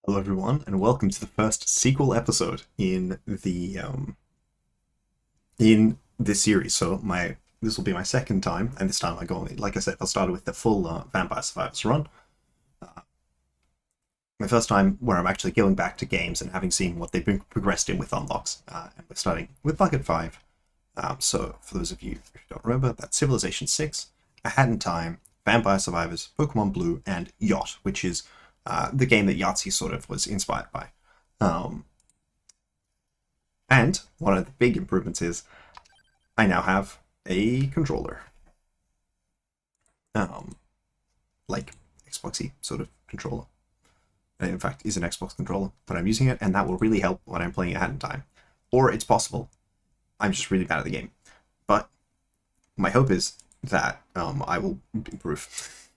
Hello everyone, and welcome to the first sequel episode in this series. So this will be my second time, and this time like I said, I'll start with the full Vampire Survivors run. My first time where I'm actually going back to games and having seen what they've been progressed in with unlocks. And we're starting with Bucket 5. So for those of you who don't remember, that's Civilization 6, A Hat in Time, Vampire Survivors, Pokemon Blue, and Yacht, which is the game that Yahtzee sort of was inspired by. And one of the big improvements is I now have a controller. Like Xboxy sort of controller. In fact, is an Xbox controller, but I'm using it, and that will really help when I'm playing A Hat in Time. Or it's possible I'm just really bad at the game. But my hope is that I will improve.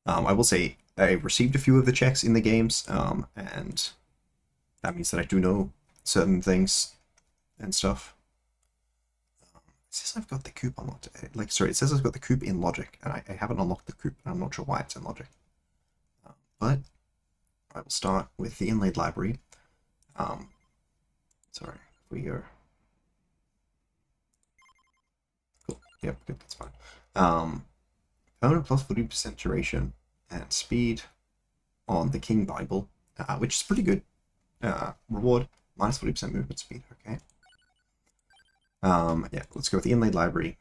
I will say I received a few of the checks in the games, and that means that I do know certain things and stuff. It says I've got the coop unlocked. It says I've got the coop in Logic, and I haven't unlocked the coop, and I'm not sure why it's in Logic. But I will start with the inlaid library. Sorry, we go. Cool. Yep, good. That's fine. Permanent plus 40% duration and speed on the King Bible, which is pretty good. Reward minus 40% movement speed. Okay. Yeah, let's go with the inlaid library.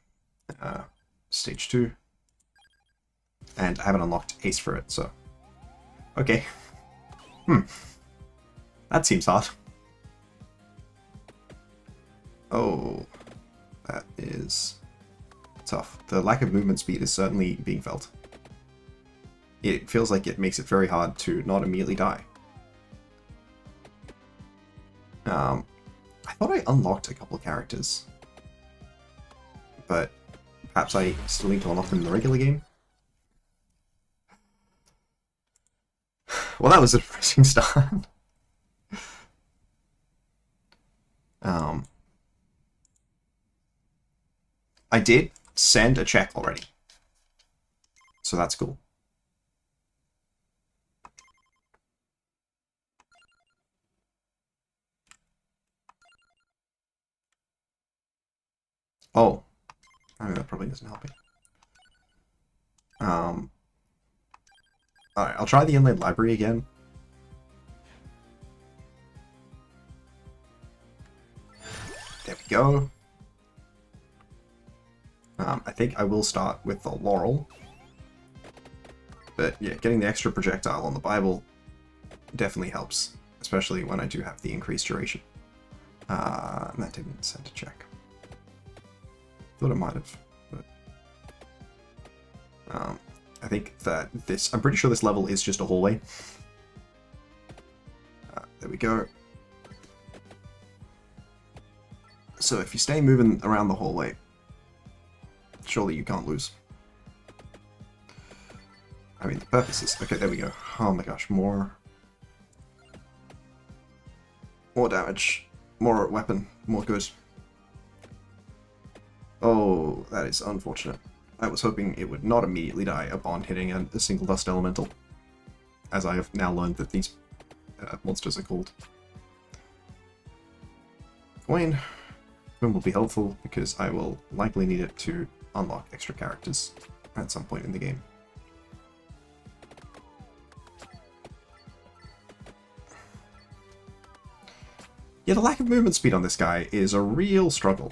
Stage 2. And I haven't unlocked Ace for it, so. Okay. That seems hard. Oh, that is tough. The lack of movement speed is certainly being felt. It feels like it makes it very hard to not immediately die. I thought I unlocked a couple of characters, but perhaps I still need to unlock them in the regular game. Well, that was a depressing start. I did send a check already, so that's cool. Oh, I mean, that probably doesn't help me. Alright, I'll try the inlaid library again. There we go. I think I will start with the Laurel. But yeah, getting the extra projectile on the Bible definitely helps, especially when I do have the increased duration. And that didn't send a check. Thought it might have, but I think that I'm pretty sure this level is just a hallway. There we go. So if you stay moving around the hallway, surely you can't lose. I mean, the purpose is... Okay, there we go. Oh my gosh, more damage. More weapon. More good. Oh, that is unfortunate. I was hoping it would not immediately die upon hitting a single dust elemental, as I have now learned that these monsters are called. Coin will be helpful because I will likely need it to unlock extra characters at some point in the game. Yeah, the lack of movement speed on this guy is a real struggle.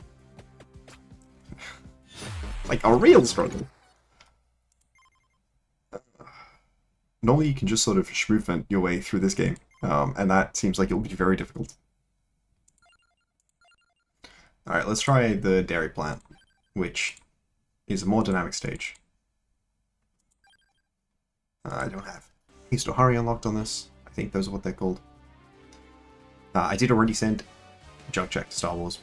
Like, a real struggle. Normally you can just sort of schmoofent your way through this game, and that seems like it will be very difficult. Alright, let's try the Dairy Plant, which is a more dynamic stage. I don't have Haste or Hurry unlocked on this. I think those are what they're called. I did already send a junk check to Star Wars,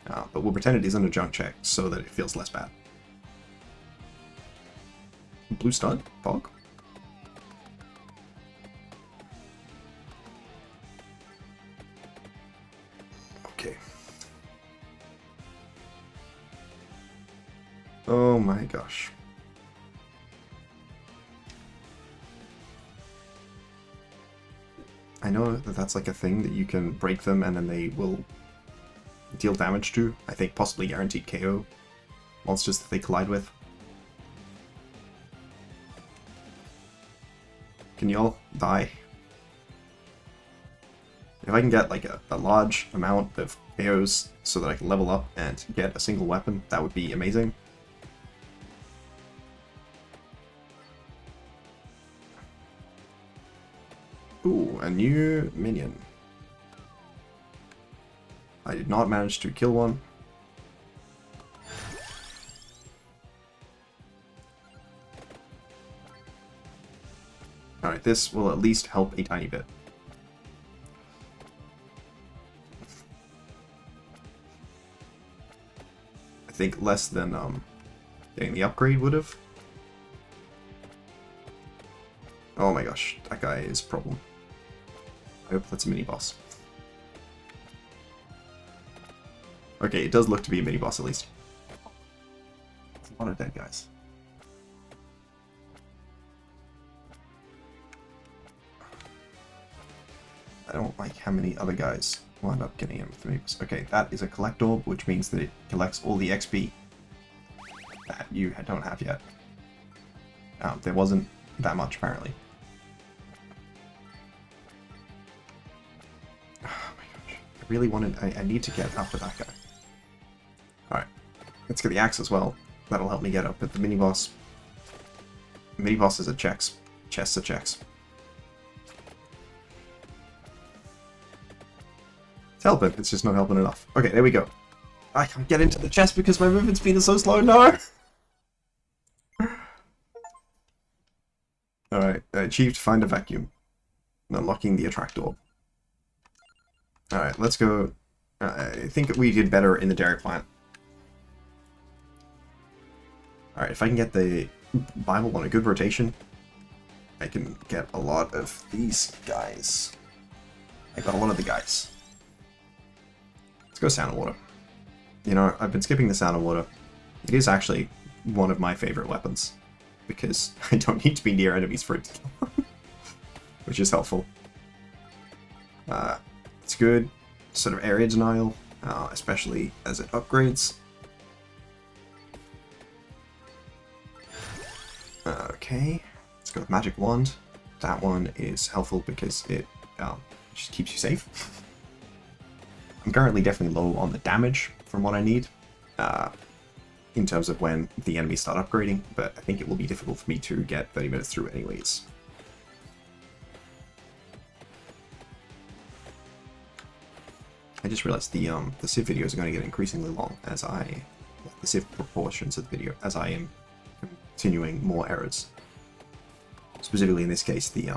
but we'll pretend it isn't a junk check so that it feels less bad. Blue Stud? Fog? Okay. Oh my gosh. I know that that's like a thing that you can break them and then they will deal damage to. I think possibly guaranteed KO monsters that they collide with. Can y'all die? If I can get like a large amount of KOs so that I can level up and get a single weapon, that would be amazing. Ooh, a new minion. I did not manage to kill one. Alright, this will at least help a tiny bit. I think less than getting the upgrade would have. Oh my gosh, that guy is a problem. I hope that's a mini-boss. Okay, it does look to be a mini-boss at least. It's a lot of dead guys. I don't like how many other guys wind up getting him with mini-boss. Okay, that is a collect orb, which means that it collects all the XP that you don't have yet. There wasn't that much, apparently. Oh my gosh. I really wanted... I need to get up with that guy. Alright. Let's get the axe as well. That'll help me get up at the mini-boss. Mini-bosses are checks. Chests are checks. It's helping, it's just not helping enough. Okay, there we go. I can't get into the chest because my movement speed is so slow. No! Alright, achieved find a vacuum. Unlocking the attract orb. Alright, let's go. I think we did better in the dairy plant. Alright, if I can get the Bible on a good rotation, I can get a lot of these guys. I got a lot of the guys. Let's go Sound and Water. You know, I've been skipping the Sound and Water. It is actually one of my favorite weapons, because I don't need to be near enemies for it to kill them, which is helpful. It's good, sort of area denial, especially as it upgrades. Okay, let's go with Magic Wand. That one is helpful because it just keeps you safe. I'm currently definitely low on the damage from what I need, in terms of when the enemies start upgrading, but I think it will be difficult for me to get 30 minutes through anyways. I just realized the Civ videos are going to get increasingly long as the Civ proportions of the video, as I am continuing more errors. Specifically in this case, the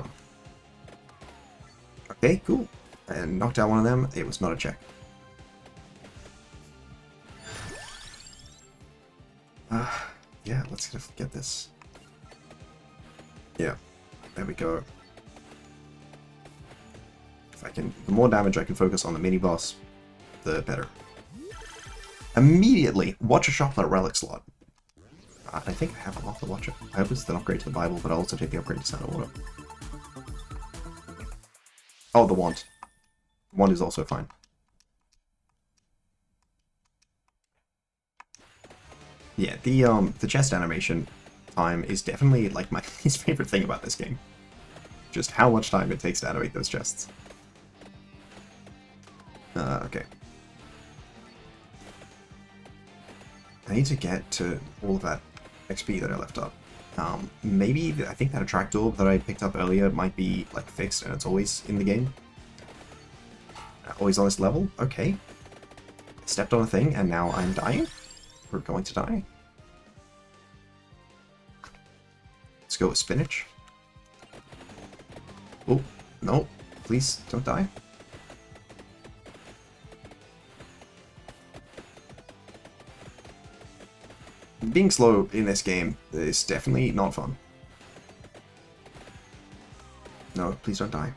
okay, cool. And knocked out one of them. It was not a check. Yeah, let's get this. Yeah, there we go. If I can, the more damage I can focus on the mini-boss, the better. Immediately, Watcher Shoplet Relic slot. I think I have a lot to watch it. I hope it's an upgrade to the Bible, but I'll also take the upgrade to Sound and Water. Oh, the wand. Wand is also fine. Yeah, the chest animation time is definitely like my least favorite thing about this game. Just how much time it takes to animate those chests. Okay. I need to get to all of that XP that I left up. Maybe, I think that attract orb that I picked up earlier might be like fixed and it's always in the game. Always on this level? Okay. I stepped on a thing and now I'm dying? We're going to die. Let's go with spinach. Oh, no. Please, don't die. Being slow in this game is definitely not fun. No, please don't die.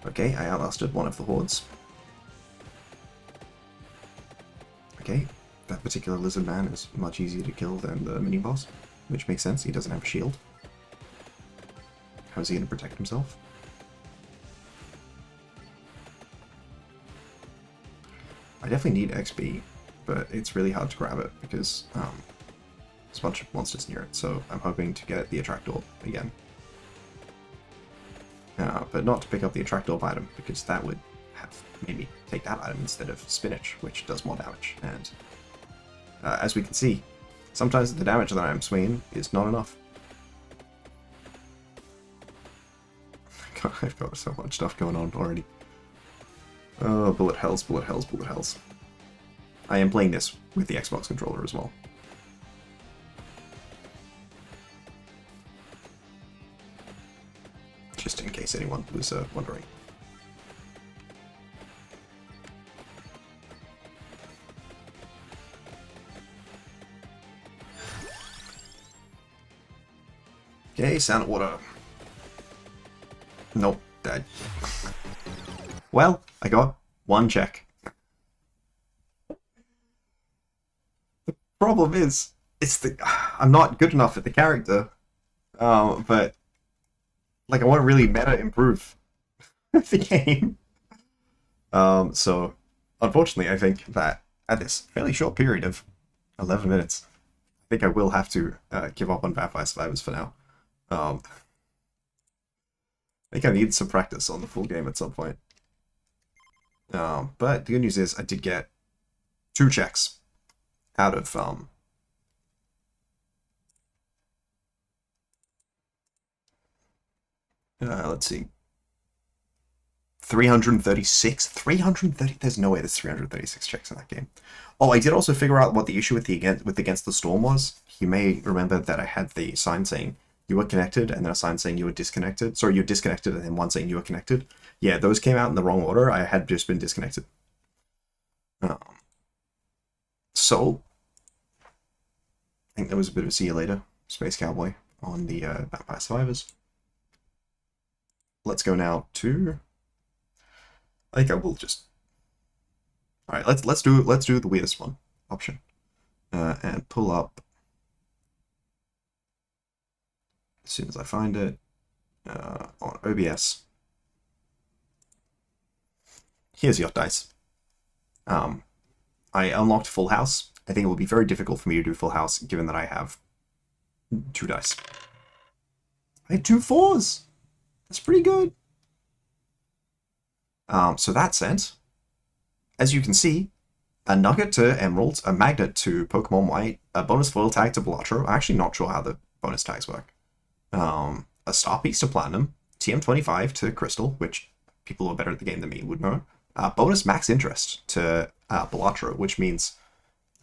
Okay, I outlasted one of the hordes. Okay, that particular lizard man is much easier to kill than the mini-boss, which makes sense, he doesn't have a shield. How is he going to protect himself? I definitely need XP, but it's really hard to grab it because there's a bunch of monsters near it, so I'm hoping to get the Attract Orb again. But not to pick up the Attract Orb item, because that would have made me take that item instead of Spinach, which does more damage. And as we can see, sometimes the damage that I'm swinging is not enough. God, I've got so much stuff going on already. Oh, bullet hells, bullet hells, bullet hells. I am playing this with the Xbox controller as well. Just in case anyone was wondering. Okay, Sound Water. Nope, dead. Well, I got one check. The problem is, I'm not good enough at the character, but like I want to really meta improve the game. So unfortunately, I think that at this fairly short period of 11 minutes, I think I will have to give up on Vampire Survivors for now. I think I need some practice on the full game at some point. But the good news is I did get 2 checks out of let's see, 336. 330. There's no way there's 336 checks in that game. Oh, I did also figure out what the issue with Against the Storm was. You may remember that I had the sign saying you were connected, and then a sign saying you were disconnected. Sorry, you're disconnected, and then one saying you were connected. Yeah, those came out in the wrong order. I had just been disconnected. So, I think there was a bit of a see you later, Space Cowboy, on the Vampire Survivors. Let's go now to... I think I will just... Alright, let's do the weirdest one option. And pull up... As soon as I find it, on OBS. Here's Yacht dice. I unlocked Full House. I think it will be very difficult for me to do Full House, given that I have 2 dice. I had 2 4s! That's pretty good. So that sent, as you can see, a nugget to Emeralds, a magnet to Pokemon White, a bonus foil tag to Balatro. I'm actually not sure how the bonus tags work. A star piece to Platinum, TM25 to Crystal, which people who are better at the game than me would know. Bonus max interest to Balatro, which means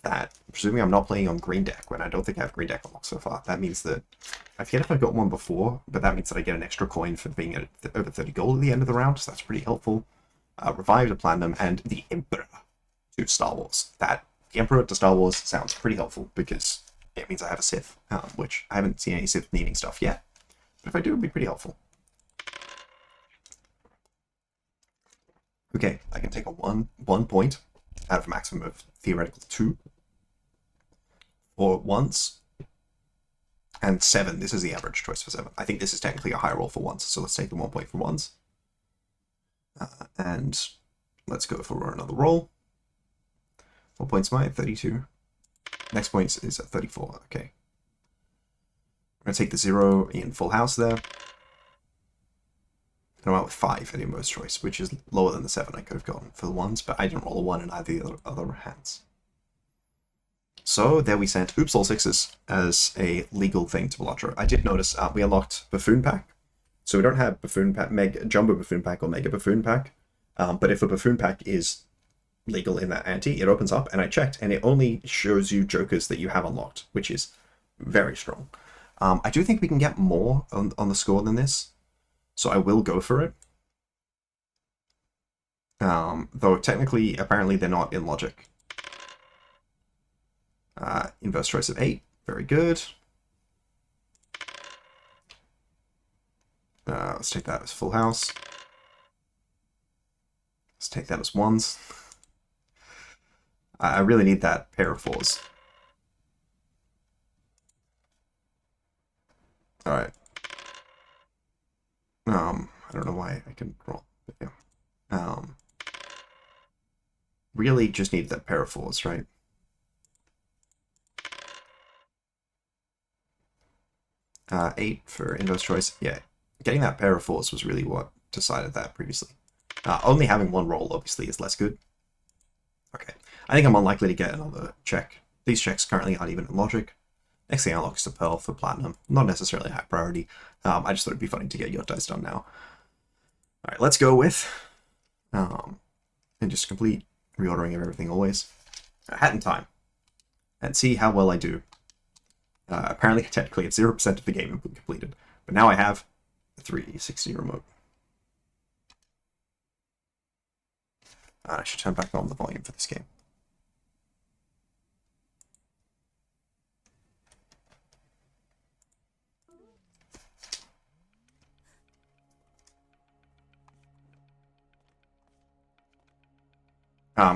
that, presuming I'm not playing on green deck, when I don't think I have green deck unlocked so far, that means that, I forget if I got one before, but that means that I get an extra coin for being at over 30 gold at the end of the round, so that's pretty helpful. Revive to Platinum, and the Emperor to Star Wars. The Emperor to Star Wars sounds pretty helpful, because it means I have a Sith, which I haven't seen any Sith needing stuff yet, but if I do, it'd be pretty helpful. Okay, I can take a one point out of a maximum of theoretical 2 for once, and 7. This is the average choice for 7. I think this is technically a high roll for once, so let's take the 1 point for once. And let's go for another roll. 4 points my 32. Next point is at 34. Okay. I'm going to take the 0 in Full House there. And I'm out with 5 at the most choice, which is lower than the 7 I could have gotten for the ones, but I didn't roll a 1 in either of the other hands. So there we sent Oops All Sixes as a legal thing to Balatro. I did notice we unlocked Buffoon Pack. So we don't have Buffoon Pack, Jumbo Buffoon Pack or Mega Buffoon Pack. But if a Buffoon Pack is legal in that ante, it opens up, and I checked, and it only shows you Jokers that you have unlocked, which is very strong. I do think we can get more on the score than this, so I will go for it. Though technically, apparently they're not in logic. Inverse choice of 8, very good. Let's take that as Full House. Let's take that as 1s. I really need that pair of 4s. Alright. I don't know why I can roll, but yeah. really just need that pair of 4s, right? Eight for inverse choice. Yeah, getting that pair of 4s was really what decided that previously. Only having one roll, obviously, is less good. Okay, I think I'm unlikely to get another check. These checks currently aren't even in logic. Next thing I unlock is the Pearl for Platinum. Not necessarily a high priority. I just thought it'd be funny to get Yacht dice done now. Alright, let's go with... and just complete reordering of everything always. Hat in time. And see how well I do. Apparently, technically, it's 0% of the game completed. But now I have a 360 remote. I should turn back on the volume for this game.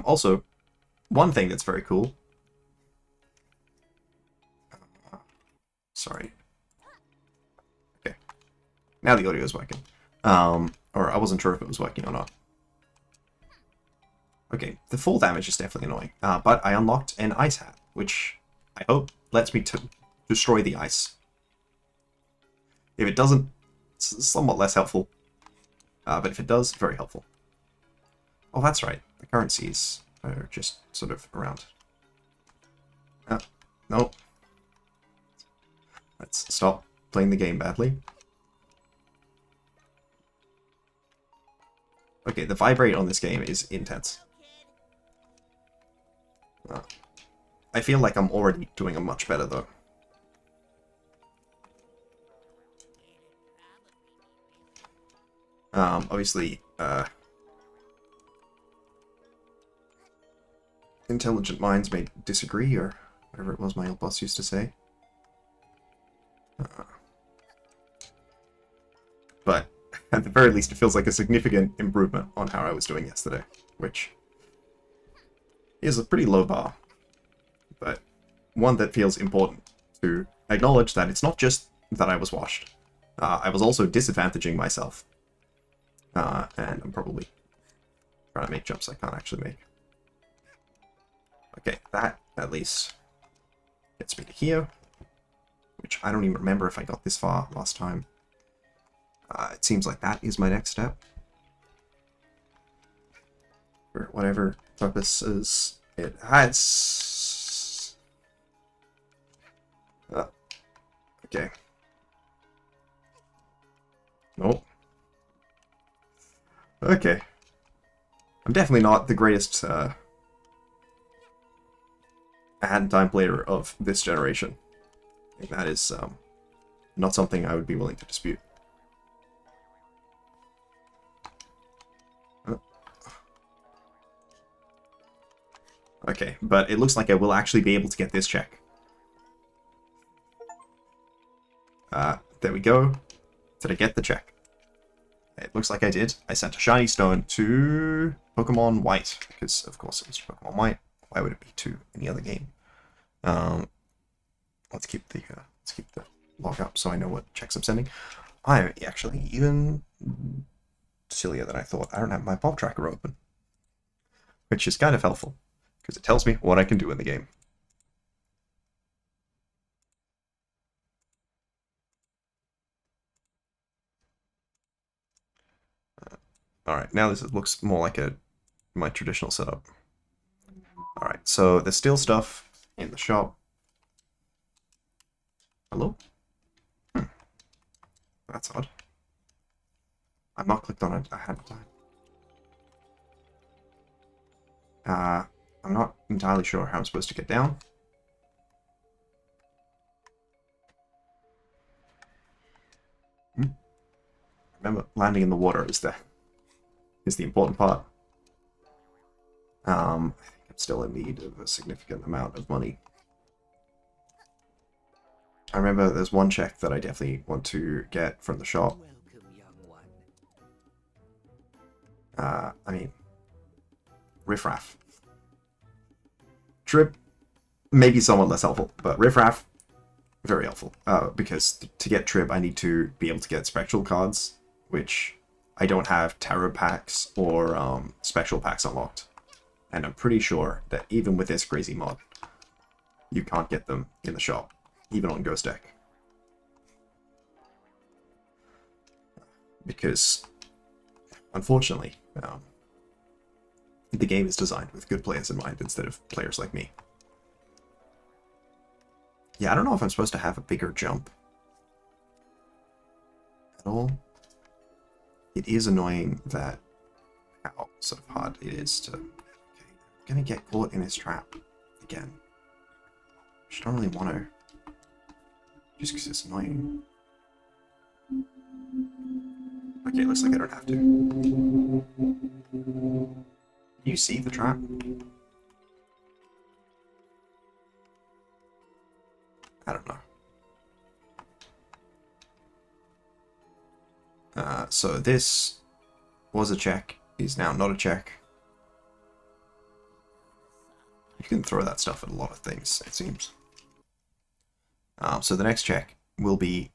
Also, one thing that's very cool. Sorry. Okay. Now the audio is working. Or I wasn't sure if it was working or not. Okay, the full damage is definitely annoying. But I unlocked an ice hat, which I hope lets me to destroy the ice. If it doesn't, it's somewhat less helpful. But if it does, very helpful. Oh, that's right. The currencies are just sort of around. Nope. Let's stop playing the game badly. Okay, the vibrate on this game is intense. I feel like I'm already doing a much better, though. Obviously, intelligent minds may disagree, or whatever it was my old boss used to say. But at the very least, it feels like a significant improvement on how I was doing yesterday, which is a pretty low bar, but one that feels important to acknowledge that it's not just that I was washed. I was also disadvantaging myself. And I'm probably trying to make jumps I can't actually make. Okay, that at least gets me to here, which I don't even remember if I got this far last time. It seems like that is my next step. For whatever purposes it has. Okay. Nope. Okay. I'm definitely not the greatest hand-time player of this generation. I think that is not something I would be willing to dispute. Okay, but it looks like I will actually be able to get this check. There we go. Did I get the check? It looks like I did. I sent a shiny stone to Pokemon White, because of course it was Pokemon White. Why would it be to any other game? Let's keep the log up so I know what checks I'm sending. I'm actually even sillier than I thought. I don't have my pop tracker open, which is kind of helpful because it tells me what I can do in the game. Alright, now this looks more like my traditional setup. Alright, so there's still stuff in the shop. Hello? That's odd. I've not clicked on it ahead of time. I'm not entirely sure how I'm supposed to get down. Remember, landing in the water is the important part. I think I'm still in need of a significant amount of money. I remember there's one check that I definitely want to get from the shop. I mean, riffraff. Trip, maybe somewhat less helpful, but riffraff, very helpful. Because to get Trip, I need to be able to get spectral cards, which I don't have tarot packs or special packs unlocked. And I'm pretty sure that even with this crazy mod, you can't get them in the shop, even on Ghost Deck. Because, unfortunately, the game is designed with good players in mind instead of players like me. Yeah, I don't know if I'm supposed to have a bigger jump at all. It is annoying that how sort of hard it is to... Okay, I'm gonna get caught in his trap again. I don't really want to. Just because it's annoying. Okay, looks like I don't have to. You see the trap? I don't know. So this was a check, is now not a check. You can throw that stuff at a lot of things, it seems. So the next check will be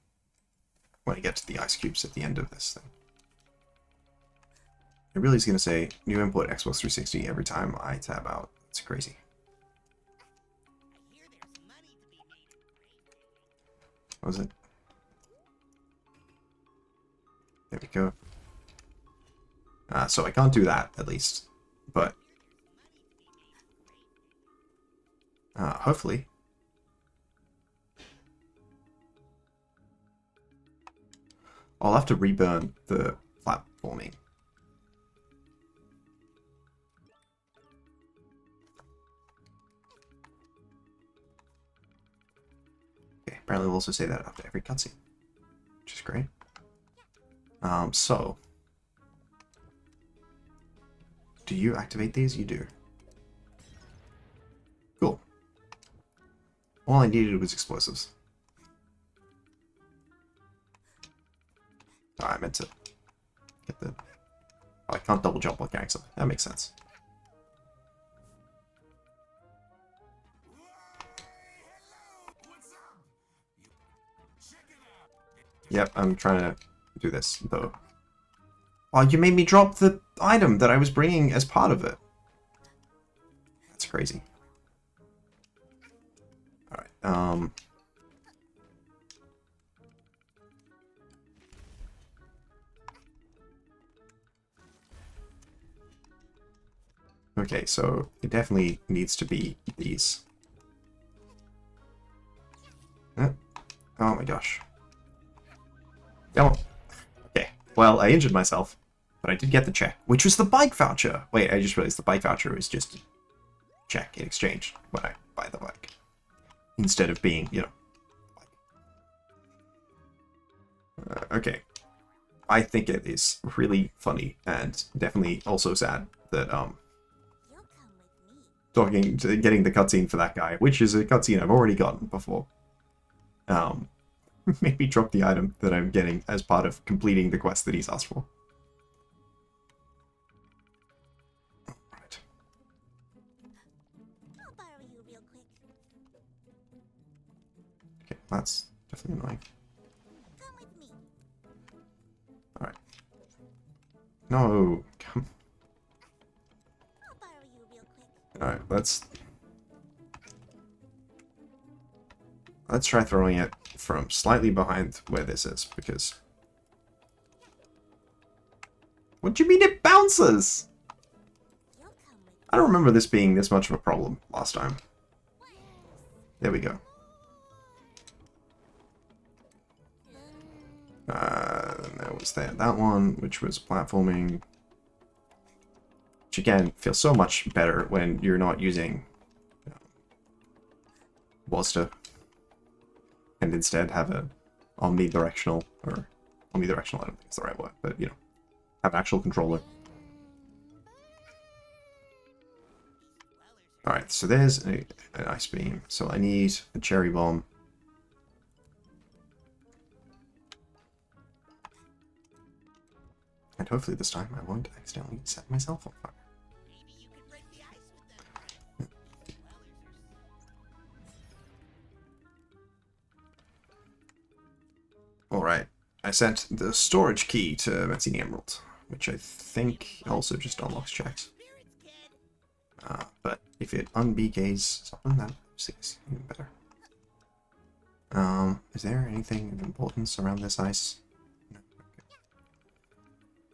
when I get to the ice cubes at the end of this thing. It really is going to say new input Xbox 360 every time I tab out. It's crazy. What was it? There we go. So I can't do that, at least. But hopefully. I'll have to reburn the platforming. Okay, apparently we'll also say that after every cutscene, which is great. So, do you activate these? You do. Cool. All I needed was explosives. Oh, I meant to get the... Oh, I can't double jump while carrying something. That makes sense. Yep, I'm trying to do this, though. Oh, you made me drop the item that I was bringing as part of it. That's crazy. Alright, okay, so it definitely needs to be these. Oh my gosh. Oh, okay. Well, I injured myself, but I did get the check, which was the bike voucher. Wait, I just realized the bike voucher is just a check in exchange when I buy the bike, instead of being, you know. Okay. I think it is really funny and definitely also sad that getting the cutscene for that guy, which is a cutscene I've already gotten before, made me drop the item that I'm getting as part of completing the quest that he's asked for. Right. Okay, that's definitely annoying. Alright. No, come. Alright, let's try throwing it from slightly behind where this is, because... What do you mean it bounces? I don't remember this being this much of a problem last time. There we go. There was that one, which was platforming. Which again, feels so much better when you're not using Wasta, and instead have a omnidirectional, or omnidirectional, I don't think it's the right word, but you know, have an actual controller. Alright, so there's an ice beam, so I need a cherry bomb. And hopefully this time I won't accidentally set myself on fire. Alright, I sent the storage key to Mazzini Emerald, which I think also just unlocks checks. But if it un-BKs something, that is even better. Is there anything of importance around this ice? No.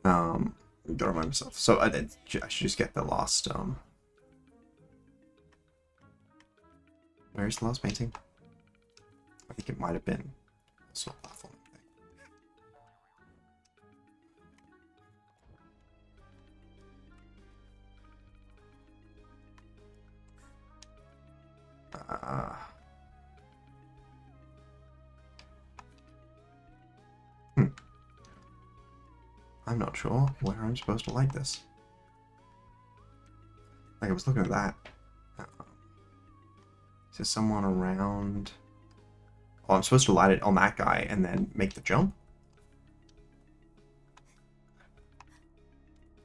Okay. Gotta remind myself. So I should just get the last, where's the last painting? I think it might have been also a platforming thing. I'm not sure where I'm supposed to light this. Like, I was looking at that. Is there someone around? Oh, I'm supposed to light it on that guy and then make the jump?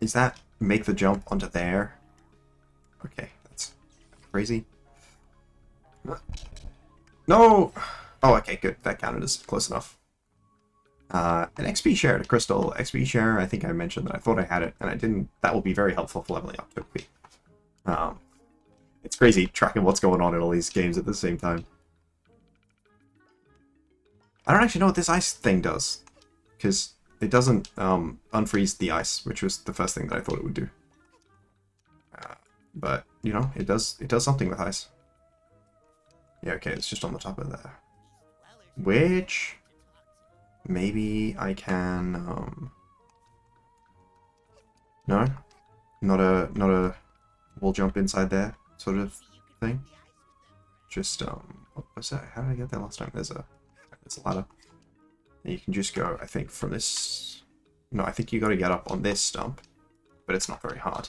Is that make the jump onto there? Okay, that's crazy. No! Oh, okay, good. That counted as close enough. An XP share to Crystal. XP share, I think I mentioned that I thought I had it, and I didn't. That will be very helpful for leveling up quickly. It's crazy tracking what's going on in all these games at the same time. I don't actually know what this ice thing does, because it doesn't unfreeze the ice, which was the first thing that I thought it would do. But, you know, it does something with ice. Yeah, okay, it's just on the top of there. Which maybe I can no? Not a wall jump inside there sort of thing. Just what was that? How did I get there last time? There's a ladder. And you can just go, I think, from this. No, I think you got to get up on this stump, but it's not very hard.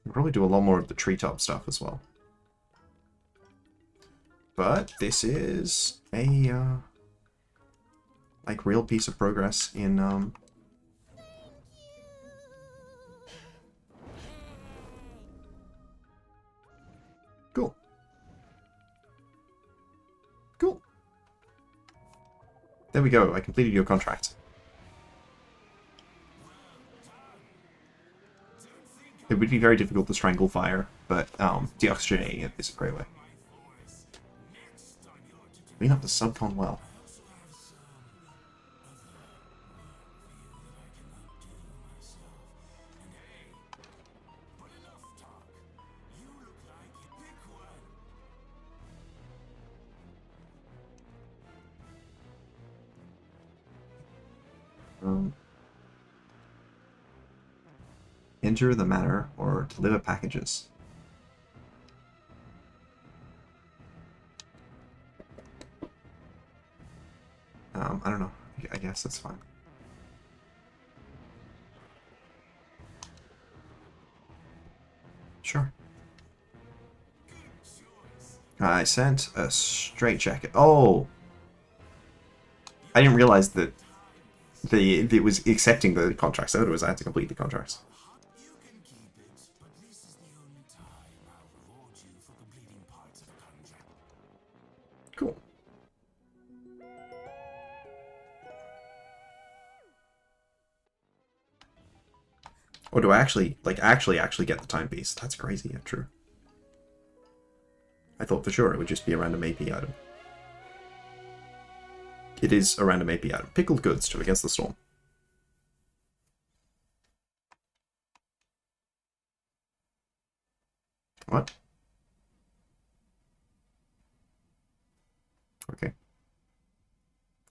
We'll probably do a lot more of the treetop stuff as well. But this is a like real piece of progress in Cool. Cool. There we go. I completed your contract. It would be very difficult to strangle fire, but deoxygenating it is a great way. Clean up the subcon well. Enter the manor or deliver packages. I don't know. I guess that's fine. Sure. I sent a straight jacket. Oh! I didn't realize that it was accepting the contracts. I thought it was I had to complete the contracts. Cool. Or do I actually, like, actually get the timepiece? That's crazy, yeah, true. I thought for sure it would just be a random AP item. It is a random AP item. Pickled goods to Against the Storm. What? Okay.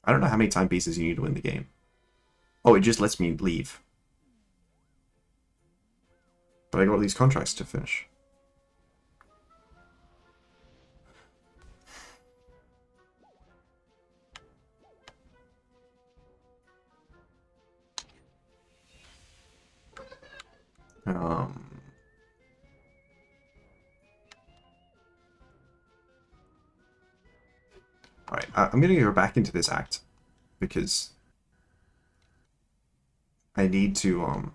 I don't know how many timepieces you need to win the game. Oh, it just lets me leave. But I got all these contracts to finish. Alright, I'm going to go back into this act because I need to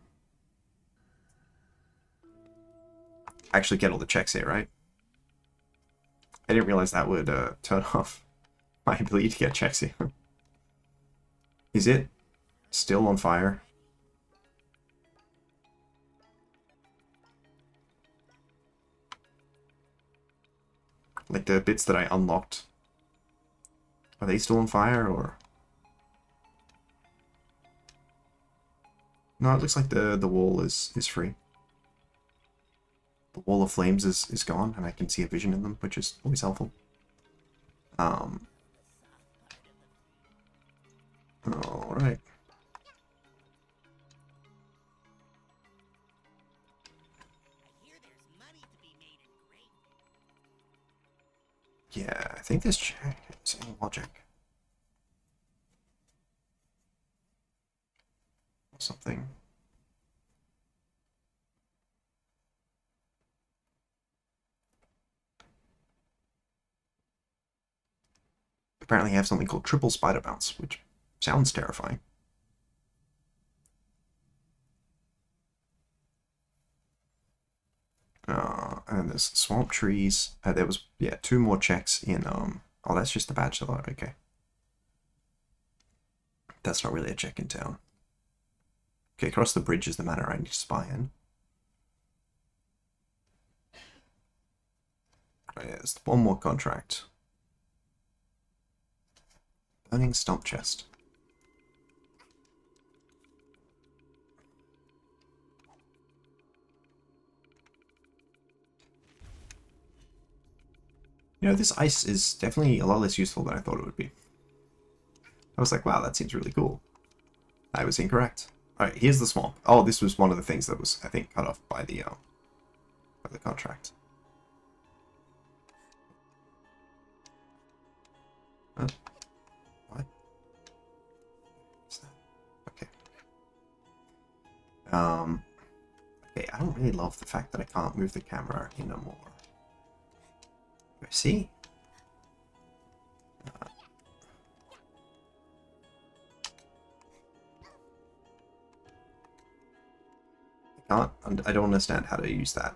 actually get all the checks here, right? I didn't realize that would turn off my ability to get checks here. Is it still on fire? Like the bits that I unlocked. Are they still on fire, or? No, it looks like the wall is free. The wall of flames is gone, and I can see a vision in them, which is always helpful. Alright. Yeah, I think this check is in logic. Something. Apparently I have something called triple spider bounce, which sounds terrifying. And there's swamp trees. There was, yeah, 2 more checks in, oh, that's just the bachelor, okay. That's not really a check in town. Okay, across the bridge is the manor I need to spy in. Oh, yeah, there's 1 more contract. Burning stump chest. You know, this ice is definitely a lot less useful than I thought it would be. I was like, wow, that seems really cool. I was incorrect. Alright, here's the swamp. Oh, this was one of the things that was, I think, cut off by the contract. What? What's that? Okay. Okay, I don't really love the fact that I can't move the camera in no more. See? I don't understand how to use that.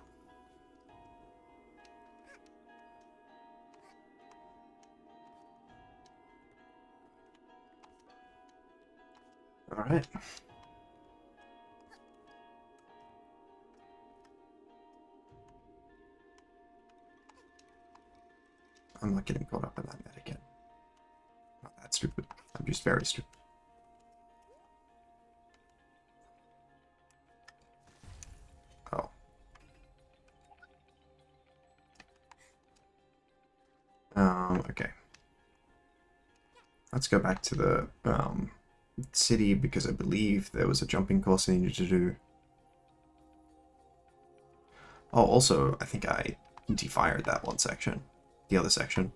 Alright. I'm not getting caught up in that net again. Not that stupid. I'm just very stupid. Oh. Okay. Let's go back to the city, because I believe there was a jumping course I needed to do. Oh, also, I think I defired that one section. The other section.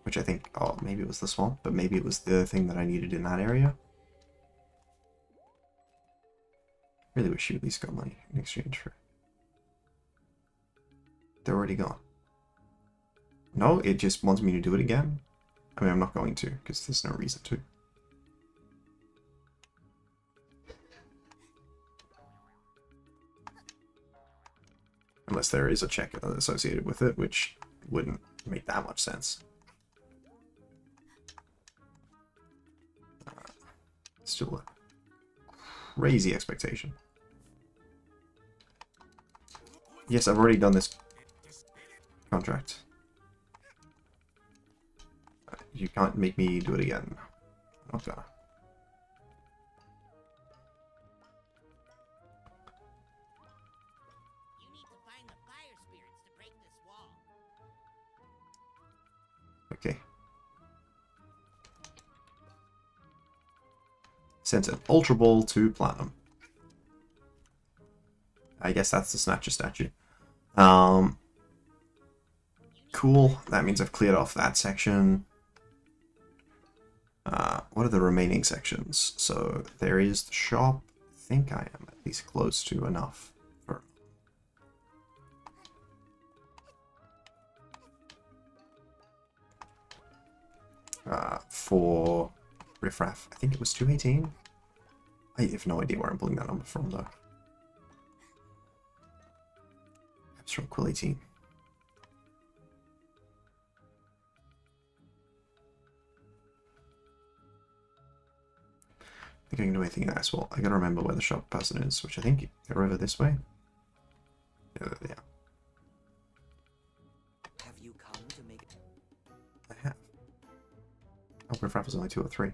Which I think, oh, maybe it was the swamp, but maybe it was the thing that I needed in that area. Really wish you at least got money in exchange for... They're already gone. No, it just wants me to do it again. I mean, I'm not going to, because there's no reason to. Unless there is a check associated with it, which wouldn't make that much sense. Still a crazy expectation. Yes, I've already done this contract. You can't make me do it again. I'm not gonna. You need to find the fire spirits to break this wall. Okay. Sent an Ultra Ball to Platinum. I guess that's the Snatcher statue. Cool. That means I've cleared off that section. What are the remaining sections? So there is the shop. I think I am at least close to enough for riffraff. I think it was 218. I have no idea where I'm pulling that number from, though. It's from Quill 18. I think I can do anything nice. Well, I gotta remember where the shop person is, which I think they're over this way. Yeah, there they are. Have you come to make riffraff is only 203.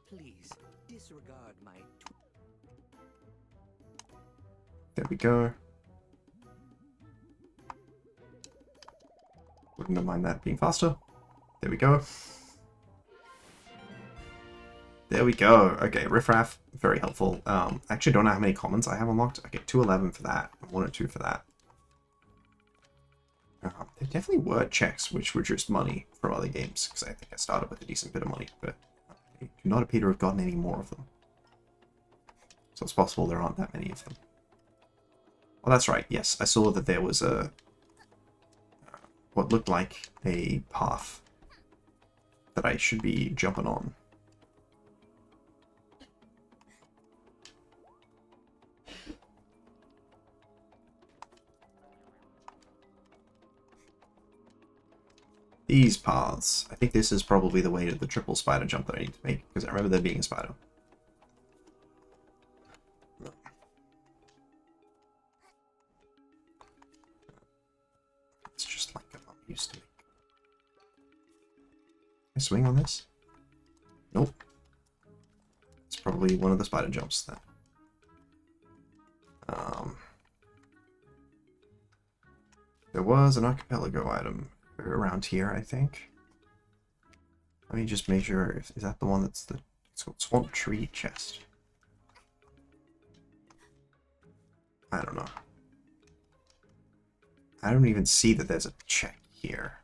Please disregard my. There we go. Wouldn't mind that being faster. There we go. There we go. Okay, riffraff, very helpful. I actually don't know how many commons I have unlocked. Okay, 211 for that, 102 for that. There definitely were checks which were just money from other games, because I think I started with a decent bit of money, but I do not appear to have gotten any more of them. So it's possible there aren't that many of them. Well, that's right, yes. I saw that there was a... what looked like a path that I should be jumping on. These paths. I think this is probably the way to the triple spider jump that I need to make, because I remember there being a spider. It's just like I'm not used to it. Can I swing on this? Nope. It's probably one of the spider jumps then. There was an archipelago item around here, I think. Let me just make sure. Is that the one that's the swamp tree chest? I don't know. I don't even see that there's a check here.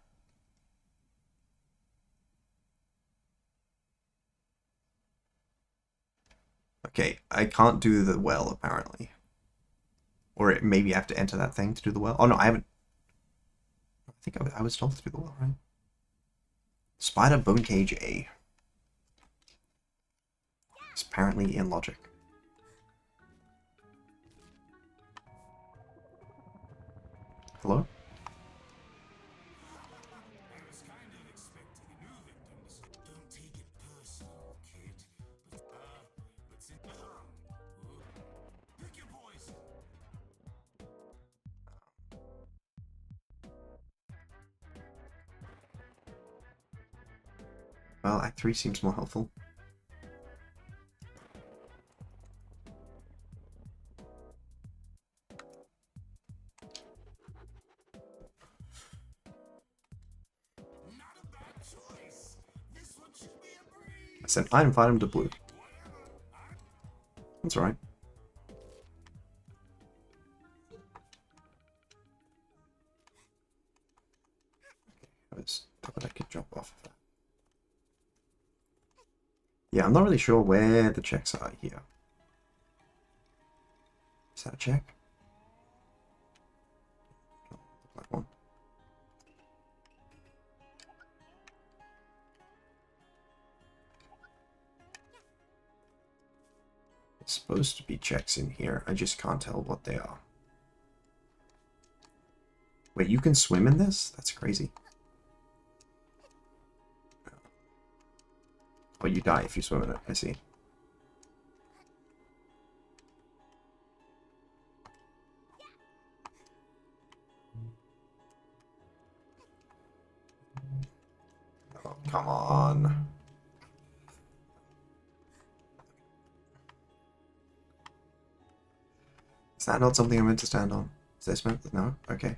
Okay, I can't do the well, apparently. Or maybe I have to enter that thing to do the well. Oh, no, I haven't. I think I was told to do the well, right? Spider bone cage A. It's apparently in logic. Hello? Well, Act 3 seems more helpful. I sent item to blue. That's alright. I thought I could jump off of that. Yeah, I'm not really sure where the checks are here. Is that a check? Look like one. It's supposed to be checks in here. I just can't tell what they are. Wait, you can swim in this? That's crazy. Oh, you die if you swim in it. I see. Oh, come on. Is that not something I'm meant to stand on? Is this meant? No? Okay.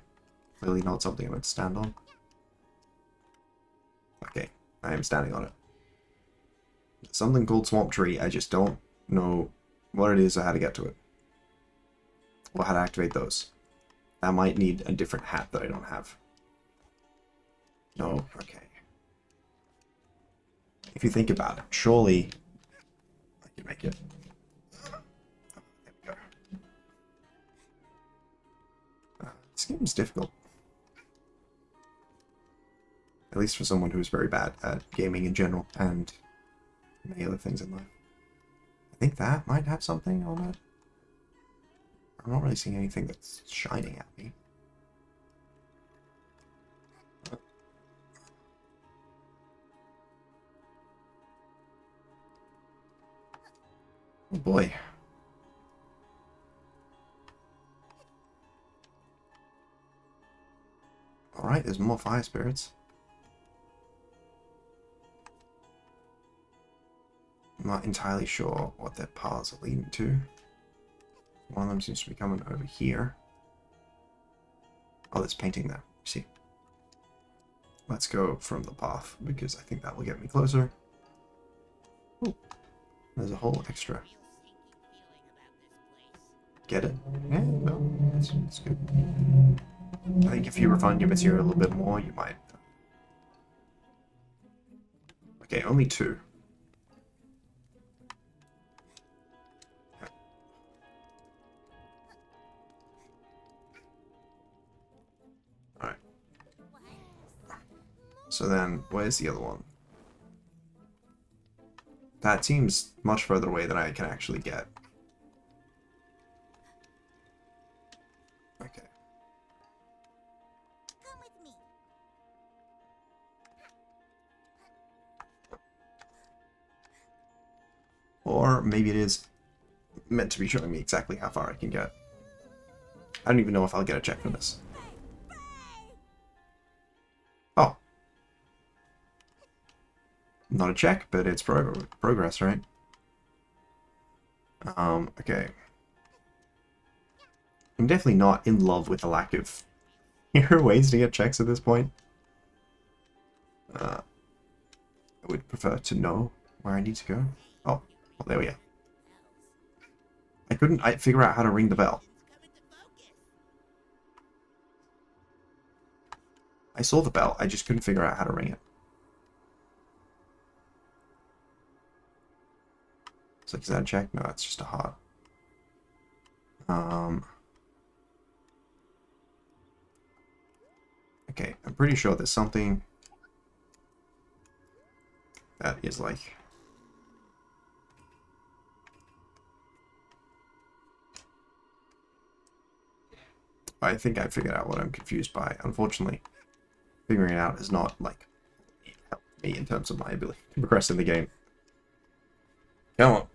Clearly not something I'm meant to stand on. Okay, I am standing on it. Something called Swamp Tree. I just don't know what it is or how to get to it. Or how to activate those. That might need a different hat that I don't have. No? Okay. If you think about it, surely I can make it. There we go. This game's difficult. At least for someone who's very bad at gaming in general and many other things in life. I think that might have something on it. I'm not really seeing anything that's shining at me. Oh boy. Alright, there's more fire spirits. not entirely sure what their paths are leading to. One of them seems to be coming over here. Oh, there's painting there. See. Let's go from the path, because I think that will get me closer. Ooh, there's a whole extra. Get it? Yeah, no, it's good. I think if you refine your material a little bit more, you might. Okay, only 2. Alright. So then, where's the other one? That seems much further away than I can actually get. Okay. Come with me. Or maybe it is meant to be showing me exactly how far I can get. I don't even know if I'll get a check for this. Oh. Not a check, but it's progress, right? Okay. I'm definitely not in love with the lack of ways to get checks at this point. I would prefer to know where I need to go. Oh, well, there we are. I couldn't figure out how to ring the bell. I saw the bell, I just couldn't figure out how to ring it. It's like, is that a check? No, it's just a heart. Okay, I'm pretty sure there's something that is like... I think I figured out what I'm confused by. Unfortunately, figuring it out is not, like, helped me in terms of my ability to progress in the game. Come on.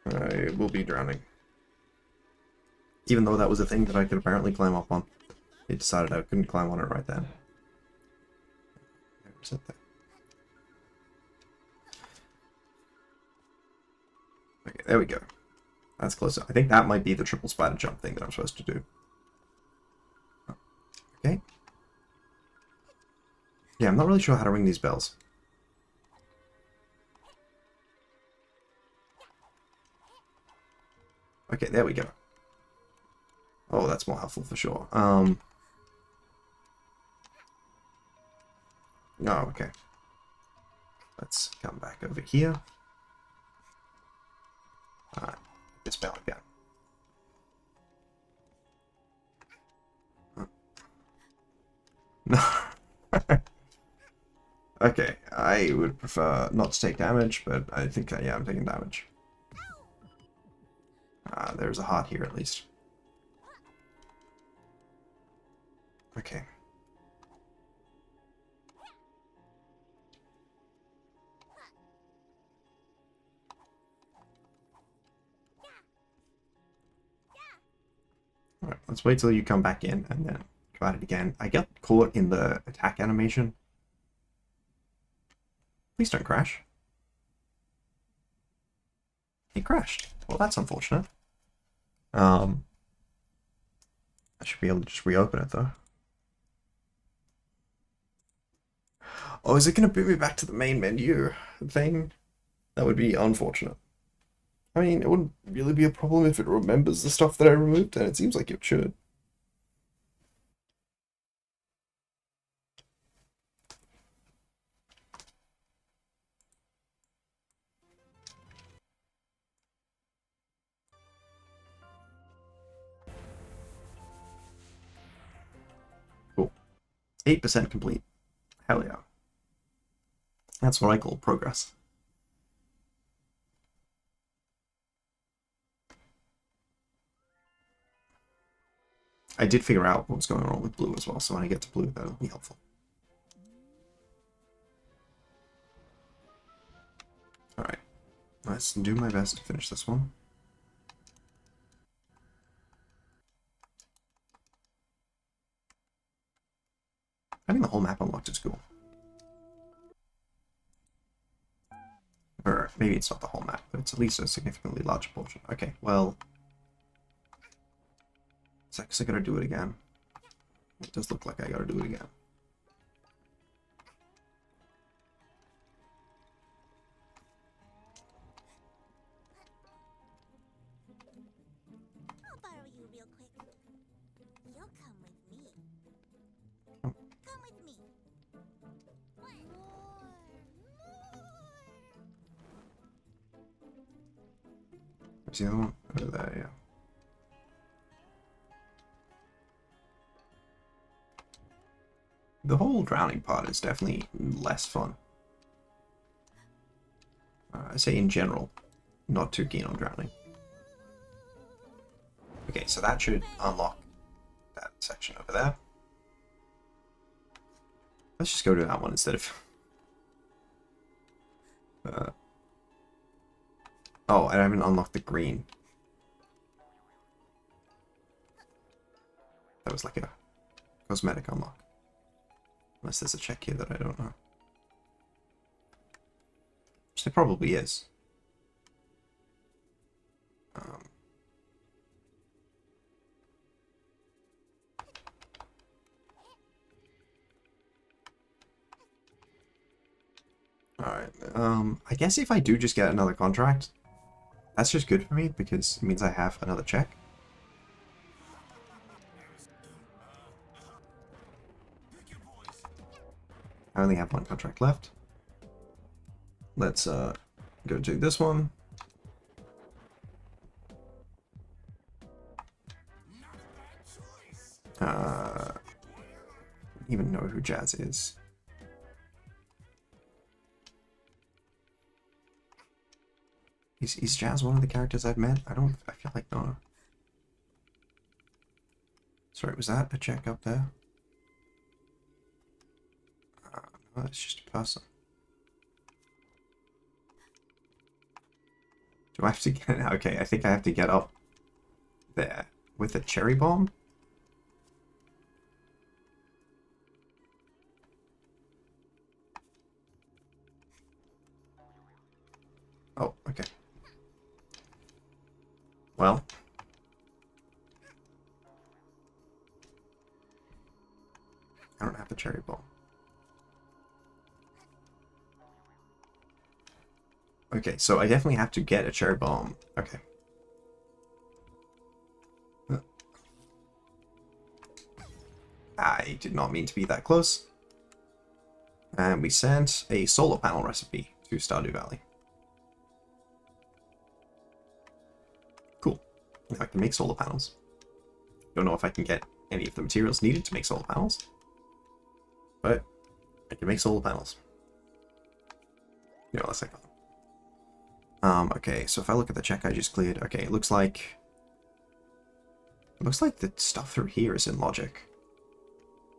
I will be drowning. Even though that was a thing that I could apparently climb up on. It decided I couldn't climb on it right then. Where's it there? Okay, there we go. That's closer. I think that might be the triple spider jump thing that I'm supposed to do. Okay. Yeah, I'm not really sure how to ring these bells. Okay, there we go. Oh, that's more helpful for sure. Oh, okay. Let's come back over here. This bell again. No. Okay, I would prefer not to take damage, but I think, yeah, I'm taking damage. There's a heart here at least. Okay. Alright, let's wait till you come back in and then go at it again. I got caught in the attack animation. Please don't crash. It crashed. Well, that's unfortunate. I should be able to just reopen it though. Oh, is it going to boot me back to the main menu thing? That would be unfortunate. I mean, it wouldn't really be a problem if it remembers the stuff that I removed, and it seems like it should. Cool. 8% complete. Hell yeah. That's what I call progress. I did figure out what was going on with blue as well, so when I get to blue, that'll be helpful. Alright. Let's do my best to finish this one. Having the whole map unlocked is cool. Or maybe it's not the whole map, but it's at least a significantly larger portion. Okay, well... Is that because I gotta do it again? It does look like I gotta do it again. I'll borrow you real quick. You'll come with me. Oh. Come with me. More. Where's the other one? Over there, yeah. The whole drowning part is definitely less fun. I say in general, not too keen on drowning. Okay, so that should unlock that section over there. Let's just go to that one instead of... Oh, I haven't unlocked the green. That was like a cosmetic unlock. Unless there's a check here that I don't know. Which there probably is. Alright, I guess if I do just get another contract, that's just good for me because it means I have another check. I only have one contract left. Let's go do this one. Don't even know who Jazz is. Is Jazz one of the characters I've met? I feel like no. Sorry, was that a check up there? No, it's just a person. Do I have to get... Okay, I think I have to get up there with a cherry bomb. Oh, okay. Well. I don't have the cherry bomb. Okay, so I definitely have to get a cherry bomb. Okay. I did not mean to be that close. And we sent a solar panel recipe to Stardew Valley. Cool. Now I can make solar panels. Don't know if I can get any of the materials needed to make solar panels, but I can make solar panels. You know, that's like okay, so if I look at the check I just cleared, okay, it looks like the stuff through here is in logic.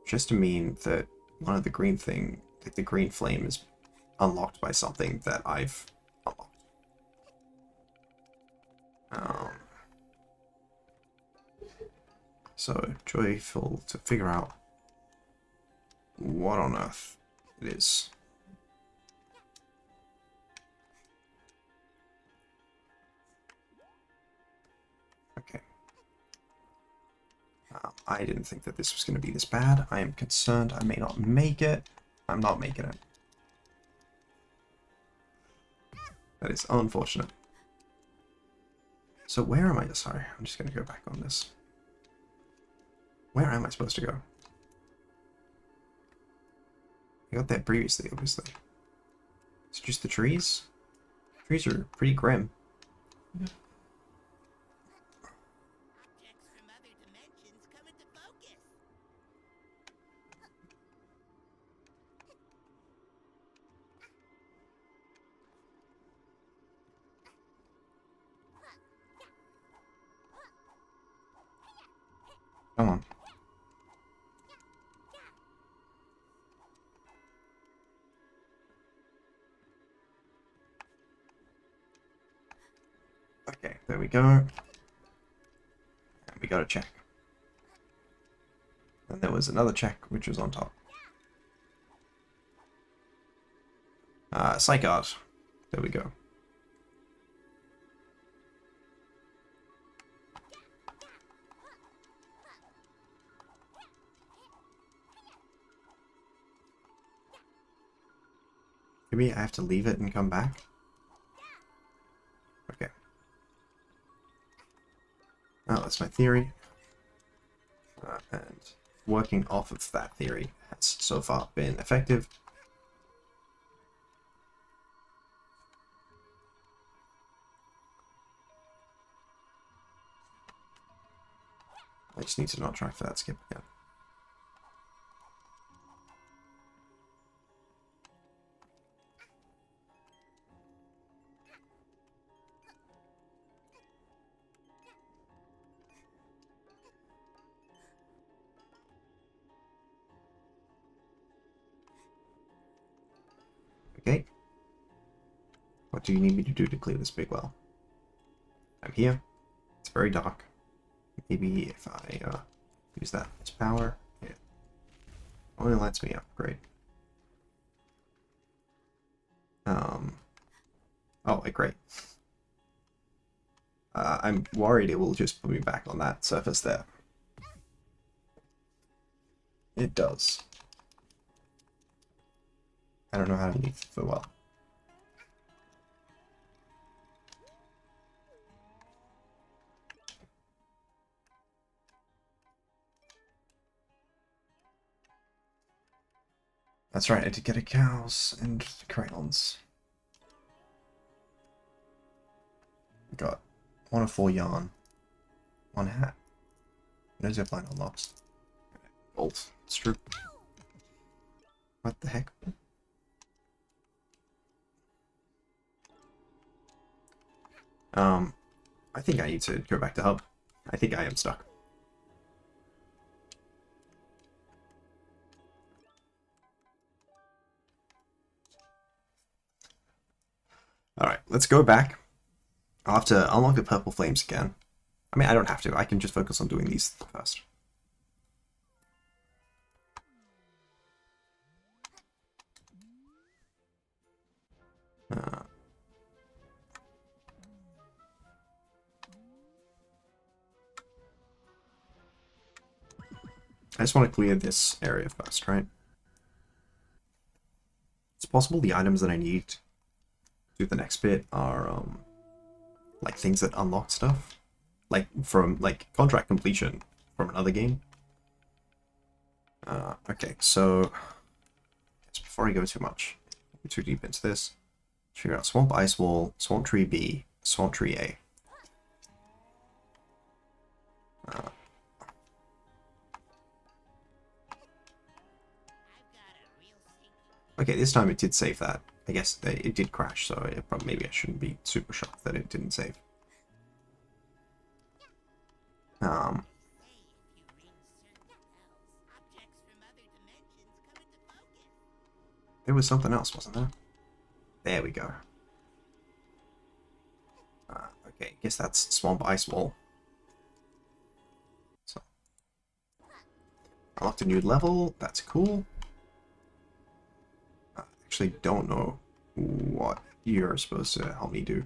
Just to mean that one of the green thing, like the green flame, is unlocked by something that I've unlocked. So joyful to figure out what on earth it is. Okay. I didn't think that this was going to be this bad. I am concerned I may not make it. I'm not making it. That is unfortunate. So where am I? Sorry, I'm just going to go back on this. Where am I supposed to go? I got that previously, obviously. It's just the trees. Trees are pretty grim. Objects from other dimensions come into focus. Come on. Okay, there we go. And we got a check. And there was another check, which was on top. Psych art. There we go. Maybe I have to leave it and come back? Okay. Oh, that's my theory. And working off of that theory has so far been effective. I just need to not try for that skip again. Okay. What do you need me to do to clear this big well? I'm here. It's very dark. Maybe if I use that as power, it only lights me up. Great. Oh, great. I'm worried it will just put me back on that surface there. It does. I don't know how to use the well. That's right, I did get a cows and crayons. Got 1 of 4 yarn. 1 hat. No zipline unlocks. Bolt. It's true. What the heck? I think I need to go back to hub. I think I am stuck. Alright, let's go back. I'll have to unlock the purple flames again. I mean, I don't have to. I can just focus on doing these first. I just want to clear this area first, right? It's possible the items that I need to do the next bit are like things that unlock stuff, like from like contract completion from another game. Okay, so just before I go too deep into this, figure out Swamp Ice Wall, Swamp Tree B, Swamp Tree A. Okay, this time it did save that. I guess it did crash, so maybe I shouldn't be super shocked that it didn't save. There was something else, wasn't there? There we go. Okay, guess that's Swamp Ice Wall. So, unlocked a new level. That's cool. I actually don't know what you're supposed to help me do.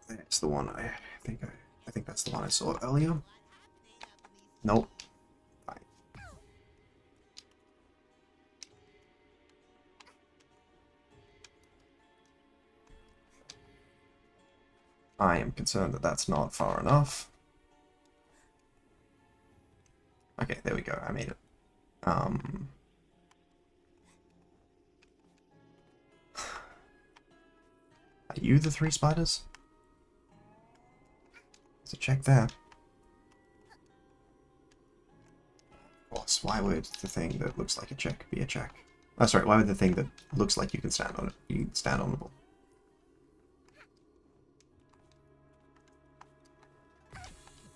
That's the one I think that's the one I saw earlier. Nope. Fine. I am concerned that that's not far enough. Okay, there we go. I made it. Are you the 3 spiders? There's a check there. Of course, why would the thing that looks like a check be a check? Oh, sorry, why would the thing that looks like you can stand on it stand on the ball?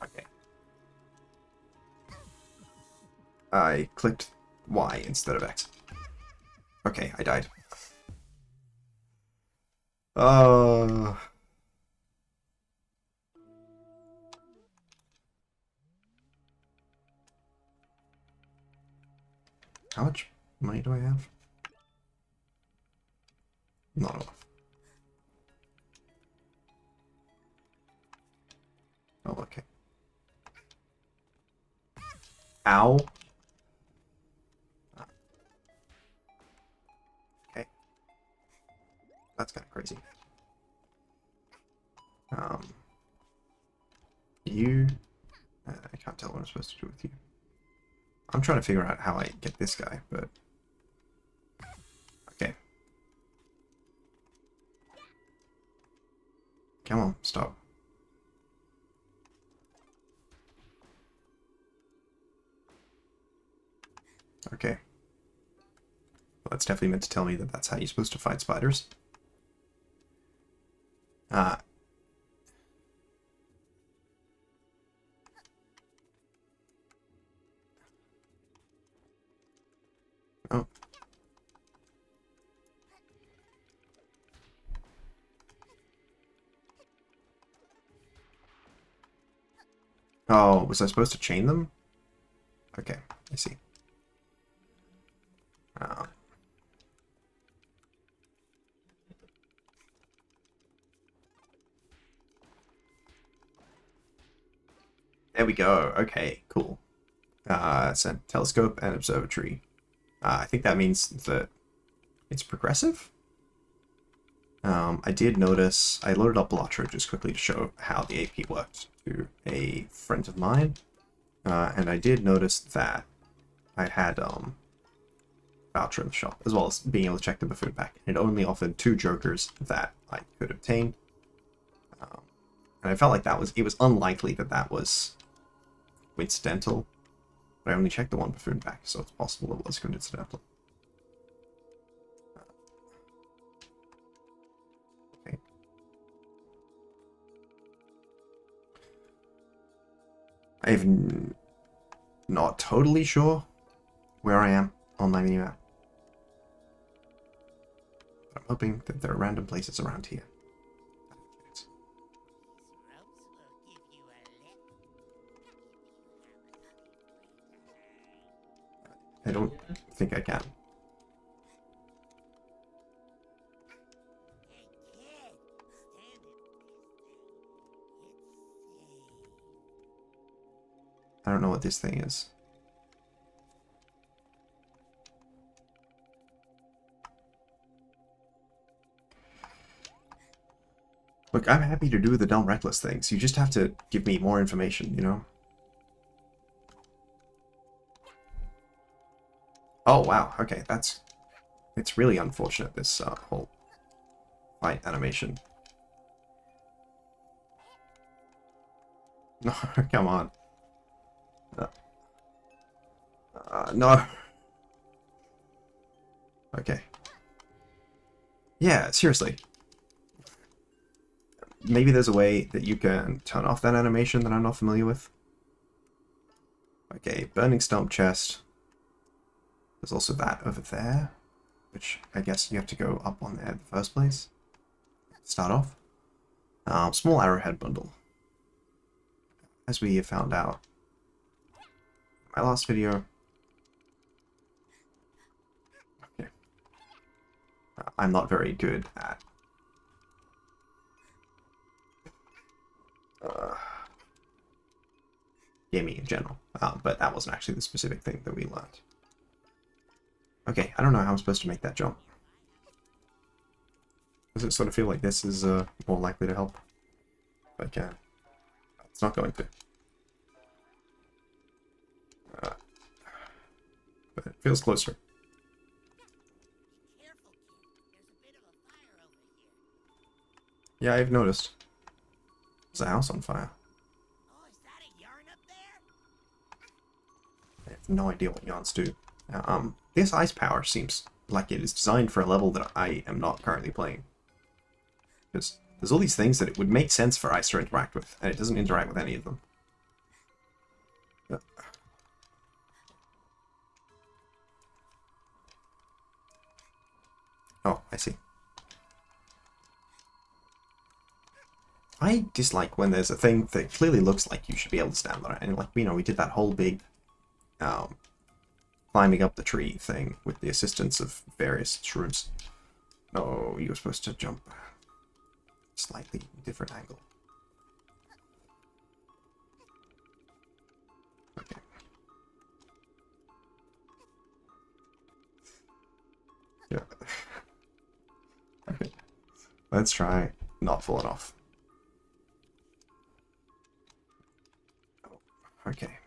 Okay. I clicked Y instead of X. Okay, I died. How much money do I have? Not enough. Oh, okay. Ow. Okay. That's kind of crazy. You... I can't tell what I'm supposed to do with you. I'm trying to figure out how I get this guy, but... Okay. Come on, stop. Okay. Well, that's definitely meant to tell me that that's how you're supposed to fight spiders. Oh. Oh, was I supposed to chain them? Okay, I see. There we go. Okay, cool. Send telescope and observatory. I think that means that it's progressive. I did notice, I loaded up Blatro just quickly to show how the AP worked to a friend of mine. And I did notice that I had voucher in the shop, as well as being able to check the buffoon pack. It only offered 2 jokers that I could obtain. And I felt like it was unlikely that that was coincidental. But I only checked the 1 buffoon pack, so it's possible it was coincidental. Okay. I'm not totally sure where I am on my minimap. But I'm hoping that there are random places around here. I don't think I can. I don't know what this thing is. Look, I'm happy to do the dumb reckless things. You just have to give me more information, you know? Oh, wow. Okay, it's really unfortunate, this whole fight animation. No, come on. No. Okay. Yeah, seriously. Maybe there's a way that you can turn off that animation that I'm not familiar with. Okay, burning stump chest. There's also that over there, which I guess you have to go up on there in the first place. Start off. Small arrowhead bundle. As we found out in my last video. Okay. I'm not very good at gaming in general, but that wasn't actually the specific thing that we learned. Okay, I don't know how I'm supposed to make that jump. Does it sort of feel like this is more likely to help? If I can. It's not going to. But it feels closer. Yeah, I've noticed. There's a house on fire. Oh, is that a yarn up there? I have no idea what yarns do. This ice power seems like it is designed for a level that I am not currently playing. Because there's all these things that it would make sense for ice to interact with, and it doesn't interact with any of them. Oh, I see. I dislike when there's a thing that clearly looks like you should be able to stand on it, and like, you know, we did that whole big climbing up the tree thing with the assistance of various shrooms. No, you were supposed to jump slightly different angle. Okay. Yeah. Okay. Let's try not falling off. Okay.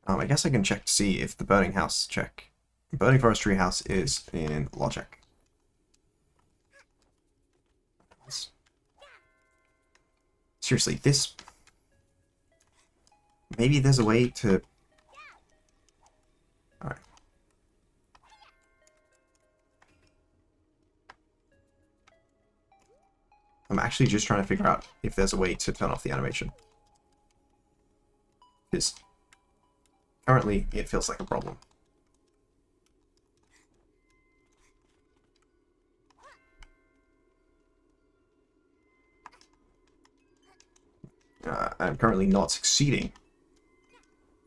I guess I can check to see if the burning house burning forestry house is in logic. Seriously, this... Maybe there's a way to... Alright. I'm actually just trying to figure out if there's a way to turn off the animation. Because currently it feels like a problem. I'm currently not succeeding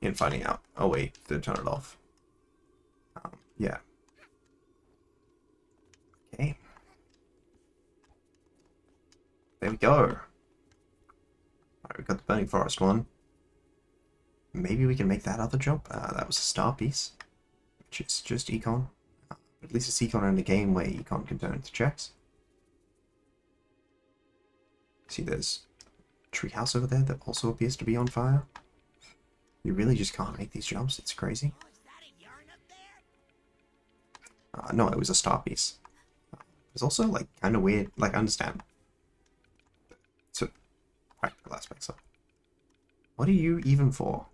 in finding out a way to turn it off. Yeah. Okay. There we go. Alright, we got the burning forest one. Maybe we can make that other jump. That was a star piece, which is just econ. At least it's econ in a game where econ can turn into checks. See, there's a treehouse over there that also appears to be on fire. You really just can't make these jumps. It's crazy. No, it was a star piece. It's also like kind of weird. Like, I understand. So, practical aspects of. What are you even for?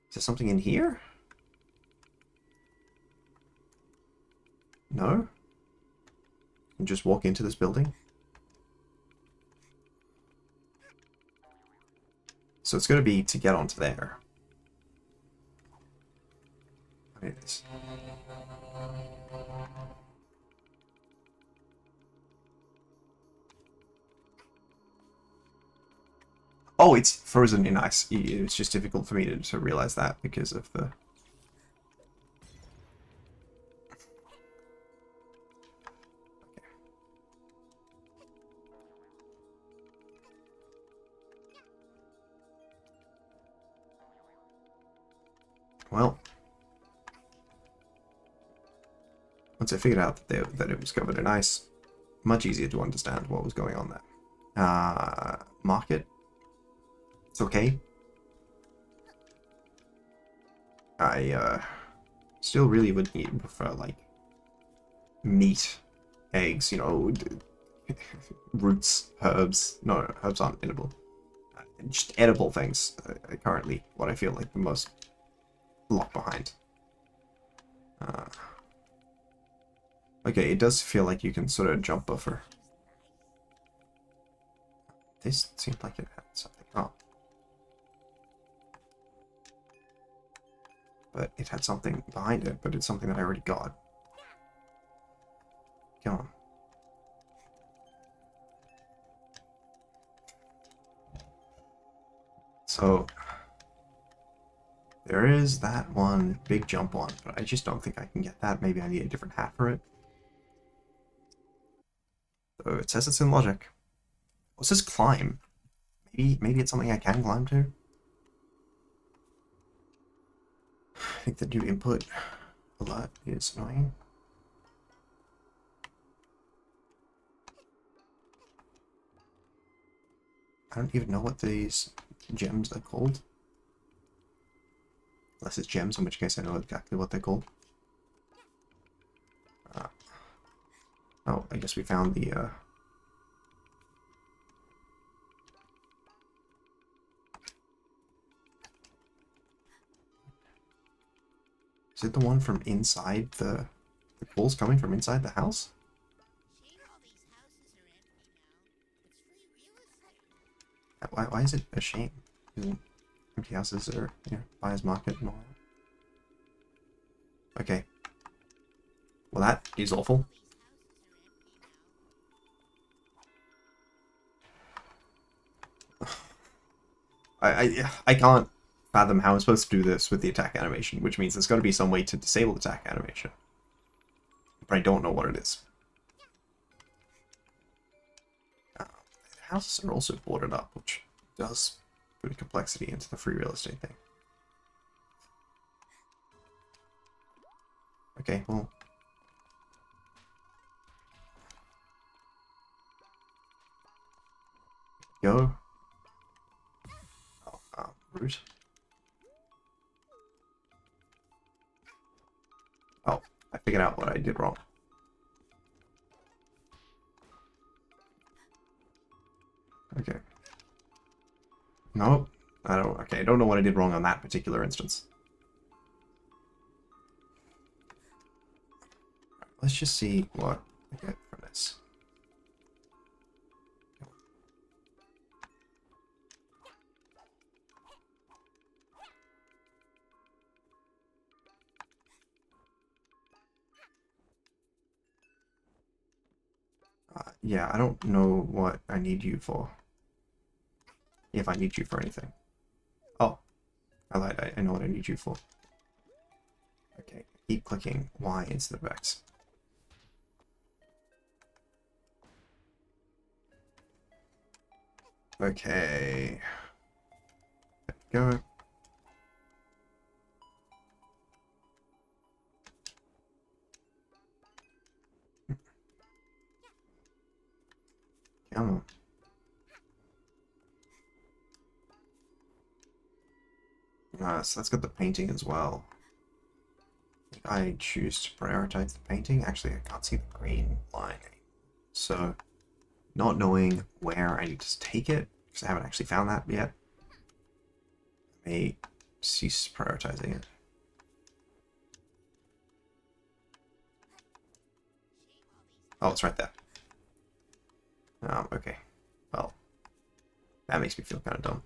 Is there something in here? No? You just walk into this building? So it's going to be to get onto there. It is. Oh, it's frozen in ice. It's just difficult for me to realize that because of the... Well, once I figured out that it was covered in ice, much easier to understand what was going on there. Market. It's okay. I still really would prefer like meat, eggs, you know, roots, herbs. No, herbs aren't edible. Just edible things are currently what I feel like the most locked behind. Okay, it does feel like you can sort of jump buffer. This seemed like it had something. Oh. But it had something behind it, but it's something that I already got. Come on. So, there is that one big jump one, but I just don't think I can get that. Maybe I need a different hat for it. So it says it's in logic. What's this climb? Maybe it's something I can climb to? I think the new input alert is annoying. I don't even know what these gems are called. Unless it's gems, in which case I know exactly what they're called. Oh, I guess we found the, Is it the one from inside the coal's coming from inside the house? Why is it a shame? Empty houses are, you know, buyer's market and all that. Okay. Well, that is awful. I can't fathom how I'm supposed to do this with the attack animation, which means there's got to be some way to disable attack animation. But I don't know what it is. The houses are also boarded up, which does put complexity into the free real estate thing. Okay, well. Go. Oh, root. Oh, I figured out what I did wrong. Okay. Nope. I don't. Okay, I don't know what I did wrong on that particular instance. Let's just see what I get from this. Yeah, I don't know what I need you for. If I need you for anything. Oh, I lied. I know what I need you for. Okay, keep clicking Y instead of X. Okay. There we go. Come on. So that's got the painting as well. I choose to prioritize the painting. Actually, I can't see the green line. So, not knowing where I need to take it, because I haven't actually found that yet, I may cease prioritizing it. Oh, it's right there. Okay. Well, that makes me feel kind of dumb.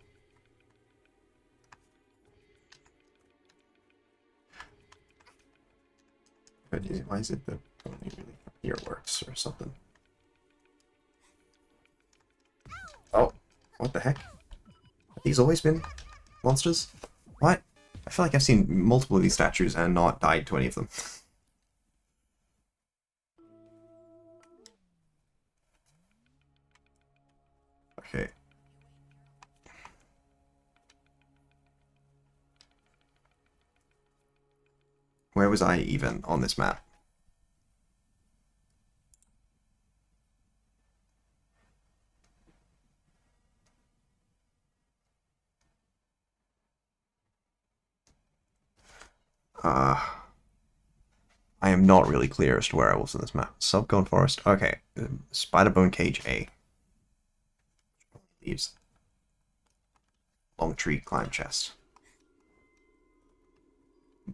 But why is it that only really here works or something? Oh, what the heck? Have these always been monsters? What? I feel like I've seen multiple of these statues and not died to any of them. Okay. Where was I even on this map? I am not really clear as to where I was on this map. Subcone Forest. Okay. Spiderbone Cage A. Leaves. Long Tree Climb Chest.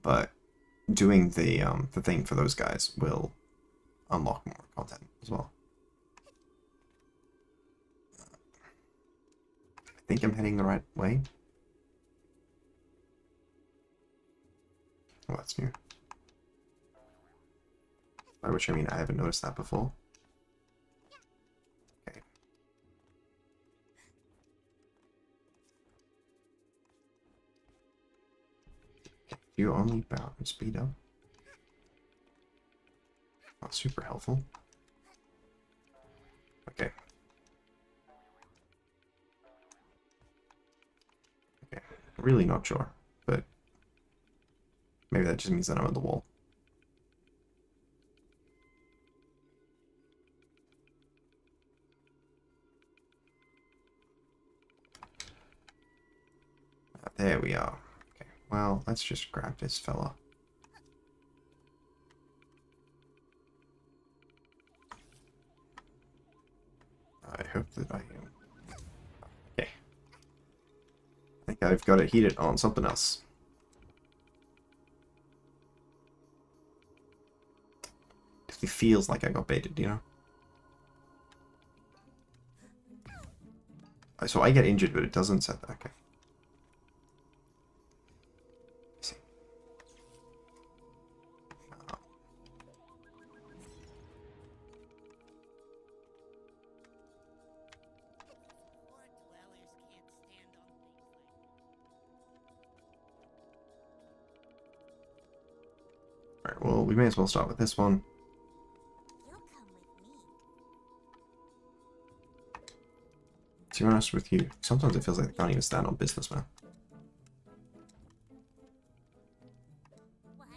But doing the thing for those guys will unlock more content as well. I think I'm heading the right way. Oh, that's new. By which I mean I haven't noticed that before. Okay. You only bound and speed up. Not super helpful. Okay. Okay. Really not sure, but maybe that just means that I'm on the wall. There we are. Okay, well, let's just grab this fella. I hope that I am. Okay. I think I've got it heated on something else. It feels like I got baited, you know? So I get injured, but it doesn't set that. Okay. Alright, well, we may as well start with this one. You'll come with me. To be honest with you, sometimes it feels like they can't even stand on business, man. What?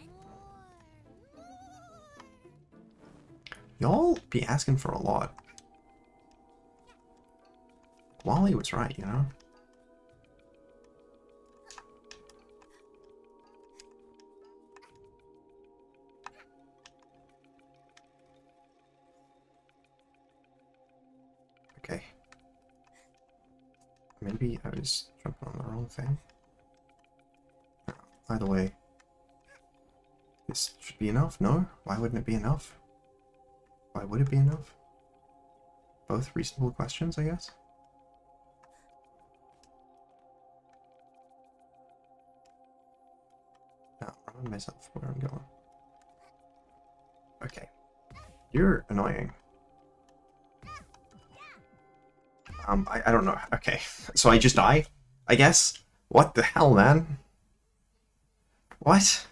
Y'all be asking for a lot. Wally was right, you know? Okay. Maybe I was jumping on the wrong thing. Either way, this should be enough. No? Why wouldn't it be enough? Why would it be enough? Both reasonable questions, I guess. Now, remind myself where I'm going. Okay. You're annoying. I don't know. Okay. So I just die? I guess? What the hell, man? What?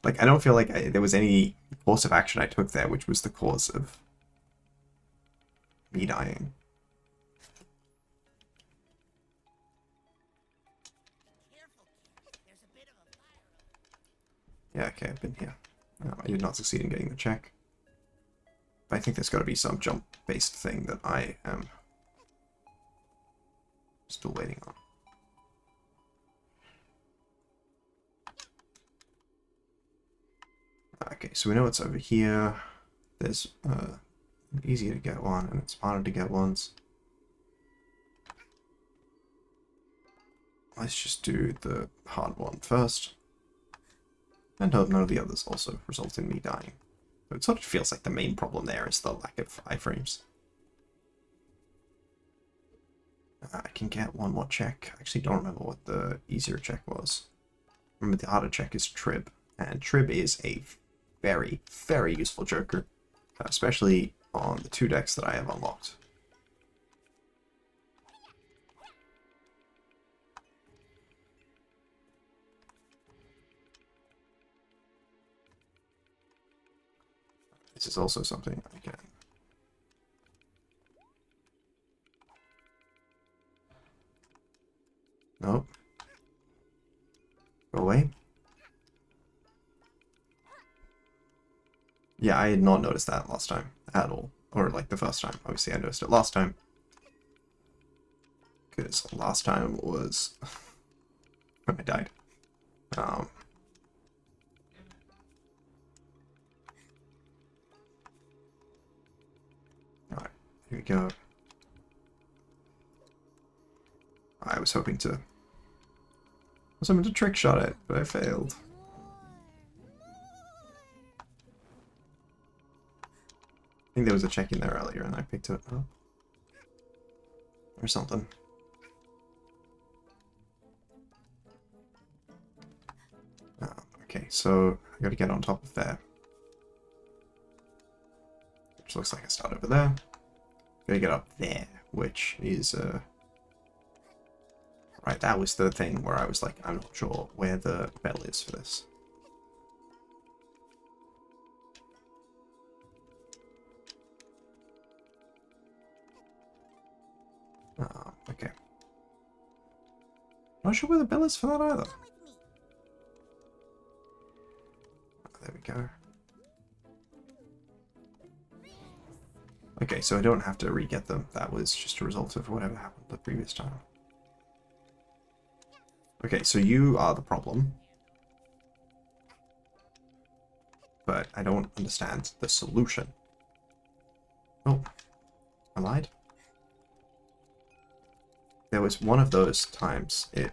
Like, I don't feel like there was any course of action I took there which was the cause of me dying. Yeah, okay, I've been here. I did not succeed in getting the check. But I think there's got to be some jump-based thing that I am still waiting on. Okay, so we know it's over here. There's easier to get one, and it's harder to get ones. Let's just do the hard one first. And hope none of the others also result in me dying. But it sort of feels like the main problem there is the lack of iframes. I can get one more check. I actually don't remember what the easier check was. Remember, the harder check is Trib. And Trib is a very, very useful joker. Especially on the 2 decks that I have unlocked. This is also something I can... Nope. Go away. Yeah, I had not noticed that last time at all. Or like the first time. Obviously I noticed it last time. Because last time was when I died. Alright, here we go. I was hoping to trick shot it, but I failed. I think there was a check in there earlier and I picked it up. Or something. Okay, so I gotta get on top of there. Which looks like I start over there. Gotta get up there, which is right, that was the thing where I was like, I'm not sure where the bell is for this. Okay. Not sure where the bell is for that either. Come with me. There we go. Okay, so I don't have to re-get them. That was just a result of whatever happened the previous time. Okay, so you are the problem. But I don't understand the solution. Oh, I lied. There was one of those times it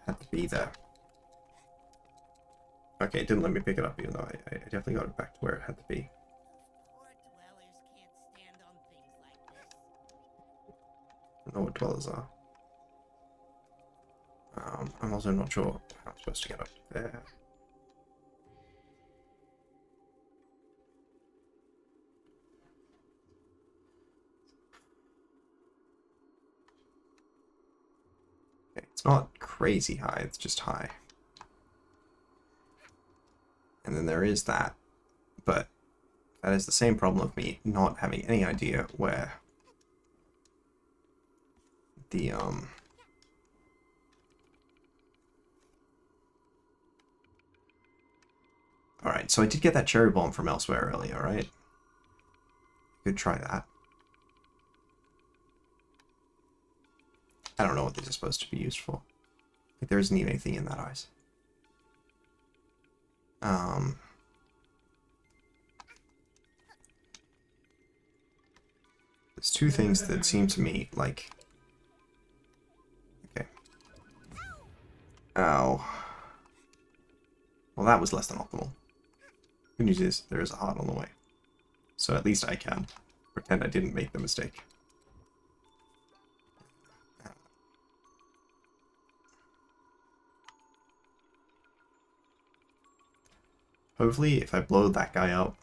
had to be there. Okay, it didn't let me pick it up even though I definitely got it back to where it had to be. Poor dwellers can't stand on things like this. I don't know what dwellers are. I'm also not sure how I'm supposed to get up there. Okay, it's not crazy high, it's just high. And then there is that. But that is the same problem of me not having any idea where the Alright, so I did get that cherry bomb from elsewhere earlier, right? Could try that. I don't know what these are supposed to be used for. Like, there isn't even anything in that ice. There's two things that seem to me like... Okay. Ow. Well, that was less than optimal. Good news is, there is a heart on the way. So at least I can pretend I didn't make the mistake. Hopefully, if I blow that guy up,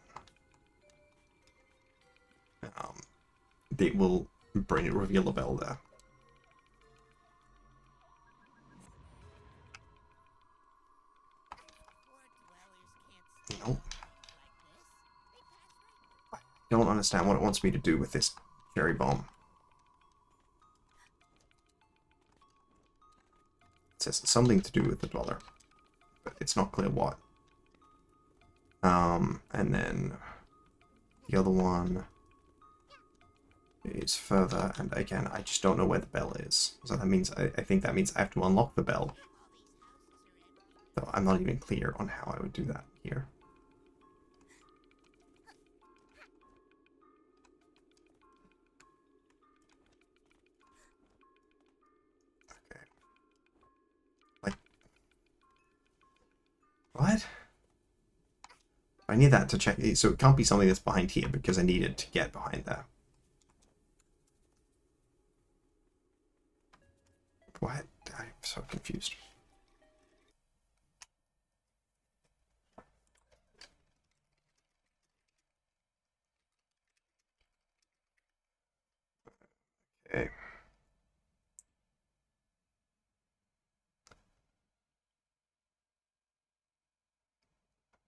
it will reveal a bell there. Nope. I don't understand what it wants me to do with this cherry bomb. It says something to do with the dweller, but it's not clear what. And then the other one is further, and again, I just don't know where the bell is. So that means, I think that means I have to unlock the bell. Though I'm not even clear on how I would do that here. Okay. Like, what? I need that to check, so it can't be something that's behind here because I need it to get behind there. What? I'm so confused. Okay.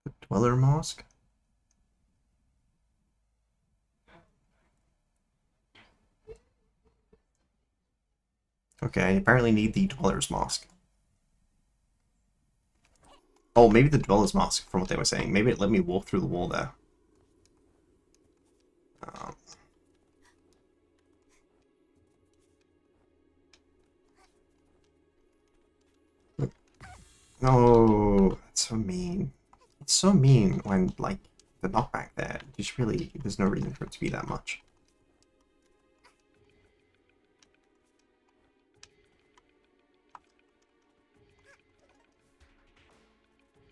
The Dweller Mosque? Okay, I apparently need the Dweller's Mosque. Oh, maybe the Dweller's Mosque, from what they were saying. Maybe it let me walk through the wall there. No, that's so mean. It's so mean when, like, the knockback there, just really, there's no reason for it to be that much.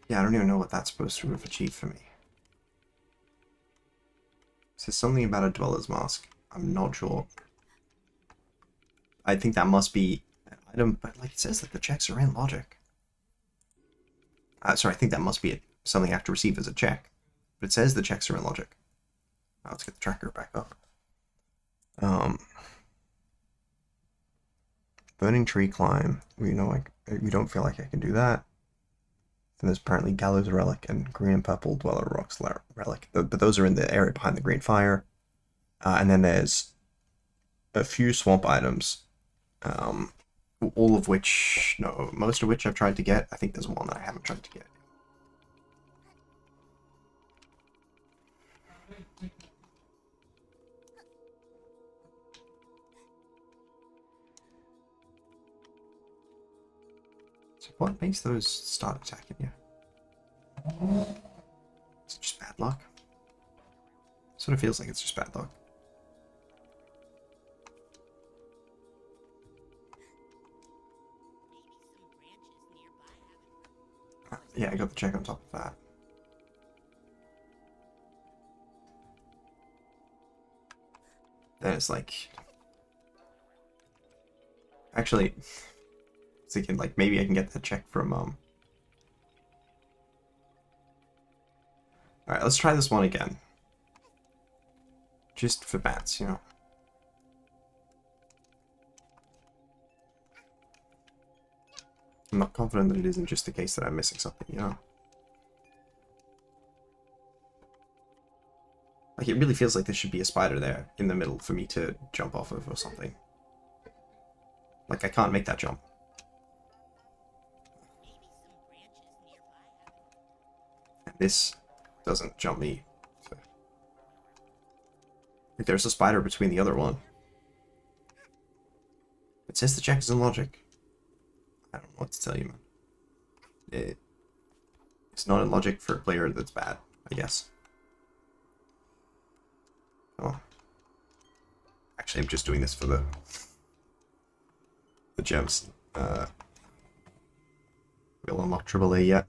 Yeah, I don't even know what that's supposed to have achieved for me. It says something about a Dweller's Mask. I'm not sure. I think that must be an item, but like it says that the checks are in logic. Sorry, I think that must be something I have to receive as a check. But it says the checks are in logic. Now let's get the tracker back up. Burning tree climb. We don't feel like I can do that. Then there's apparently Gallows Relic and Green and Purple Dweller Rocks Relic. But those are in the area behind the Green Fire. And then there's a few swamp items. All of which, no, most of which I've tried to get. I think there's one that I haven't tried to get. So what makes those start attacking you? Is it just bad luck? Sort of feels like it's just bad luck. Yeah, I got the check on top of that. Then it's like... Actually, thinking like maybe I can get that check from Alright, let's try this one again. Just for bats, you know. I'm not confident that it isn't just the case that I'm missing something, you know. Like, it really feels like there should be a spider there in the middle for me to jump off of or something. Like, I can't make that jump. Maybe some branches nearby. And this doesn't jump me. So. Like, there's a spider between the other one. It says the check is in logic. I don't know what to tell you, man. It's not in logic for a player that's bad, I guess. Oh. Actually, I'm just doing this for the gems. We'll unlock AAA yet.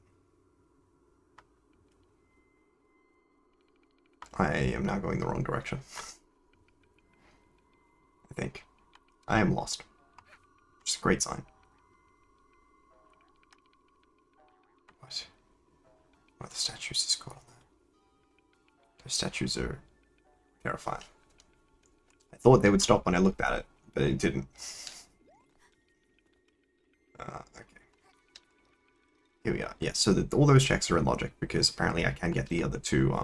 I am now going the wrong direction. I think. I am lost. Which is a great sign. What? What are the statues is called on that? The statues are terrifying. I thought they would stop when I looked at it, but it didn't. Okay. Here we are. Yeah, so all those checks are in logic, because apparently I can get the other two,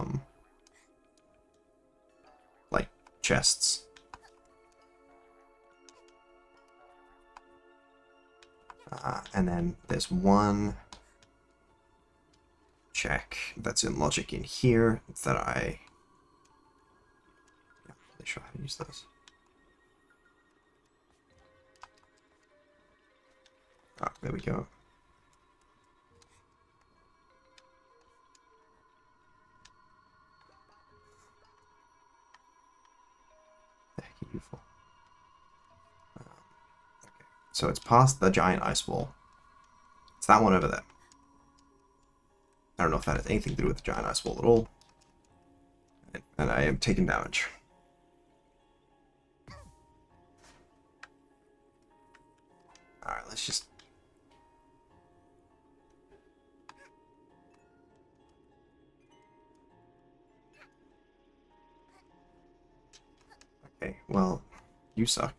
like, chests. And then there's one check that's in logic in here that I'm not really sure how to use those. Oh, there we go. The heck are you for? Okay, so it's past the giant ice wall. It's that one over there. I don't know if that has anything to do with the giant ice wall at all. And I am taking damage. Alright, let's just... Okay, well, you suck.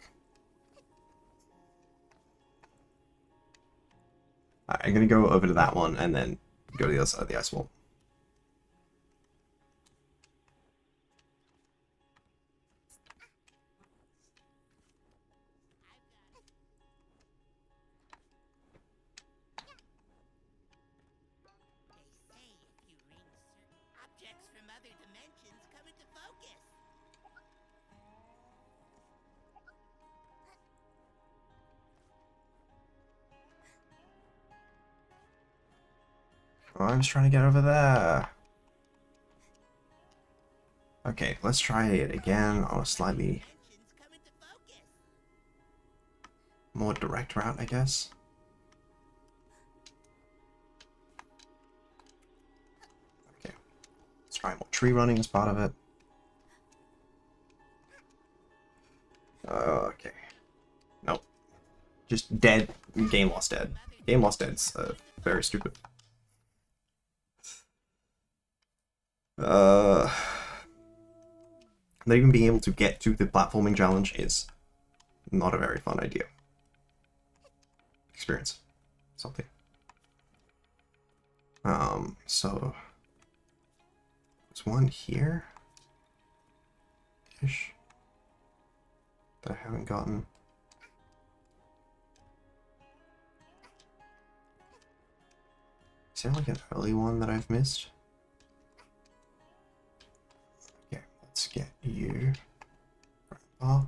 Alright, I'm gonna go over to that one and then go to the other side of the ice wall. They say if you ring certain objects from other dimensions come into focus. Oh, I was trying to get over there. Okay, let's try it again on a slightly Dimensions come into focus. more direct route, I guess. Okay, let's try more tree running as part of it. Okay. Nope. Just dead. Game lost dead. Game lost dead's very stupid. Not even being able to get to the platforming challenge is not a very fun idea. Experience. Something. So there's one here. Ish. That I haven't gotten. Is there like an early one that I've missed? Okay, let's get you. Grandpa.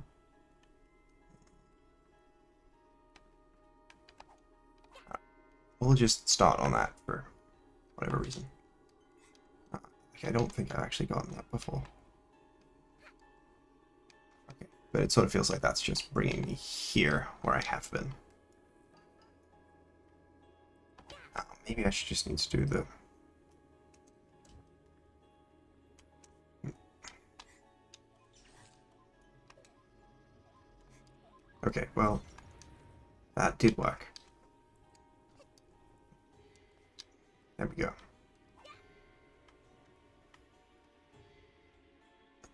We'll just start on that for whatever reason. Okay, I don't think I've actually gotten that before. Okay, but it sort of feels like that's just bringing me here where I have been. Maybe I should just need to do the... Okay, well, that did work. There we go.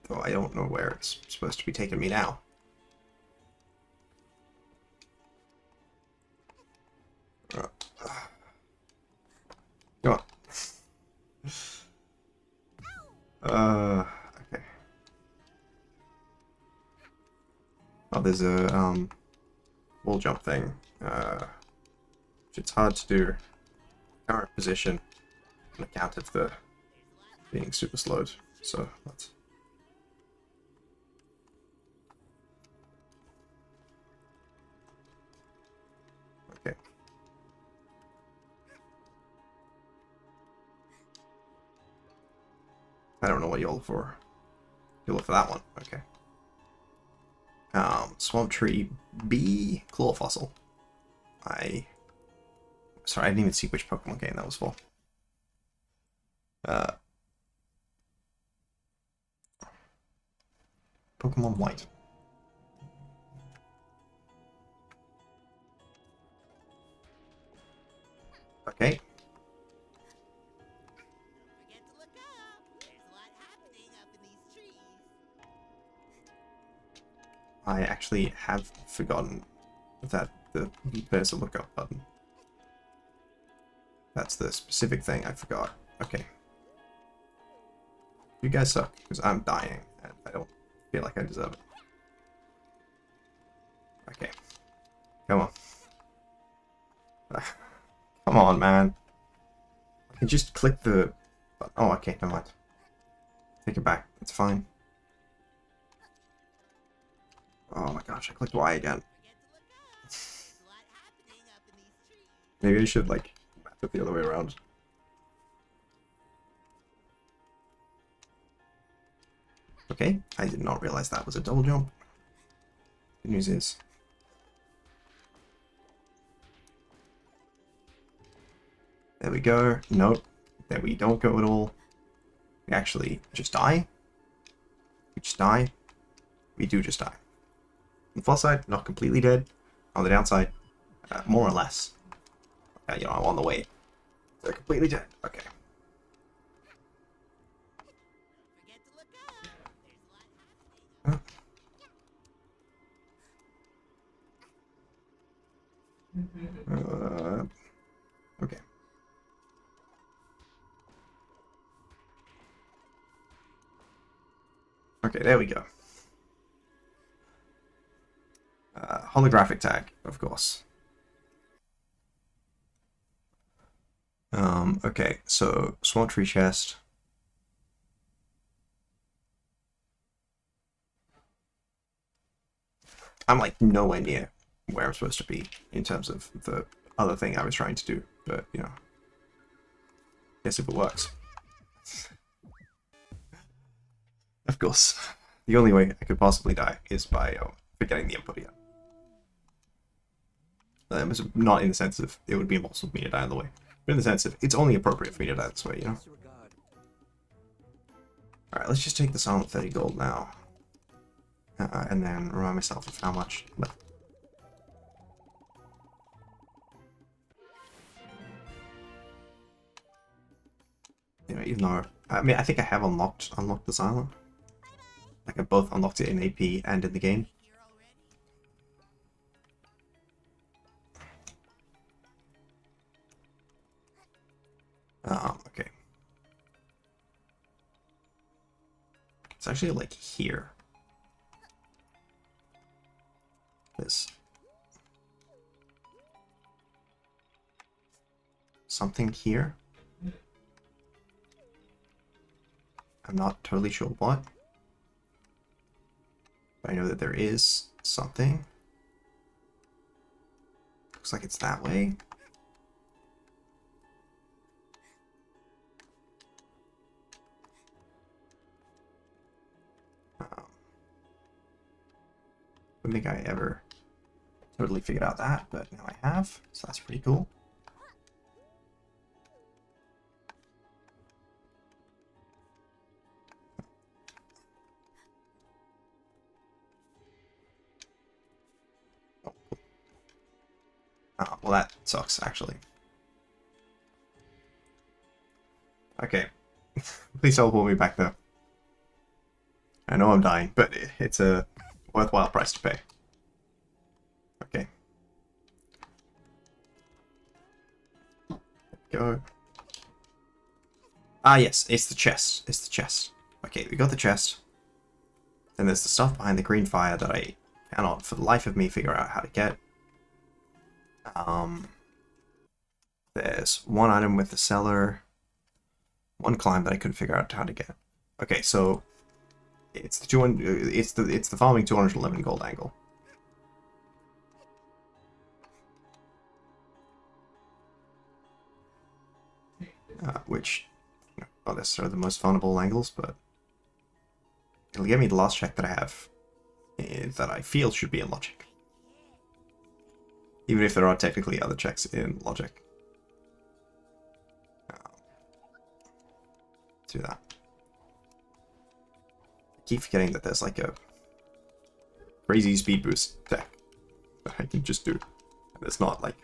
Though I don't know where it's supposed to be taking me now. Go on. Okay. there's a wall jump thing. Which it's hard to do. Current position on account of the being super slowed. So let's. Okay. I don't know what you look for. You look for that one. Okay. Swamp Tree B Claw Fossil. Sorry, I didn't even see which Pokemon game that was for. Pokemon White. Okay. Forget to look up. There's a lot happening up in these trees. I actually have forgotten that there's a lookup button. That's the specific thing I forgot. Okay. You guys suck, because I'm dying, and I don't feel like I deserve it. Okay. Come on. Come on, man. I can just click the... Oh, okay, never mind. Take it back. It's fine. Oh my gosh, I clicked Y again. Forget to look up. There's a lot happening up in these trees. Maybe I should, like, map it the other way around. Okay, I did not realize that was a double jump. Good news is... There we go. Nope. There we don't go at all. We actually just die. We just die. We do just die. On the plus side, not completely dead. On the downside, more or less. You know, I'm on the way. They're completely dead. Okay. Forget to look up. There's a lot happening. Okay. Okay, there we go. Holographic tag, of course. Okay, so Swamp Tree chest. I'm like nowhere near where I'm supposed to be in terms of the other thing I was trying to do, but you know, guess if it works. Of course, the only way I could possibly die is by forgetting the input again. It was not in the sense of it would be impossible for me to die on the way, but in the sense of it's only appropriate for me to die this way, you know? Alright, let's just take the Silent 30 gold now. And then remind myself of how much left. You know, even though I mean I think I have unlocked the Silent. Like I both unlocked it in AP and in the game. Here already. Okay. It's actually like here. This. Something here. I'm not totally sure what. But I know that there is something. Looks like it's that way. I don't think I ever totally figured out that, but now I have, so that's pretty cool. Oh, well that sucks, actually. Okay. Please teleport me back there. I know I'm dying, but it's a worthwhile price to pay. Okay. Go. Ah, yes, it's the chest. It's the chest. Okay, we got the chest. Then there's the stuff behind the green fire that I Cannot for the life of me figure out how to get. There's one item with the seller, one climb that I couldn't figure out how to get. Okay, so it's the 200. It's the following 211 gold angle. Which, you know, not necessarily the most vulnerable angles, but it'll give me the last check that I have that I feel should be in logic. Even if there are technically other checks in logic. Do that. I keep forgetting that there's like a crazy speed boost tech that I can just do. And there's not like,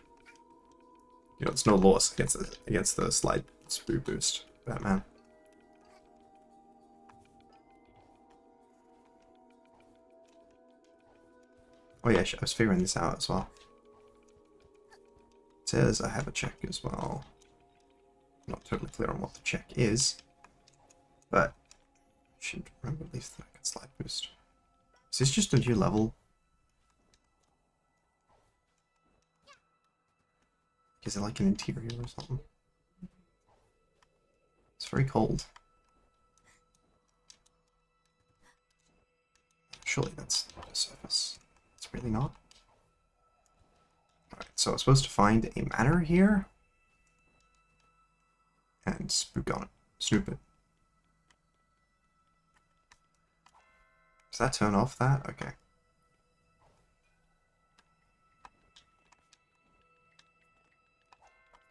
you know, there's no loss against the slide speed boost, Batman. Oh yeah, I was figuring this out as well. It says I have a check as well. Not totally clear on what the check is, but I should remember at least that I can slide boost. Is this just a new level? Is it like an interior or something? It's very cold. Surely that's the surface. It's really not. Alright, so I'm supposed to find a manor here. And spook on it. Snoop it. Does that turn off that? Okay.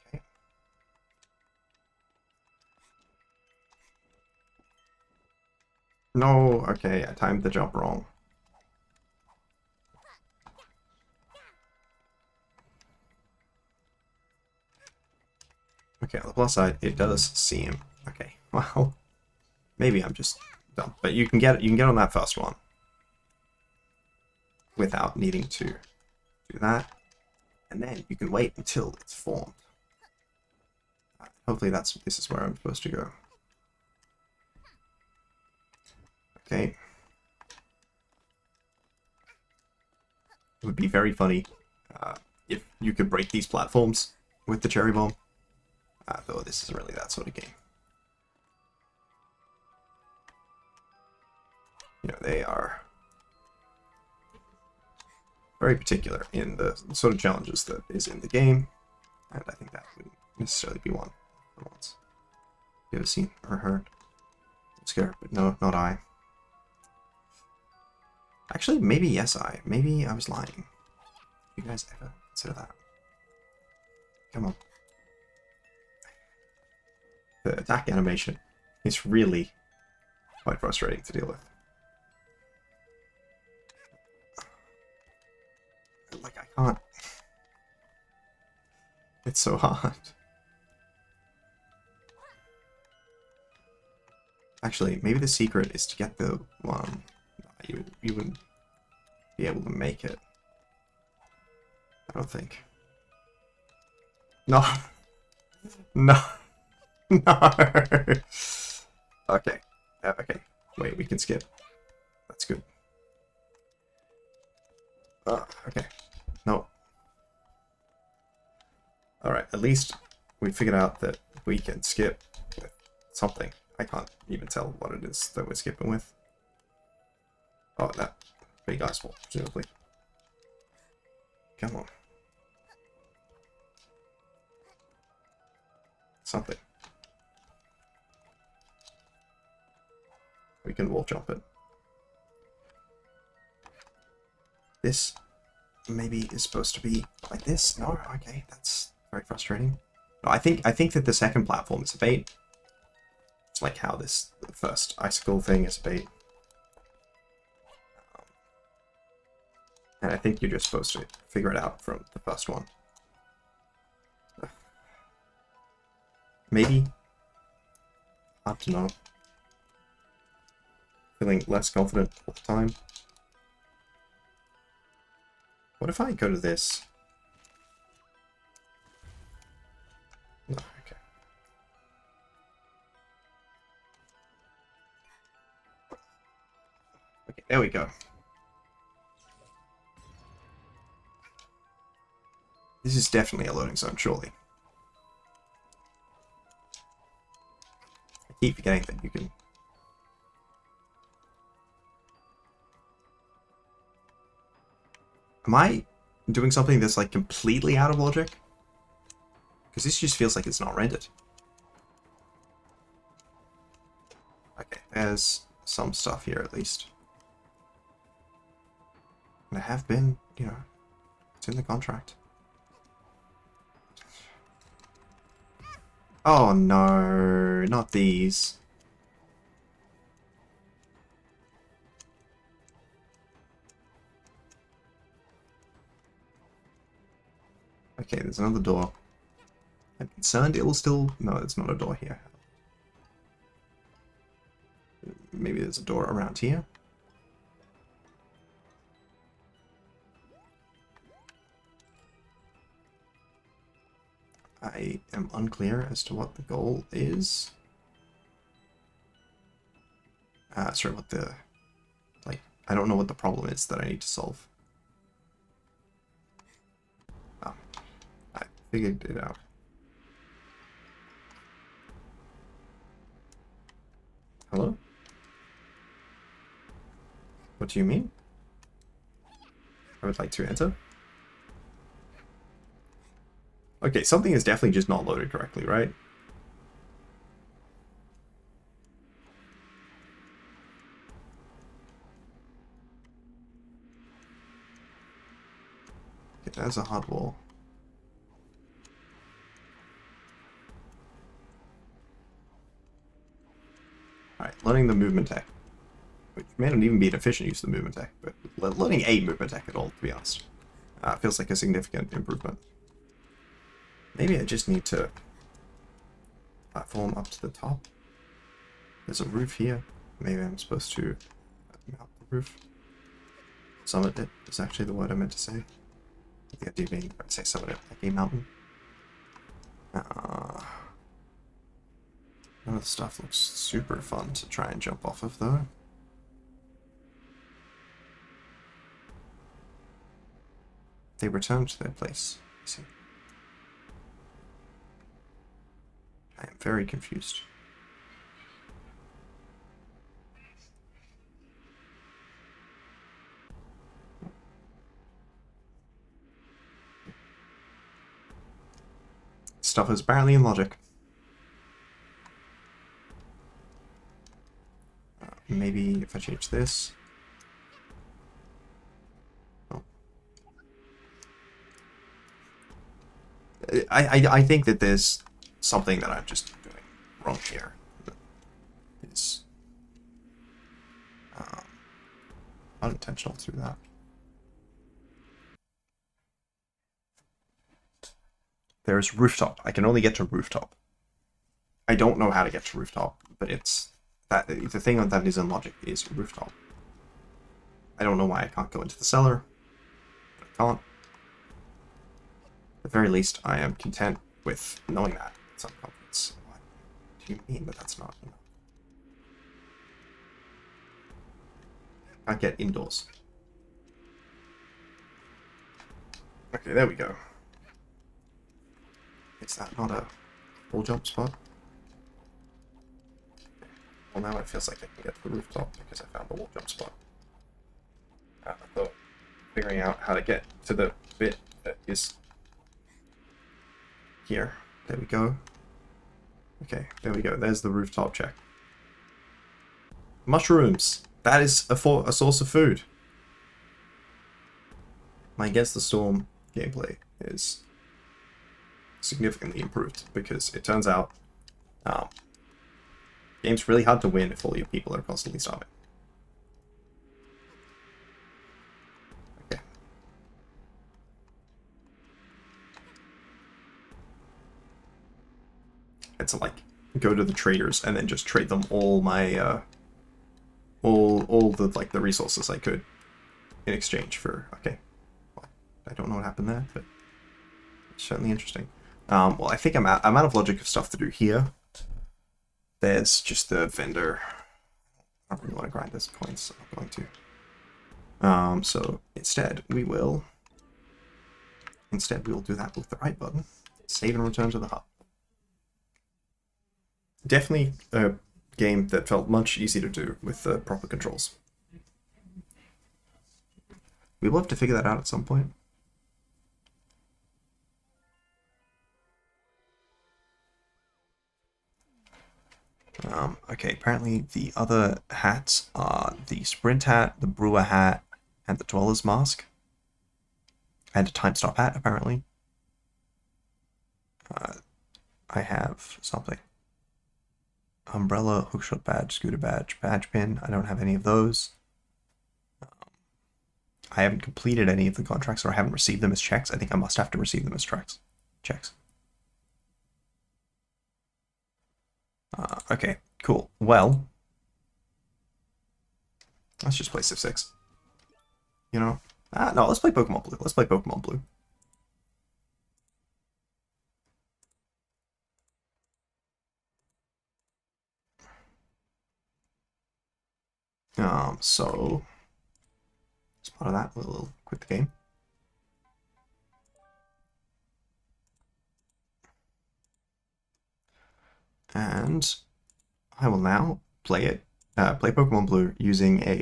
Okay. No, okay, I timed the jump wrong. Okay, on the plus side, it does see him. Okay, well, maybe I'm just dumb, but you can get on that first one without needing to do that, and then you can wait until it's formed. Hopefully this is where I'm supposed to go. Okay. It would be very funny if you could break these platforms with the cherry bomb. Though this isn't really that sort of game. You know, they are very particular in the sort of challenges that is in the game, and I think that wouldn't necessarily be one for once. You ever seen or heard? I'm scared, but no, not I. Actually, maybe yes, maybe I was lying. You guys ever consider that? Come on. The attack animation is really quite frustrating to deal with. Like, I can't. It's so hard. Actually, maybe the secret is to get the one. You wouldn't be able to make it. I don't think. No. No. No. Okay. Okay. Wait, we can skip. That's good. Okay. No. Alright, at least we figured out that we can skip with something. I can't even tell what it is that we're skipping with. Oh, that big ice wall, presumably. Come on. Something. We can wall jump it. This maybe is supposed to be like this. No, okay, that's very frustrating. No, I think that the second platform is a bait. It's like how the first icicle thing is a bait. And I think you're just supposed to figure it out from the first one. Maybe. Hard to know. Feeling less confident all the time. What if I go to this? No, okay. Okay, there we go. This is definitely a loading zone, surely. I keep forgetting that you can... Am I doing something that's like completely out of logic? Because this just feels like it's not rendered. Okay, there's some stuff here at least. And I have been, you know, it's in the contract. Oh no, not these. Okay, there's another door. I'm concerned it will still... No, it's not a door here. Maybe there's a door around here. I am unclear as to what the goal is. Sorry, what the... Like, I don't know what the problem is that I need to solve. Oh, I figured it out. Hello? What do you mean? I would like to enter. Okay, something is definitely just not loaded correctly, right? Okay, that's a hard wall. Alright, learning the movement tech. Which may not even be an efficient use of the movement tech, but learning a movement tech at all, to be honest. Feels like a significant improvement. Maybe I just need to platform up to the top. There's a roof here. Maybe I'm supposed to mount the roof. Summit it is actually the word I meant to say. The idea being, I'd say summit it like a mountain. None of the stuff looks super fun to try and jump off of, though. They return to their place. I see. I am very confused. Stuff is apparently in logic. Maybe if I change this. Oh. I think that there's something that I'm just doing wrong here. That is unintentional through that. There's rooftop. I can only get to rooftop. I don't know how to get to rooftop, but it's that the thing that is in logic is rooftop. I don't know why I can't go into the cellar, but I can't. At the very least, I am content with knowing that. Some confidence. What do you mean that that's not? You know. I can't get indoors. Okay, there we go. Is that not a wall jump spot? Well, now it feels like I can get to the rooftop because I found the wall jump spot. I thought figuring out how to get to the bit that is here. There we go. Okay, there we go. There's the rooftop check. Mushrooms! That is a source of food. My Against the Storm gameplay is significantly improved because it turns out game's really hard to win if all your people are constantly starving. Okay. It's like go to the traders and then just trade them all my all the like the resources I could in exchange for well, I don't know what happened there, but it's certainly interesting. Well, I think I'm out of logic of stuff to do here. There's just the vendor. I don't really want to grind this coins, so I'm going to. So instead, we will Instead, we will do that with the right button. Save and return to the hub. Definitely a game that felt much easier to do with the proper controls. We will have to figure that out at some point. Okay, apparently the other hats are the Sprint hat, the Brewer hat, and the Dweller's Mask. And a Time Stop hat, apparently. I have something. Umbrella, hookshot badge, scooter badge, badge pin. I don't have any of those. I haven't completed any of the contracts, or I haven't received them as checks. I think I must have to receive them as checks. Okay, cool. Well, let's just play Civ 6. You know? No, let's play Pokemon Blue. Let's play Pokemon Blue. So as part of that, we'll quit the game. And I will now play Pokemon Blue using a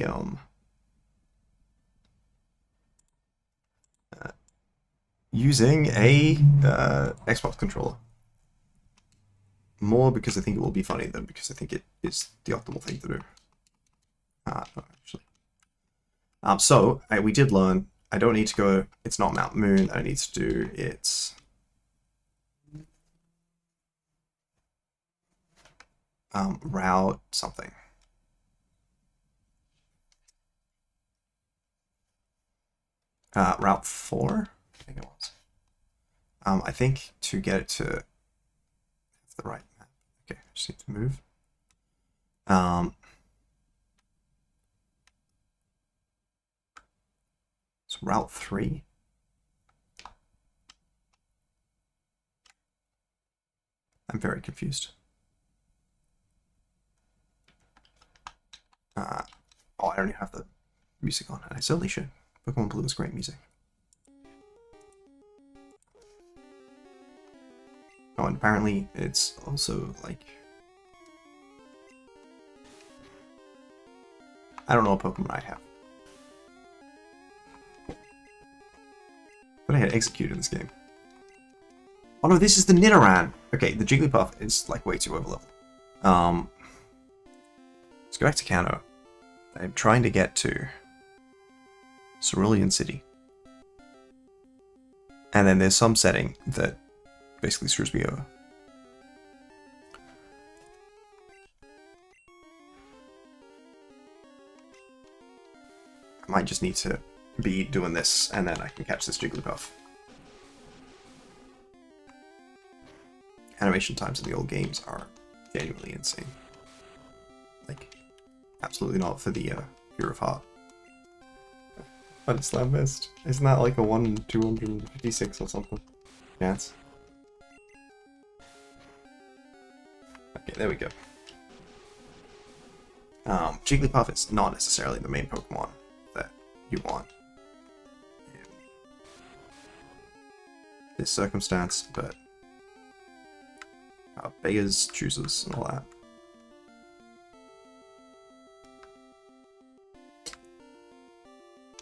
Xbox controller. More because I think it will be funny than because I think it is the optimal thing to do. No, actually. So we did learn. I don't need to go. It's not Mount Moon. I need to do it's. Route something. Route 4, I think it was. I think to get it to the right map. Okay, I just need to move. So Route 3. I'm very confused. Oh, I don't even have the music on, and I certainly should. Pokemon Blue is great music. Oh, and apparently it's also like... I don't know what Pokemon I have. But I had executed in this game. Oh no, this is the Nidoran! Okay, the Jigglypuff is like way too overleveled. Let's go back to Kanto. I'm trying to get to Cerulean City. And then there's some setting that basically screws me over. I might just need to be doing this, and then I can catch this Jigglypuff. Animation times in the old games are genuinely insane. Like, absolutely not for the Pure of Heart. But it's Slam Mist. Isn't that like a 1 in 256 or something? Yes. Okay, there we go. Jigglypuff is not necessarily the main Pokemon that you want in this circumstance, but beggars, choosers, and all that.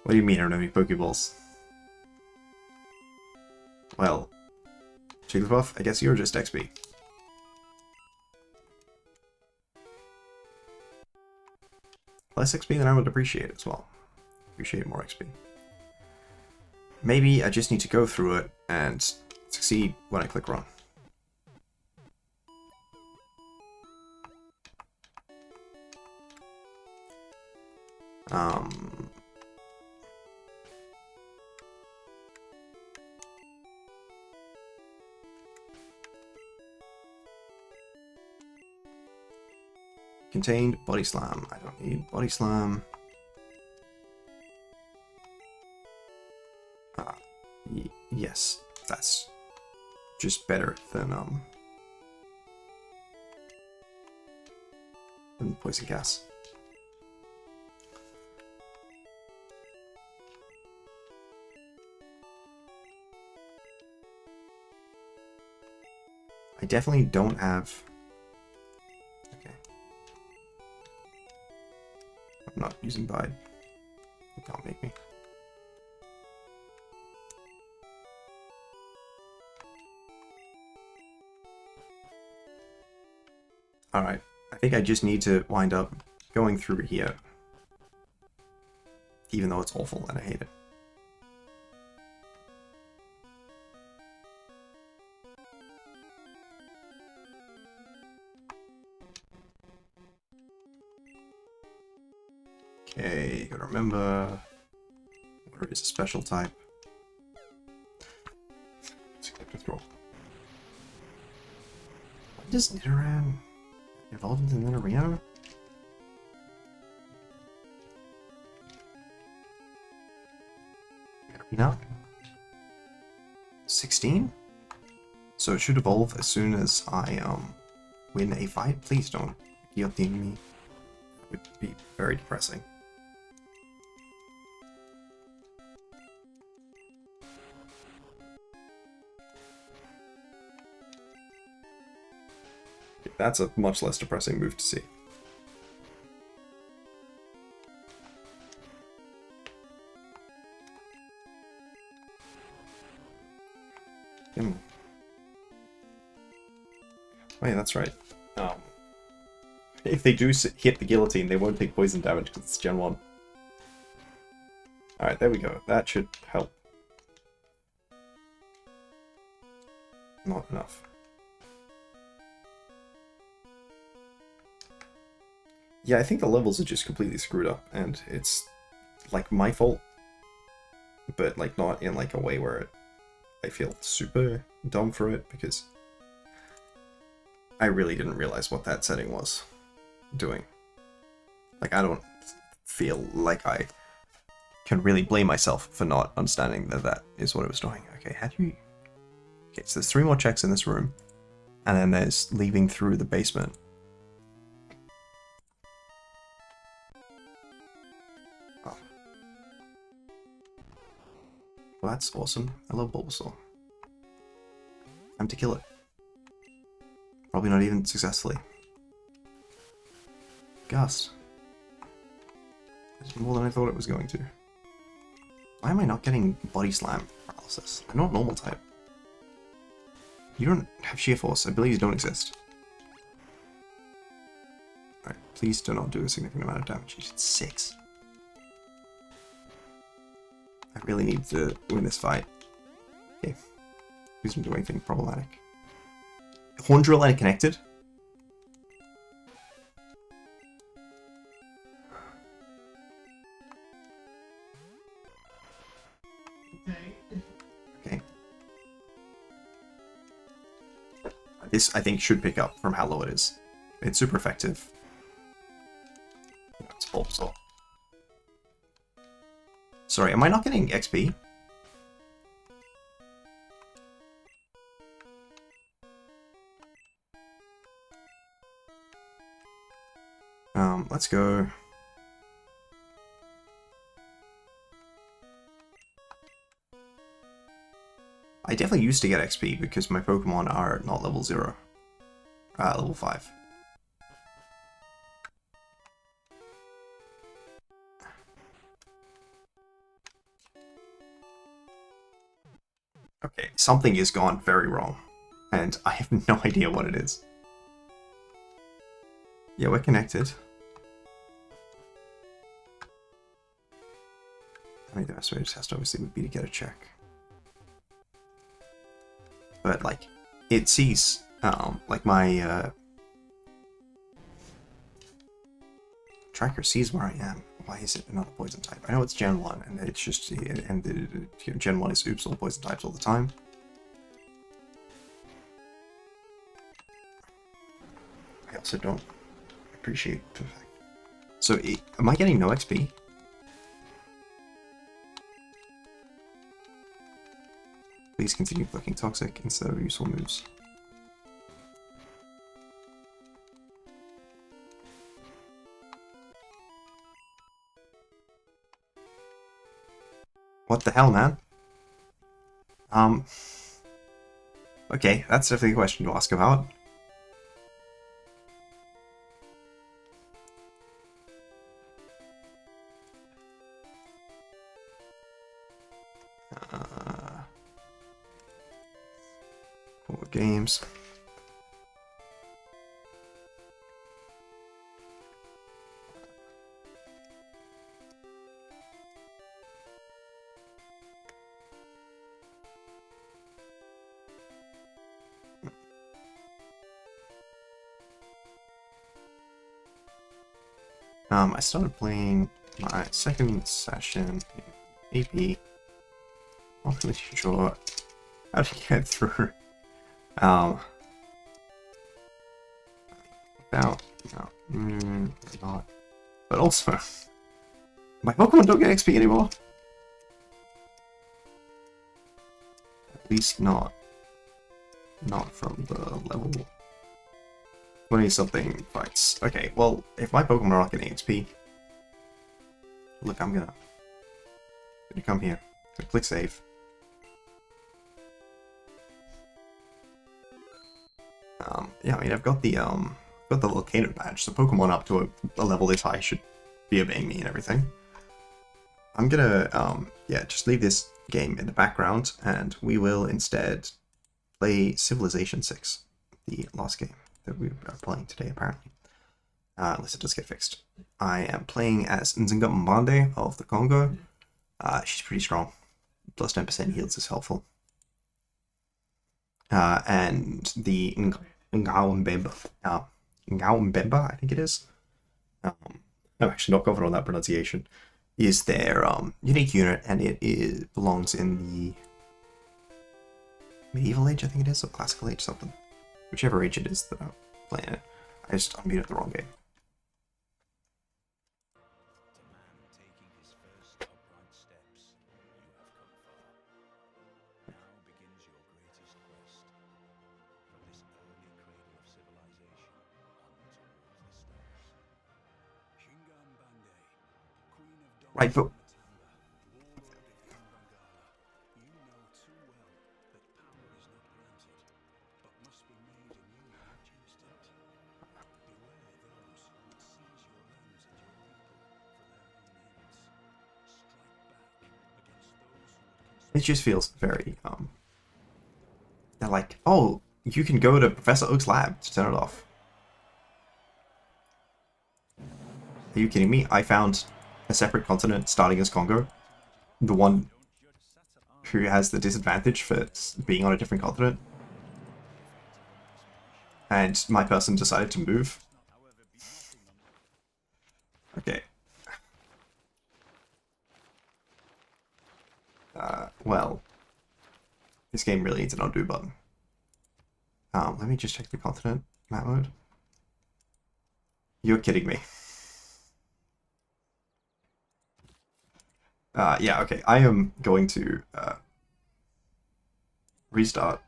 What do you mean I don't have any Pokeballs? Well, Jigglypuff, I guess you're just XP. Less XP than I would appreciate as well. Appreciate more XP. Maybe I just need to go through it and succeed when I click run. Contained Body Slam. I don't need Body Slam. Yes, that's just better than Poison Gas. I definitely don't have... Okay. I'm not using Bide. It can't make me. Alright. I think I just need to wind up going through here. Even though it's awful and I hate it. Okay, you gotta remember, water is a special type. Let's click to throw. Why does Nidoran evolve into Nidorino? Nidorino? 16? So it should evolve as soon as I win a fight. Please don't guillotine me. That would be very depressing. That's a much less depressing move to see. Oh yeah, that's right. If they do hit the guillotine, they won't take poison damage because it's Gen 1. Alright, there we go. That should help. Not enough. Yeah, I think the levels are just completely screwed up, and it's, like, my fault. But, like, not in, like, a way where I feel super dumb for it, because I really didn't realize what that setting was doing. Like, I don't feel like I can really blame myself for not understanding that that is what it was doing. Okay, how do you... Okay, so there's 3 more checks in this room, and then there's leaving through the basement. Oh. Well, that's awesome. I love Bulbasaur. Time to kill it. Probably not even successfully. Gust. That's more than I thought it was going to. Why am I not getting Body Slam paralysis? I'm not normal type. You don't have Sheer Force. Abilities don't exist. Alright, please do not do a significant amount of damage. You did 6. I really need to win this fight. Okay. Please don't do anything problematic. Horn Drill and connected? Okay. This, I think, should pick up from how low it is. It's super effective. It's Bulbasaur. Sorry, am I not getting XP? Let's go. I definitely used to get XP because my Pokemon are not level 0. Level 5. Okay, something has gone very wrong, and I have no idea what it is. Yeah, we're connected. I think the best way to test obviously would be to get a check. But like, it sees, like my, tracker sees where I am. Why is it another poison type? I know it's Gen 1, and it's just, and Gen 1 is oops, all poison types all the time. I also don't appreciate the fact. So, am I getting no XP? Please continue clicking toxic instead of useful moves. What the hell, man? Okay, that's definitely a question to ask about. Cool games. I started playing my second session in AP. Not really sure how to get through. About no, not. But also, my Pokemon don't get XP anymore. At least not from the level 20 something fights. Okay, well, if my Pokemon are not getting XP, look, I'm gonna come here. Click save. Yeah, I mean, I've got the volcano badge, so Pokemon up to a level this high should be obeying me and everything. I'm gonna yeah, just leave this game in the background, and we will instead play Civilization 6, the last game that we are playing today, apparently. Unless it does get fixed. I am playing as Nzinga Mbande of the Congo. She's pretty strong. Plus 10% heals is helpful. And the Ngao Mbemba, I think it is. I'm actually not confident on that pronunciation. Is their unique unit, and it belongs in the medieval age, I think it is, or classical age, something. Whichever age it is that I'm playing it. I just unmuted the wrong game. Right, but it just feels very they're like, oh, you can go to Professor Oak's lab to turn it off. Are you kidding me? I found a separate continent starting as Congo. The one who has the disadvantage for being on a different continent. And my person decided to move. Okay. Well, this game really needs an undo button. Let me just check the continent map mode. You're kidding me. Yeah, okay. I am going to restart.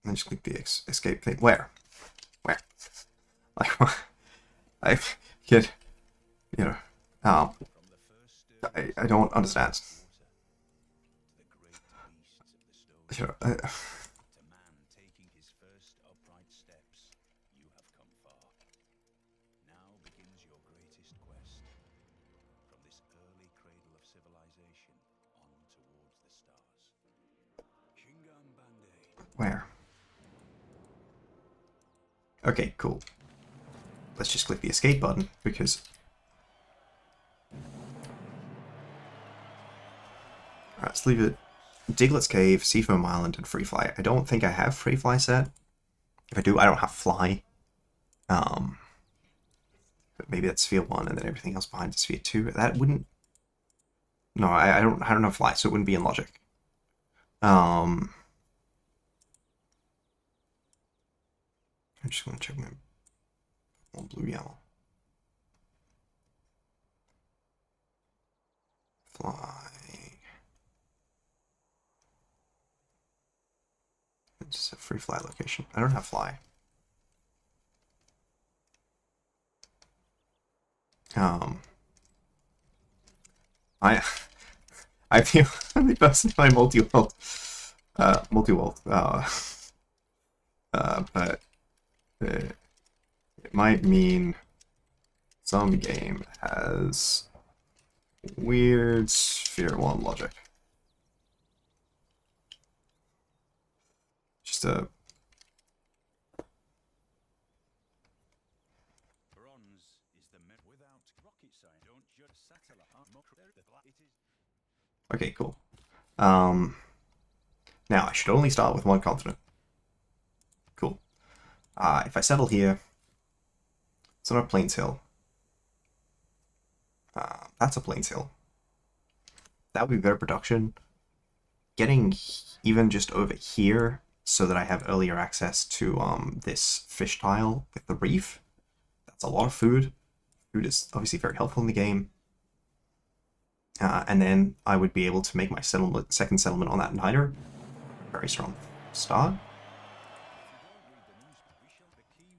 And just click the escape thing. Where? Like, I get, you know, I don't understand. You know, where? Okay, cool. Let's just click the escape button, because... Alright, let's leave it. Diglett's Cave, Seafoam Island, and Free Fly. I don't think I have Free Fly set. If I do, I don't have Fly. But maybe that's Sphere 1, and then everything else behind is Sphere 2. That wouldn't... No, I don't have Fly, so it wouldn't be in Logic. I'm just going to check my blue yellow. Fly. It's a Free Fly location. I don't have Fly. I feel I'm the person in my multi-world Multi-world. But it might mean some game has weird sphere 1 logic. Just a... Bronze is the without rocket science. Don't judge satellite. Okay, cool. Now I should only start with one continent. Cool. If I settle here, it's not a Plains Hill. That's a Plains Hill. That would be better production. Getting even just over here so that I have earlier access to this fish tile with the reef. That's a lot of food. Food is obviously very helpful in the game. And then I would be able to make my second settlement on that niter. Very strong start.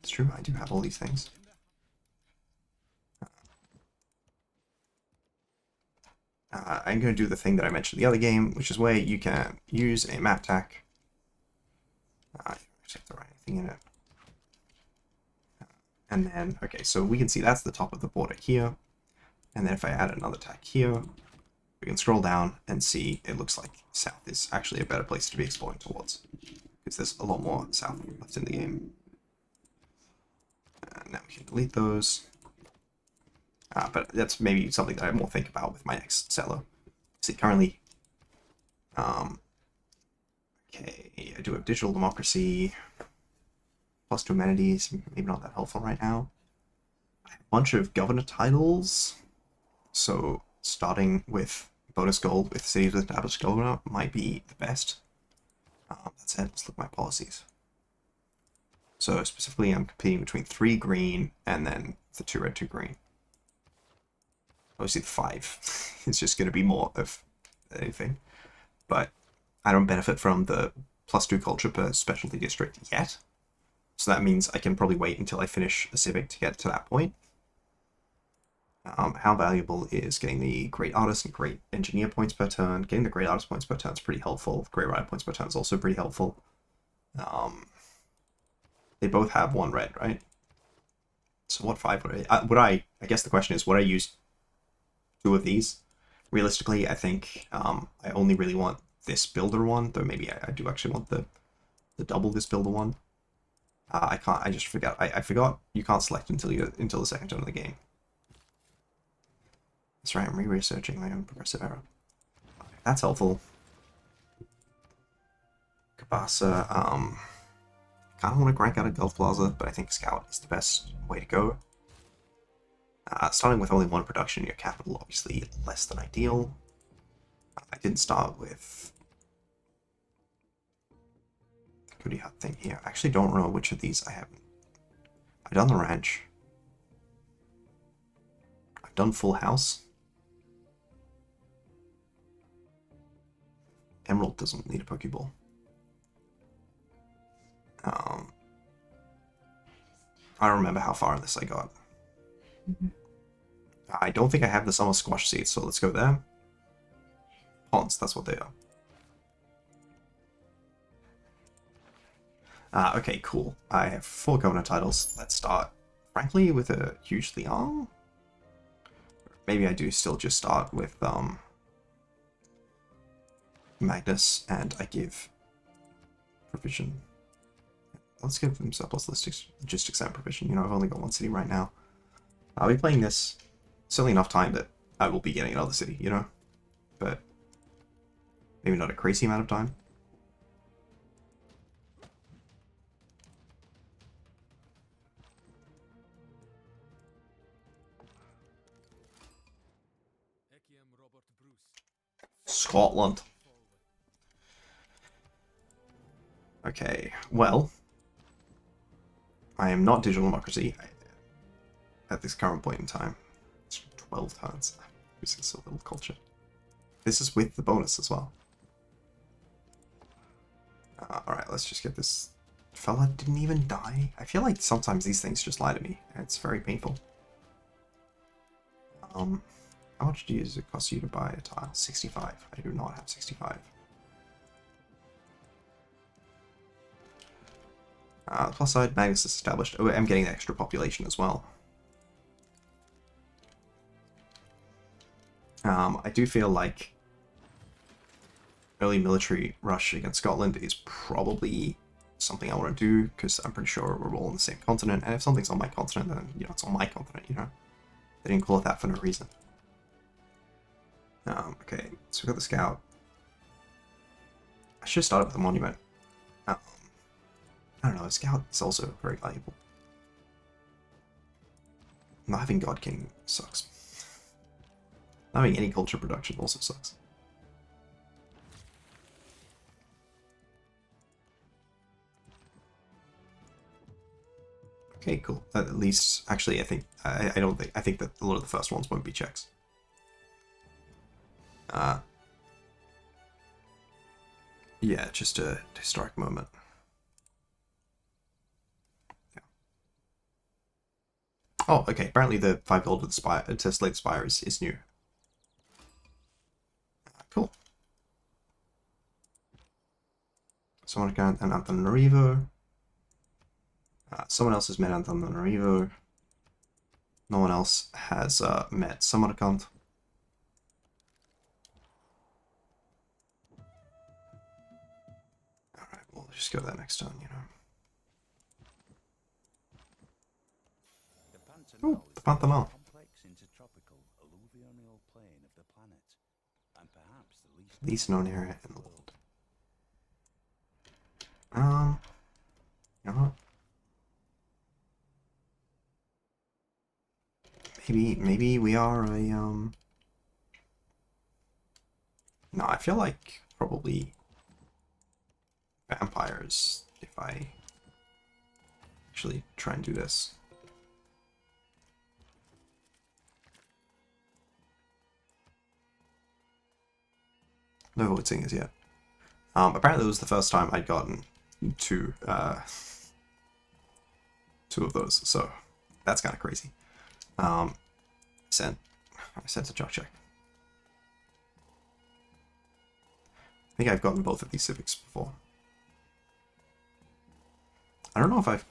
It's true, I do have all these things. I'm going to do the thing that I mentioned in the other game, which is where you can use a map tack. I have to write anything in it. And then, okay, so we can see that's the top of the border here. And then if I add another tack here, we can scroll down and see it looks like south is actually a better place to be exploring towards. Because there's a lot more south left in the game. Now we can delete those. But that's maybe something that I more think about with my next settler. See, currently, okay, I do have digital democracy, +2 amenities, maybe not that helpful right now. I have a bunch of governor titles, so starting with bonus gold with cities with established governor might be the best. That said, let's look at my policies. So specifically, I'm competing between 3 green and then the 2 red, 2 green. Obviously the 5 is just going to be more of anything, but I don't benefit from the +2 culture per specialty district yet, so that means I can probably wait until I finish a civic to get to that point. How valuable is getting the great artist and great engineer points per turn? Getting the great artist points per turn is pretty helpful. Great writer points per turn is also pretty helpful. They both have 1 red, right? So what 5 would I guess the question is, would I use 2 of these? Realistically, I think I only really want this builder one, though maybe I do actually want the double this builder one. I can't. I just forgot. I forgot you can't select until the second turn of the game. That's right. I'm re-researching my own progressive error. Okay, that's helpful. Kabasa. Kind of want to crank out a Gulf Plaza, but I think Scout is the best way to go. Starting with only 1 production in your capital, obviously less than ideal. I didn't start with the Goody Hut thing here. I actually don't know which of these I haven't. I've done the ranch. I've done Full House. Emerald doesn't need a Pokeball. I don't remember how far in this I got. I don't think I have the summer squash seeds, so let's go there. Ponds, that's what they are. Okay, cool. I have 4 governor titles. Let's start, frankly, with a huge Liang. Maybe I do still just start with Magnus, and I give provision. Let's give them surplus logistics and provision. You know, I've only got 1 city right now. I'll be playing this certainly enough time that I will be getting another city, you know? But maybe not a crazy amount of time. Scotland. Okay, well, I am not digital democracy at this current point in time. It's 12 turns. I'm using so little culture. This is with the bonus as well. Alright, let's just get this fella didn't even die. I feel like sometimes these things just lie to me, and it's very painful. How much does it cost you to buy a tile? 65. I do not have 65. Plus side, Magnus is established. Oh, I'm getting the extra population as well. I do feel like early military rush against Scotland is probably something I want to do, because I'm pretty sure we're all on the same continent, and if something's on my continent, then, you know, it's on my continent, you know? They didn't call it that for no reason. Okay, so we got the scout. I should start with the monument. I don't know, a scout is also very valuable. Not having God King sucks. Not having any culture production also sucks. Okay, cool. At least, actually, I think I think that a lot of the first ones won't be checks. Yeah, just a historic moment. Yeah. Oh, okay. Apparently, the 5 gold to the spire to slay the spire is new. Cool. Someone got an Antananarivo. Someone else has met Antananarivo. No one else has met Samarkand. Alright, we'll just go that next turn, you know. Oh, the Pantanal. Complex intertropical alluvial plain of the planet, and perhaps the Least known area in the world. You know what? Maybe we are a No, I feel like probably vampires if I actually try and do this. No voting as yet. Apparently it was the first time I'd gotten two of those, so that's kind of crazy. I sent a jock check. I think I've gotten both of these civics before. I don't know if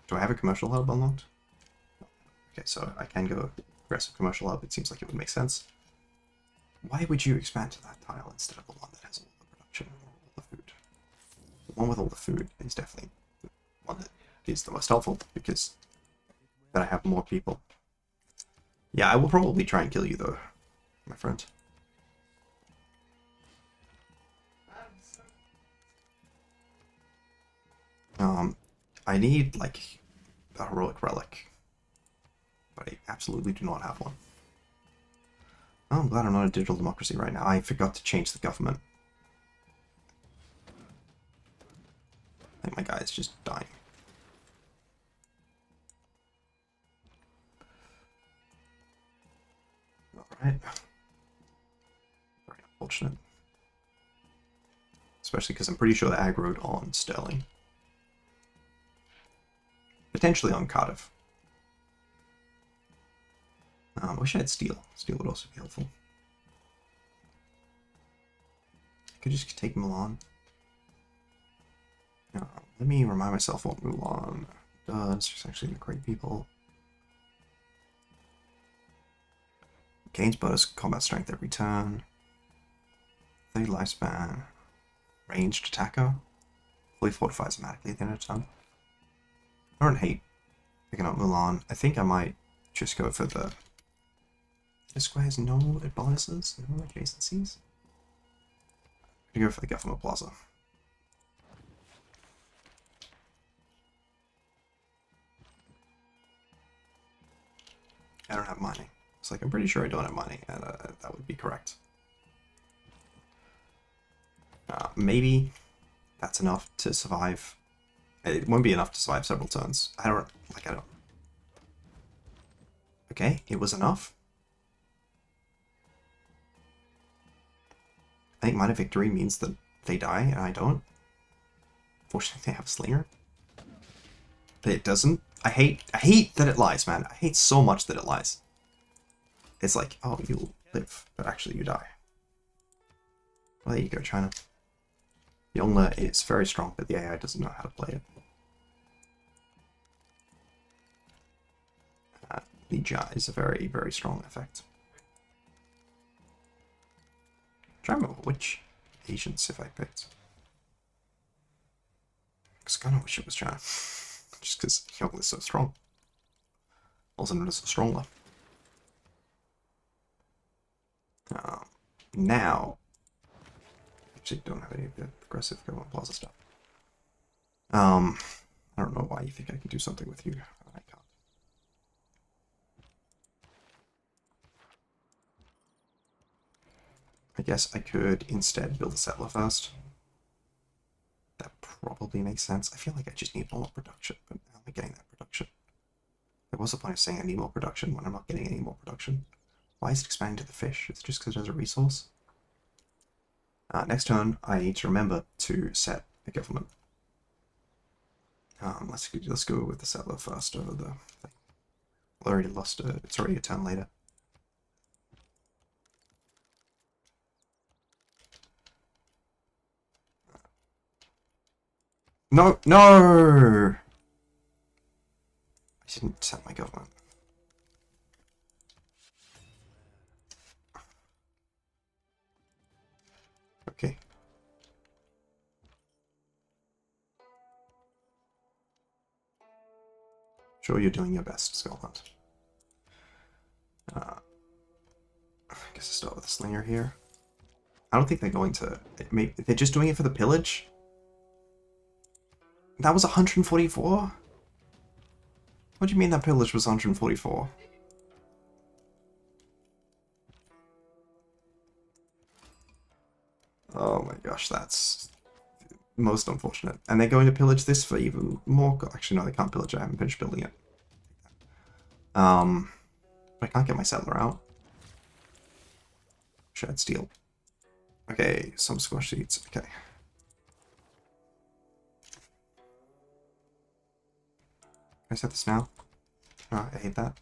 do I have a commercial hub unlocked? Okay, so I can go aggressive commercial hub. It seems like it would make sense. Why would you expand to that tile instead of the one that has all the production or all the food? The one with all the food is definitely the one that is the most helpful, because then I have more people. Yeah, I will probably try and kill you though, my friend. I need like a heroic relic, but I absolutely do not have one. Oh, I'm glad I'm not a digital democracy right now. I forgot to change the government. I think my guy is just dying. Alright. Very unfortunate. Especially because I'm pretty sure they aggroed on Sterling. Potentially on Cardiff. I wish I had steel. Steel would also be helpful. I could just take Milan. Let me remind myself what Mulan does. She's actually great people. Gains bonus combat strength every turn. 30 lifespan. Ranged attacker. Fully fortifies automatically at the end of the turn. I don't hate picking up Mulan. I think I might just go for the... This square has no bonuses, no adjacencies. I'm gonna go for the Government Plaza. I don't have mining. It's like, I'm pretty sure I don't have mining, and that would be correct. Maybe that's enough to survive. It won't be enough to survive several turns. I don't. Okay, it was enough. I think minor victory means that they die and I don't. Fortunately, they have a slinger. But it doesn't. I hate that it lies, man. I hate so much that it lies. It's like, oh, you'll live, but actually you die. Well, there you go, China. Yongla is very strong, but the AI doesn't know how to play it. the jar is a very, very strong effect. Try to remember which Asian Civ I picked. Because I kind of wish it was China. Just because Yacht is so strong. Also known as stronger. Now, actually don't have any of the aggressive government plaza stuff. I don't know why you think I can do something with you. I can't. I guess I could instead build a settler first. That probably makes sense. I feel like I just need more production, but now I'm getting that production. There was a point of saying I need more production when I'm not getting any more production. Why is it expanding to the fish? It's just because it has a resource. Next turn, I need to remember to set a government. Let's go with the settler first over the thing. Already lost it. It's already a turn later. No, no! I didn't set my government. Okay. Sure, you're doing your best, Scotland. I guess I'll start with a slinger here. I don't think they're going to... Maybe they're just doing it for the pillage? That was 144? What do you mean that pillage was 144? Oh my gosh, that's most unfortunate. And they're going to pillage this for even more... Actually, no, they can't pillage it. I haven't finished building it. But I can't get my settler out. Shared steel. Okay, some squash seeds. Okay. Can I set this now? Oh, I hate that.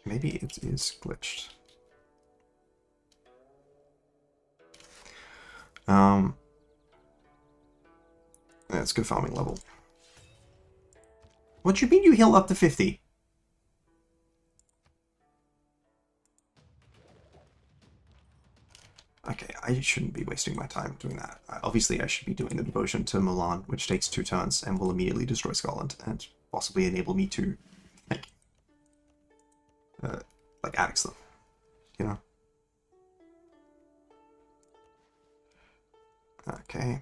Maybe it is glitched. Let's go farming level. What do you mean you heal up to 50? Okay, I shouldn't be wasting my time doing that. Obviously, I should be doing the devotion to Milan, which takes 2 turns and will immediately destroy Scotland and possibly enable me to, like annex them, you know? Okay.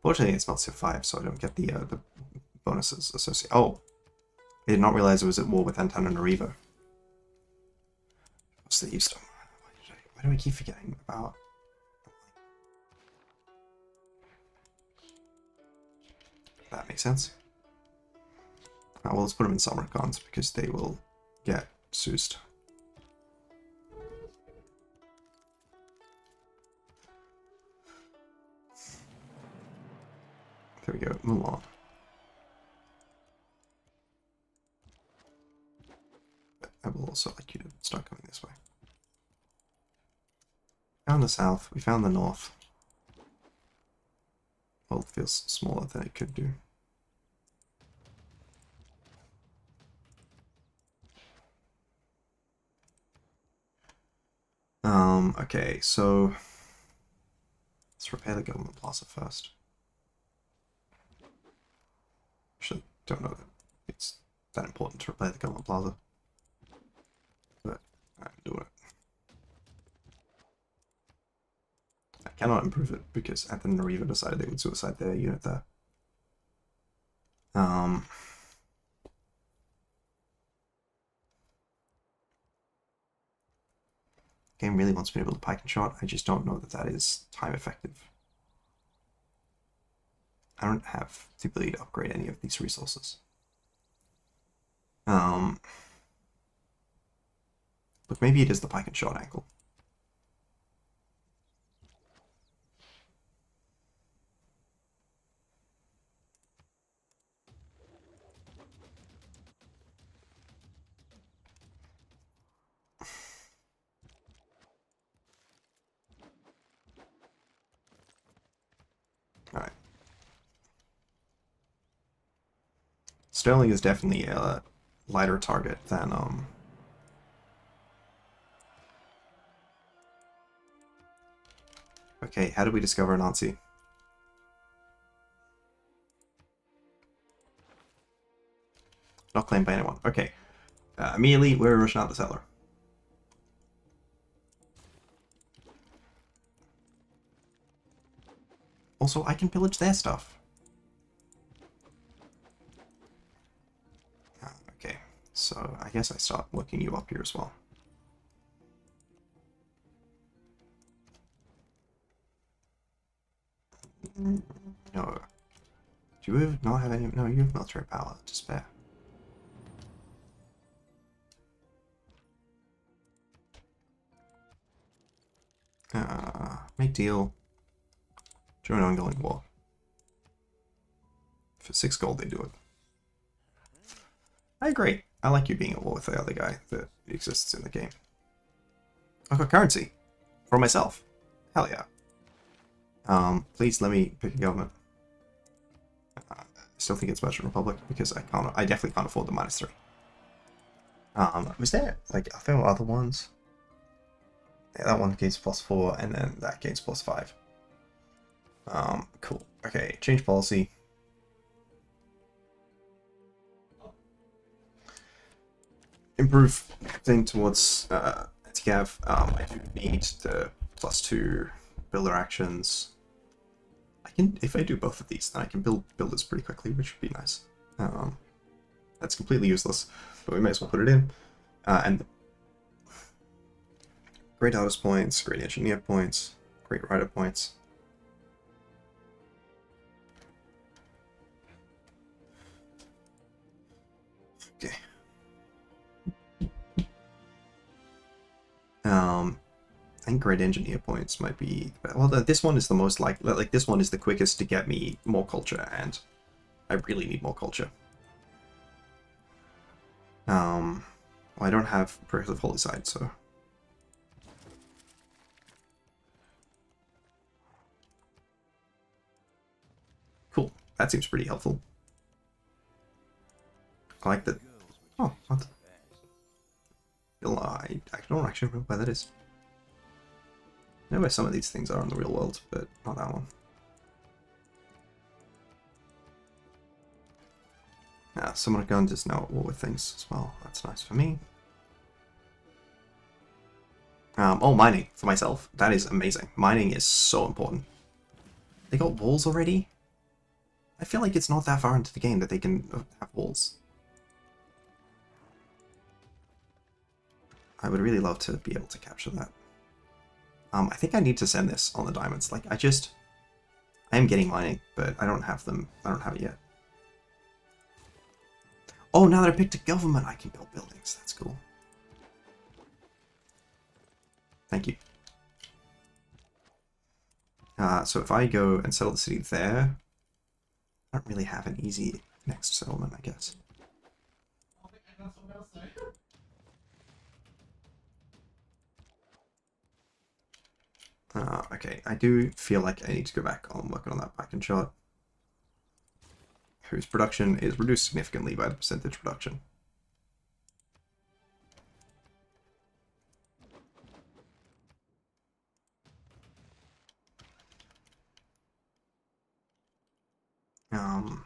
Fortunately, it's not Civ 5, so I don't get the bonuses associated. Oh, I did not realize it was at war with Antananarivo. What's the use of... Why do I keep forgetting about... That makes sense. Oh, well, let's put them in Samarkand because they will get Soused. There we go, Mulan. I will also like you to start coming this way. Found the south, we found the north. Well, it feels smaller than it could do. Okay, so let's repair the government plaza first. Actually, don't know that it's that important to repair the government plaza. But I'm doing it. I cannot improve it because Antananarivo decided they would suicide their unit there. Game really wants me to build a pike and shot. I just don't know that that is time effective. I don't have the ability to upgrade any of these resources. But maybe it is the pike and shot angle. Sterling is definitely a lighter target than Okay, how do we discover a Nazi? Not claimed by anyone. Okay. Immediately, we're rushing out the cellar. Also, I can pillage their stuff. Okay, so I guess I start working you up here as well. No. Do you not have any? No, you have military power to spare. Make deal. Join ongoing war. For 6 gold, they do it. I agree. I like you being at war with the other guy that exists in the game. I've got currency for myself. Hell yeah. Please let me pick a government. I still think it's Merchant Republic because I definitely can't afford the -3. Was there like are there other ones? Yeah, that one gains +4 and then that gains +5. Cool. Okay, change policy. Improve thing towards anti-cav. I do need the +2 builder actions. I can, if I do both of these, then I can build builders pretty quickly, which would be nice. That's completely useless, but we may as well put it in. And great artist points, great engineer points, great writer points. Okay. I think great engineer points might be well. This one is the most like this one is the quickest to get me more culture, and I really need more culture. Well, I don't have progressive holy side, so cool. That seems pretty helpful. I like that. Oh, what? I don't actually remember where that is. I know where some of these things are in the real world, but not that one. Yeah, someone at guns is now at war with things as well. That's nice for me. Oh, mining for myself. That is amazing. Mining is so important. They got walls already? I feel like it's not that far into the game that they can have walls. I would really love to be able to capture that. I think I need to send this on the diamonds. Like, I am getting mining, but I don't have them. I don't have it yet. Oh, now that I picked a government, I can build buildings. That's cool. Thank you. So if I go and settle the city there, I don't really have an easy next settlement, I guess. Okay, I do feel like I need to go back on working on that back and shot, whose production is reduced significantly by the percentage reduction. Alright,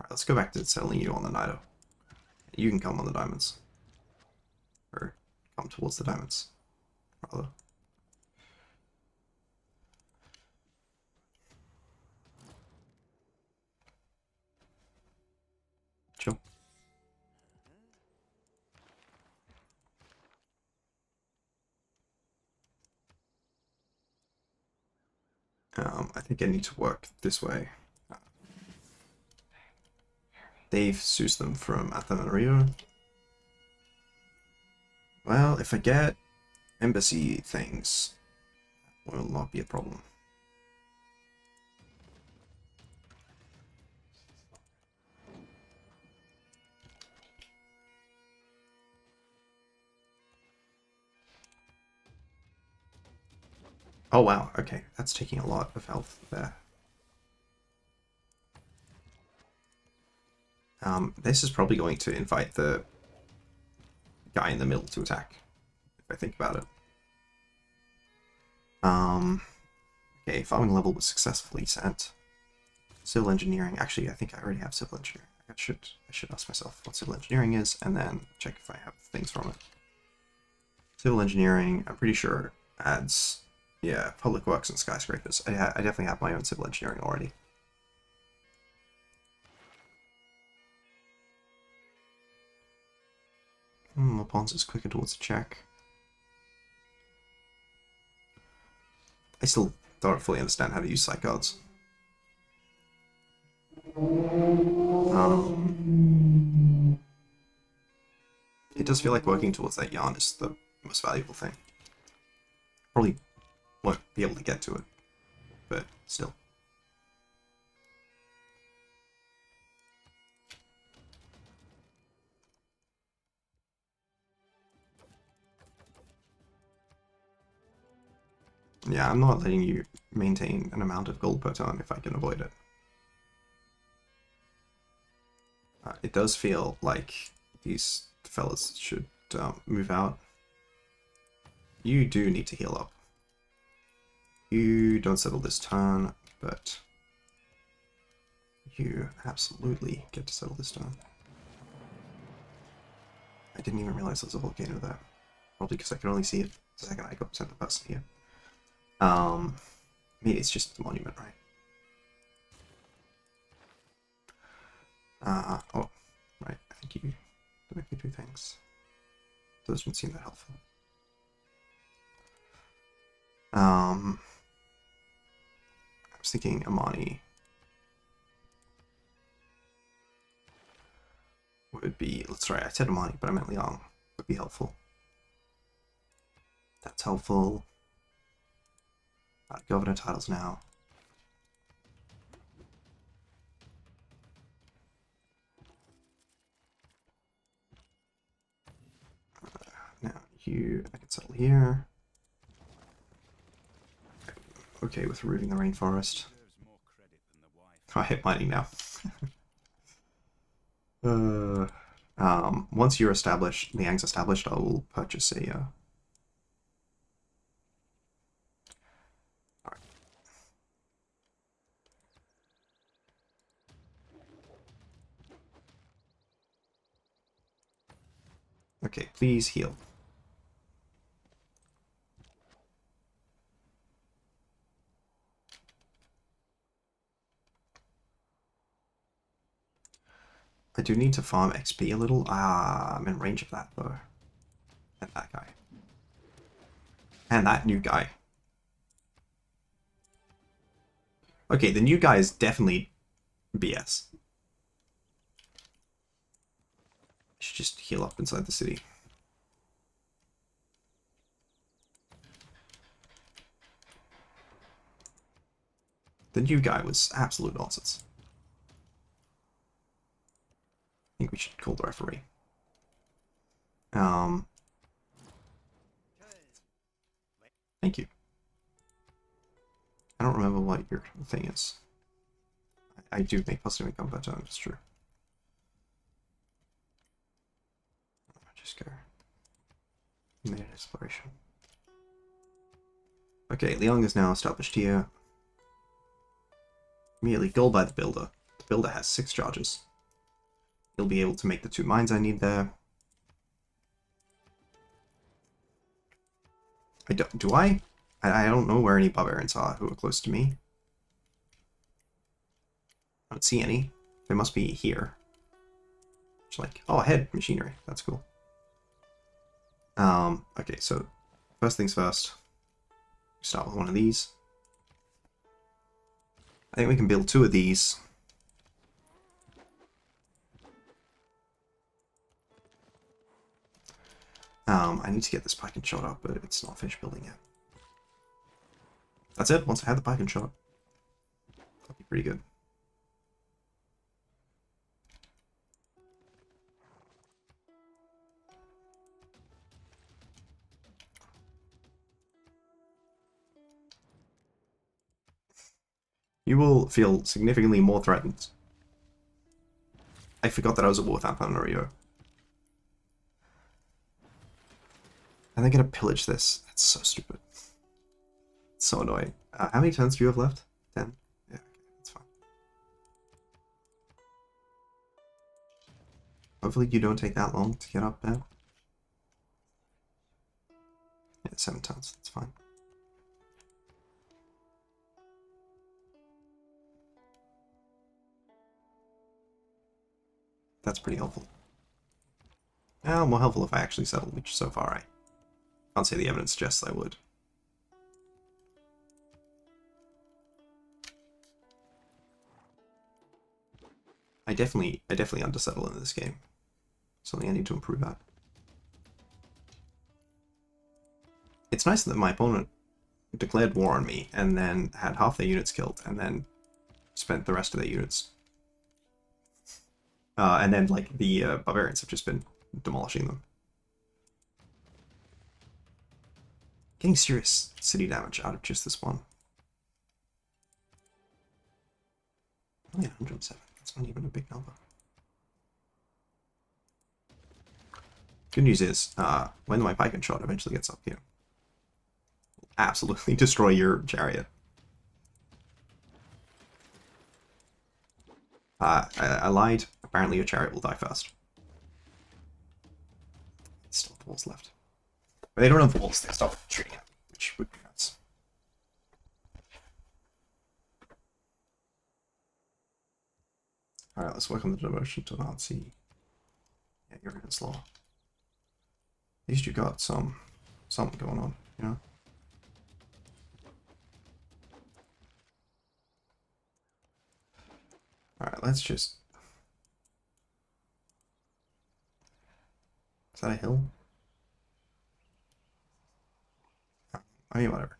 let's go back to settling you on the Nido. You can come on the diamonds. Or come towards the diamonds, rather. Chill. I think I need to work this way. They've soused them from Athanario. Well, if I get embassy things, that will not be a problem. Oh wow, okay, that's taking a lot of health there. This is probably going to invite the guy in the middle to attack, if I think about it. Okay, farming level was successfully set. Civil engineering. Actually, I think I already have civil engineering. I should ask myself what civil engineering is, and then check if I have things from it. Civil engineering, I'm pretty sure adds, yeah, public works and skyscrapers. I definitely have my own civil engineering already. My pawns is quicker towards a check. I still don't fully understand how to use side cards. It does feel like working towards that yarn is the most valuable thing. Probably won't be able to get to it, but still. Yeah, I'm not letting you maintain an amount of gold per turn if I can avoid it. It does feel like these fellas should move out. You do need to heal up. You don't settle this turn, but you absolutely get to settle this turn. I didn't even realize there was a volcano there. Probably because I could only see it the second I got sent the person here. I mean, it's just the monument, right? Oh, right. I think you make me do things. Doesn't seem that helpful. I was thinking Amani would be, sorry, I said Amani, but I meant Liang would be helpful. That's helpful. Governor titles now. Now you, I can settle here. Okay with removing the rainforest. Deserves more credit than the wife. I hit mining now. Once you're established, Liang's established, I will purchase a. Alright. Okay, please heal. I do need to farm XP a little. I'm in range of that though. And that guy. And that new guy. Okay, the new guy is definitely BS. I should just heal up inside the city. The new guy was absolute nonsense. I think we should call the referee. Thank you. I don't remember what your thing is. I do make positive income per turn, it's true. Just go. Made an exploration. Okay, Liang is now established here. Immediately gold by the builder. The builder has 6 charges. He'll be able to make the 2 mines I need there. I don't know where any barbarians are who are close to me. I don't see any. They must be here. Just like, oh, ahead, machinery. That's cool. Okay, so first things first. Start with one of these. I think we can build 2 of these. I need to get this pike and shot up, but it's not finished building yet. That's it. Once I have the pike and shot, that'll be pretty good. You will feel significantly more threatened. I forgot that I was at war with Antananarivo. And they're gonna pillage this. That's so stupid. It's so annoying. How many turns do you have left? 10? Yeah, okay, that's fine. Hopefully you don't take that long to get up there. Yeah, 7 turns, that's fine. That's pretty helpful. More helpful if I actually settled, which so far I can't say the evidence suggests I would. I definitely undersettle in this game. Something I need to improve at. It's nice that my opponent declared war on me and then had half their units killed and then spent the rest of their units. And then, like, the barbarians have just been demolishing them. Getting serious city damage out of just this one. Only 107. That's not even a big number. Good news is, when my pike and shot eventually gets up here, will absolutely destroy your chariot. I lied. Apparently your chariot will die first. Still have walls left. But they don't have walls, they stop shooting at me, which would be nuts. Alright, let's work on the devotion to Nazi. Yeah, you're in slow. At least you got something going on, you know? Alright, let's just... Is that a hill? I mean, whatever.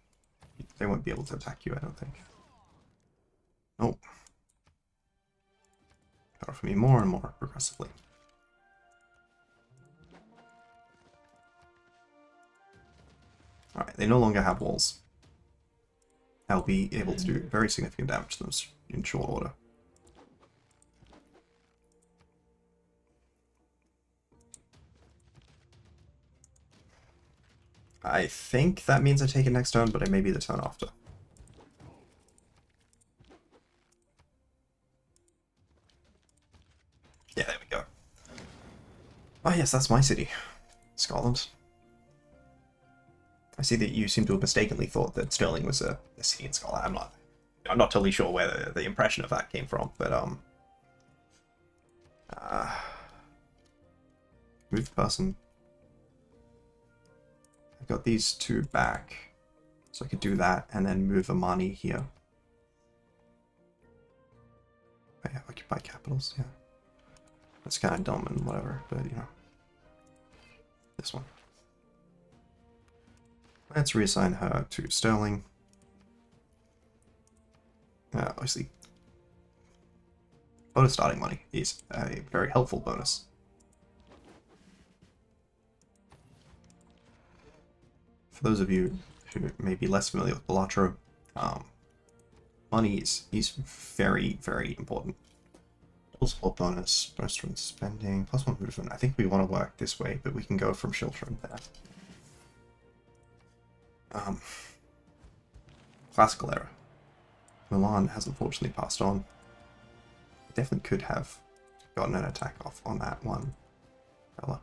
They won't be able to attack you, I don't think. Nope. Power for me more and more progressively. Alright, they no longer have walls. I'll be able to do very significant damage to them in short order. I think that means I take it next turn, but it may be the turn after. Yeah, there we go. Oh yes, that's my city. Scotland. I see that you seem to have mistakenly thought that Stirling was a city in Scotland. I'm not totally sure where the impression of that came from, but move the person. I've got these two back, so I could do that and then move Amani here. Oh, yeah, occupy capitals, yeah. That's kind of dumb and whatever, but you know. This one. Let's reassign her to Stirling. Obviously, bonus starting money is a very helpful bonus. For those of you who may be less familiar with Balatro, money is very, very important. Double support bonus, bonus from spending, +1 movement. I think we want to work this way, but we can go from Chiltern there. Classical era. Milan has unfortunately passed on. I definitely could have gotten an attack off on that one fella.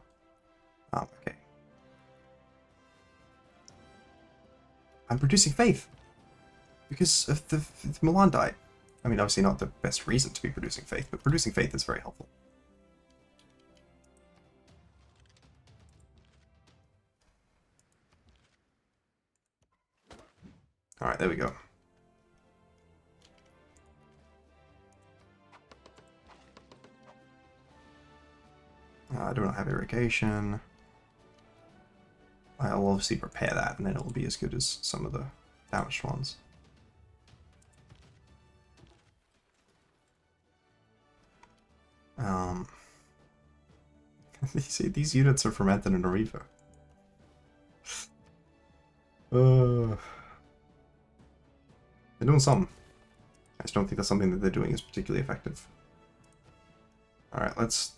Okay. I'm producing faith because of the Milan died. I mean, obviously not the best reason to be producing faith, but producing faith is very helpful. Alright, there we go. I do not have irrigation. I'll obviously repair that, and then it will be as good as some of the damaged ones. These units are from Antananarivo. They're doing something. I just don't think that's something that they're doing is particularly effective. Alright, let's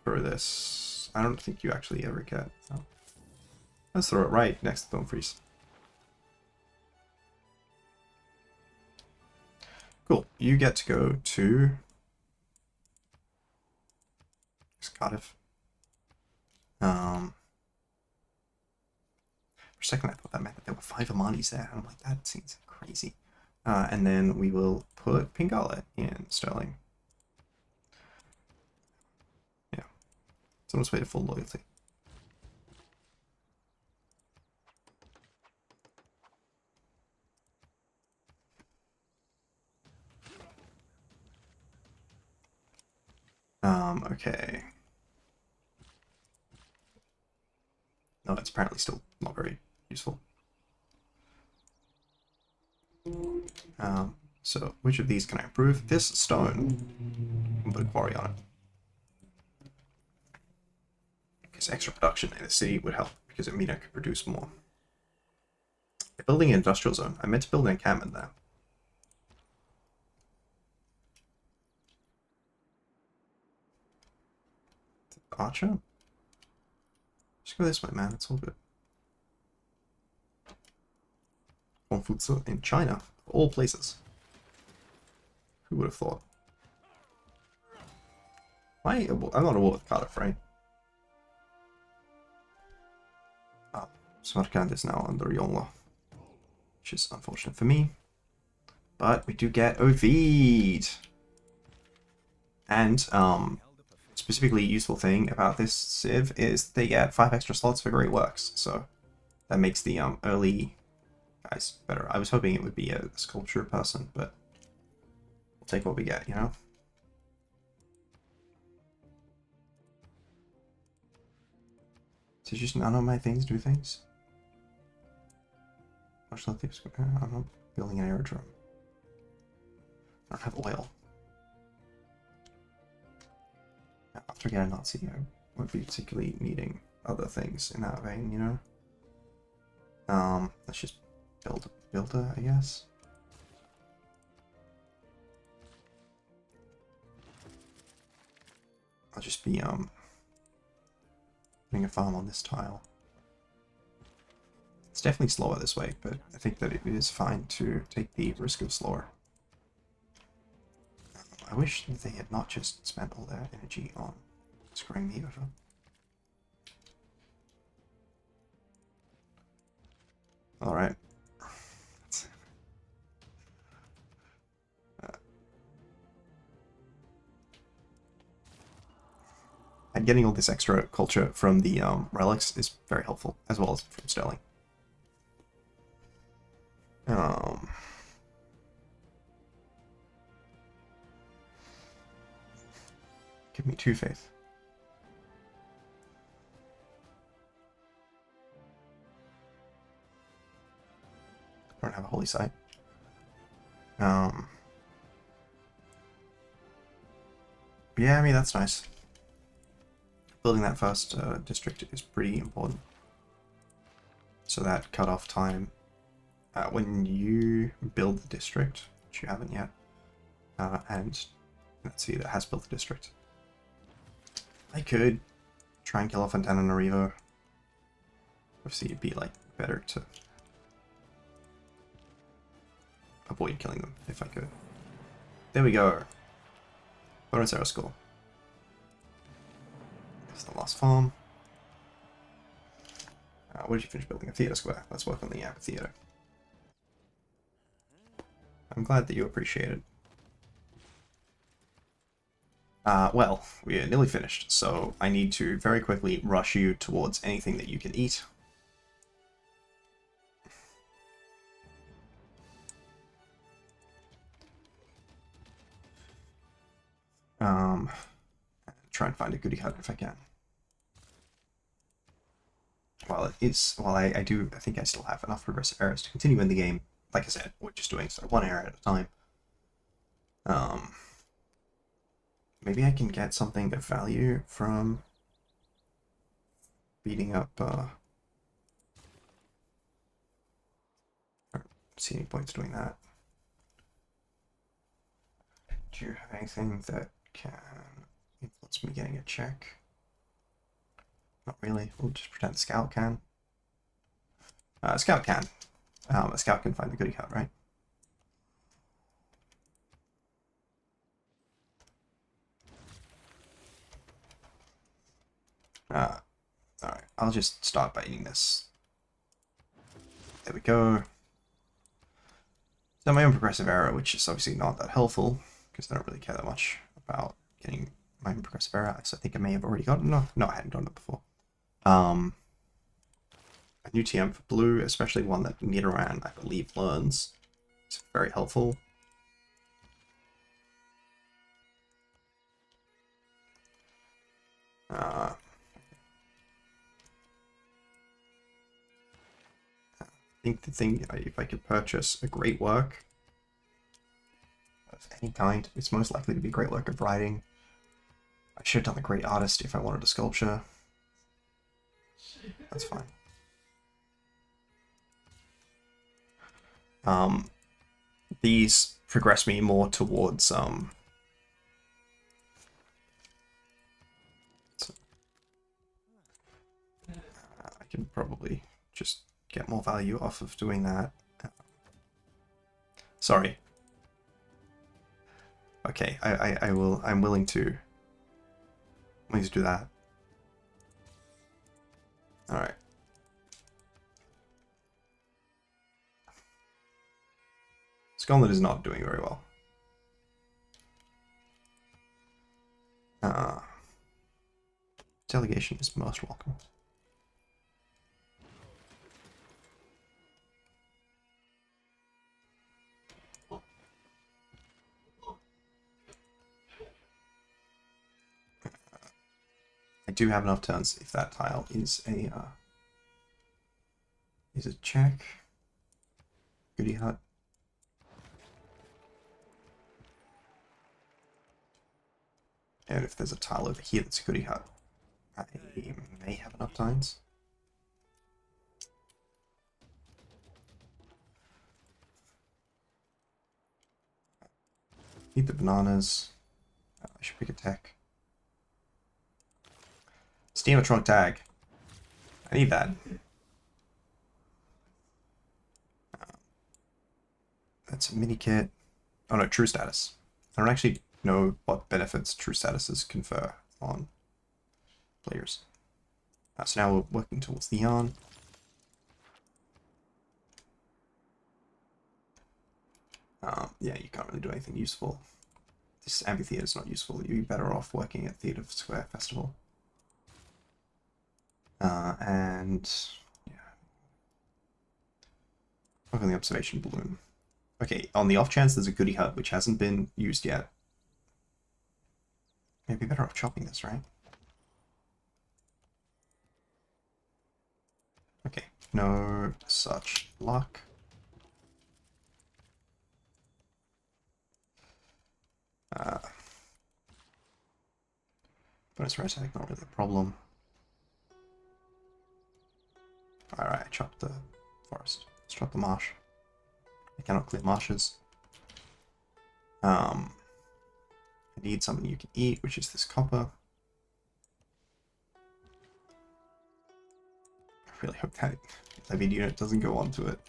throw this. I don't think you actually ever get. Oh. Let's throw it right next to Bone Freeze. Cool. You get to go to Cardiff. For a second I thought that meant that there were 5 Amanis there. I'm like, that seems crazy. And then we will put Pingala in Sterling. Yeah. It's on its way to full loyalty. Okay. No, it's apparently still not very useful. So which of these can I improve? This stone. I'll put a quarry on it. Because extra production in the city would help, because it means I could produce more. Building an industrial zone. I meant to build an encampment there. Archer? Just go this way, man. It's all good. Confucius in China, of all places. Who would have thought? I'm not at war with Cardiff, right? Oh, Samarkand is now under Yonla, which is unfortunate for me. But we do get Ovid! And, specifically useful thing about this Civ is they get 5 extra slots for Great Works, so that makes the early guys better. I was hoping it would be a sculpture person, but we'll take what we get, you know? So just none of my things do things? Much like this. I'm not building an aerodrome. I don't have oil. After I get a Nazi, I won't be particularly needing other things in that vein, you know? Let's just build a builder, I guess. I'll just be putting a farm on this tile. It's definitely slower this way, but I think that it is fine to take the risk of slower. I wish that they had not just spent all their energy on screwing me over. Alright. And getting all this extra culture from the relics is very helpful, as well as from Sterling. Give me 2 faith. I don't have a holy site. Yeah, I mean, that's nice. Building that first district is pretty important. So that cutoff time, when you build the district, which you haven't yet, and let's see, that has built the district. I could try and kill off Antananarivo. Obviously, it'd be like better to avoid killing them if I could. There we go. Bonus arrow score. That's the last farm. What did you finish building? A theatre square. Let's work on the amphitheatre. I'm glad that you appreciate it. Well, we are nearly finished, so I need to very quickly rush you towards anything that you can eat. Try and find a goodie hut if I can. Well, I think I still have enough progressive errors to continue in the game. Like I said, we're just doing sort of 1 error at a time. Maybe I can get something of value from beating up, I don't see any points doing that. Do you have anything that can influence me getting a check. Not really. We'll just pretend Scout can. Scout can. A Scout can find the goodie hut, right? Alright, I'll just start by eating this. There we go. So my own progressive error, which is obviously not that helpful, because I don't really care that much about getting my own progressive error. So I think I may have already gotten it. No, I hadn't done it before. A new TM for blue, especially one that Nidoran, I believe, learns. It's very helpful. I think the thing, if I could purchase a great work of any kind, it's most likely to be a great work of writing. I should have done the great artist if I wanted a sculpture. That's fine. These progress me more towards so, I can probably just get more value off of doing that. Sorry. Okay, I will. I'm willing to. Please do that. All right. Scotland is not doing very well. Delegation is most welcome. I do have enough turns if that tile is a check. Goodie hut. And if there's a tile over here that's a goodie hut, I may have enough times. Eat the bananas. I should pick a tech. Steamatron tag. I need that. That's a mini kit. Oh no, true status. I don't actually know what benefits true statuses confer on players. So now we're working towards the yarn. Yeah, you can't really do anything useful. This amphitheater is not useful. You'd be better off working at Theatre Square Festival. And yeah, work on the observation balloon. Okay, on the off chance there's a goodie hut which hasn't been used yet. Maybe better off chopping this, right? Okay, no such luck. Bonus red tag, not really a problem. Alright, I chopped the forest. Let's chop the marsh. I cannot clear marshes. I need something you can eat, which is this copper. I really hope that levied unit doesn't go onto it.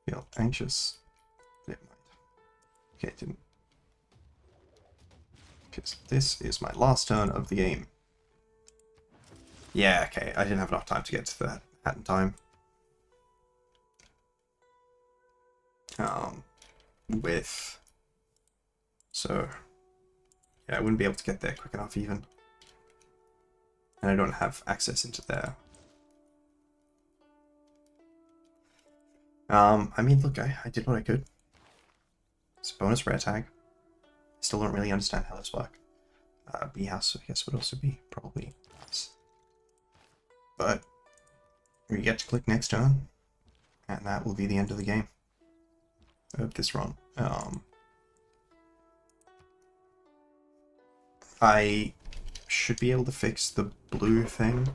I feel anxious. It might. Okay, it didn't. Because this is my last turn of the game. Yeah, okay, I didn't have enough time to get to that hat in time. So, yeah, I wouldn't be able to get there quick enough even. And I don't have access into there. I mean, look, I did what I could. It's a bonus rare tag. Still don't really understand how this works. B house, I guess, would also be probably nice. But we get to click next turn, and that will be the end of the game. Of this run. I should be able to fix the blue thing.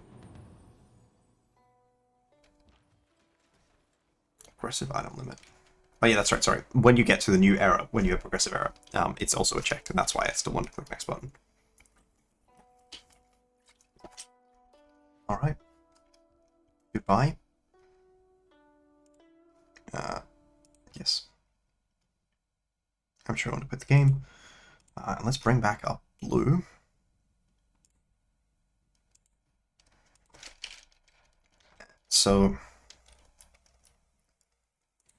Aggressive item limit. Oh yeah, that's right. Sorry. When you get to the new era, when you have progressive era, it's also a check, and that's why I still want to click next button. All right. Goodbye. Yes. I'm sure I want to quit the game. And let's bring back up blue. So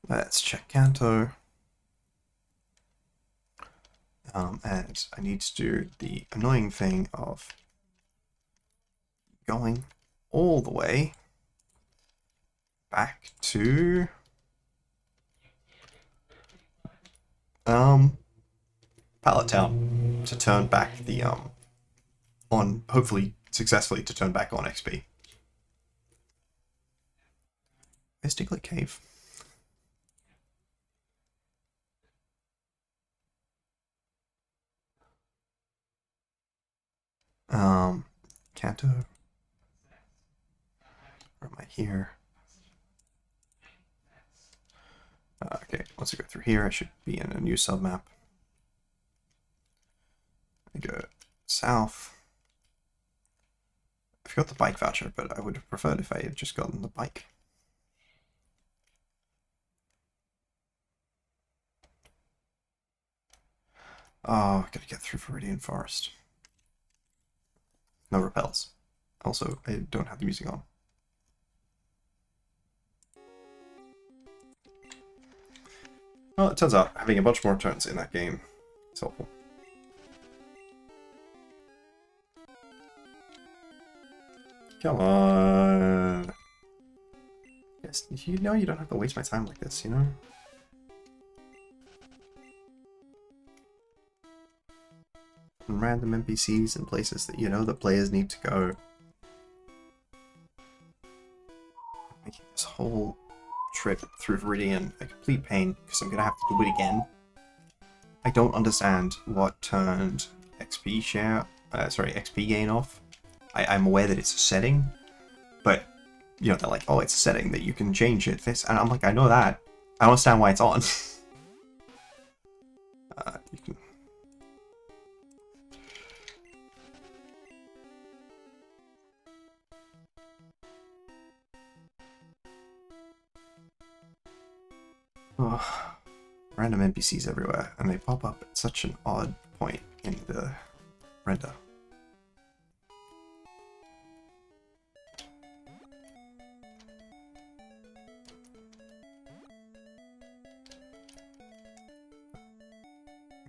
let's check Kanto. And I need to do the annoying thing of going all the way back to Pallet Town to turn back the on, hopefully successfully, to turn back on XP. Where's Diglett Cave? Kanto. Where am I here? Okay, once I go through here, I should be in a new submap. I go south. I forgot the bike voucher, but I would have preferred if I had just gotten the bike. Oh, I gotta get through Viridian Forest. No repels. Also, I don't have the music on. Well, it turns out having a bunch more turns in that game is helpful. Come on. Yes, you know you don't have to waste my time like this, you know? And random NPCs and places that you know the players need to go. Making this whole trip through Viridian a complete pain because I'm gonna have to do it again. I don't understand what turned XP XP gain off. I'm aware that it's a setting, but you know, they're like, oh, it's a setting that you can change it. This, and I'm like, I know that. I don't understand why it's on. You can. Oh, random NPCs everywhere, and they pop up at such an odd point in the render.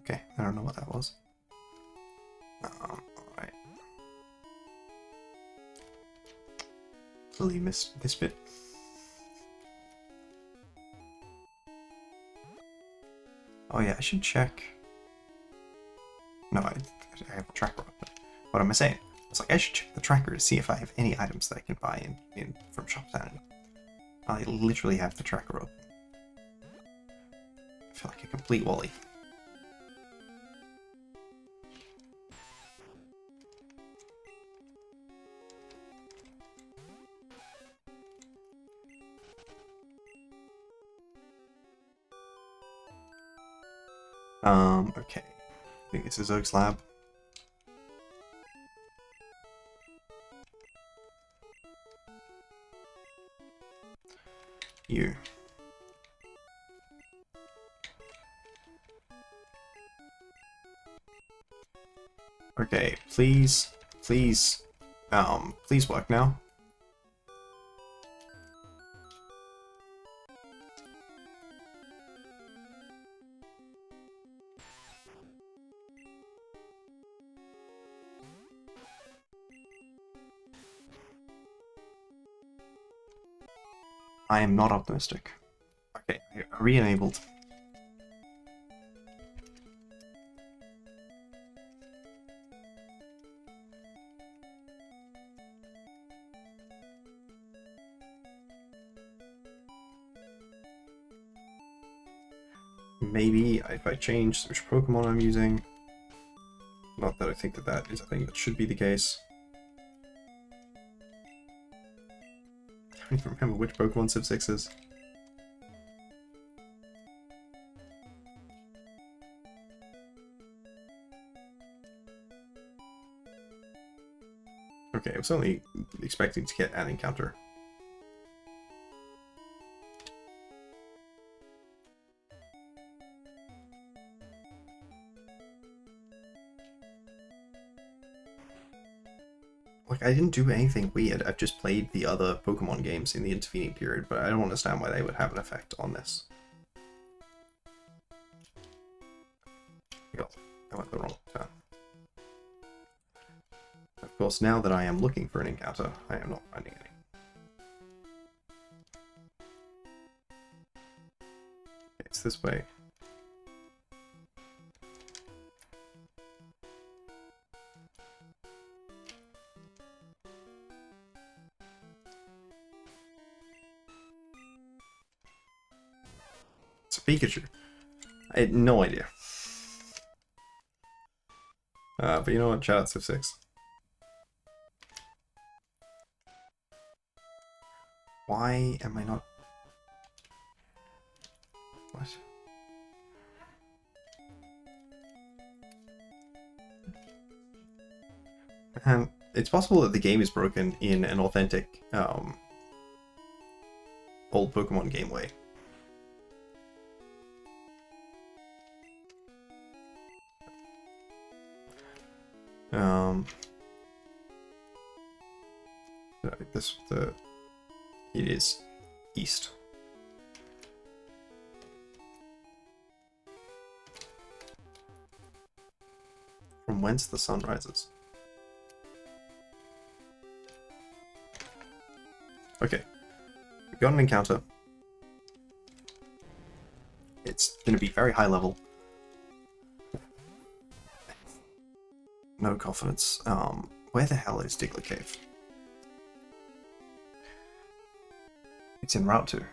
Okay, I don't know what that was. Alright. Clearly missed this bit. Oh yeah, I should check. No, I have a tracker up. What am I saying? It's like I should check the tracker to see if I have any items that I can buy in from Shop Sanity. I literally have the tracker up. I feel like a complete Wally. Okay. I think this is Oak's lab. You. Okay, please work now. I am not optimistic. Okay, re-enabled. Maybe if I change which Pokemon I'm using. Not that I think that that is a thing that should be the case. I don't even remember which Pokemon Civ 6 is. Okay, I was only expecting to get an encounter. Like, I didn't do anything weird. I've just played the other Pokemon games in the intervening period, but I don't understand why they would have an effect on this. Yep, I went the wrong turn. Of course, now that I am looking for an encounter, I am not finding any. It's this way. It's a Pikachu. I had no idea. But you know what? Shout out Civ 6. Why am I not... What? And it's possible that the game is broken in an authentic old Pokemon game way. It is east. From whence the sun rises. Okay, we got an encounter. It's going to be very high level. No confidence. Where the hell is Diglett Cave? It's in Route 2.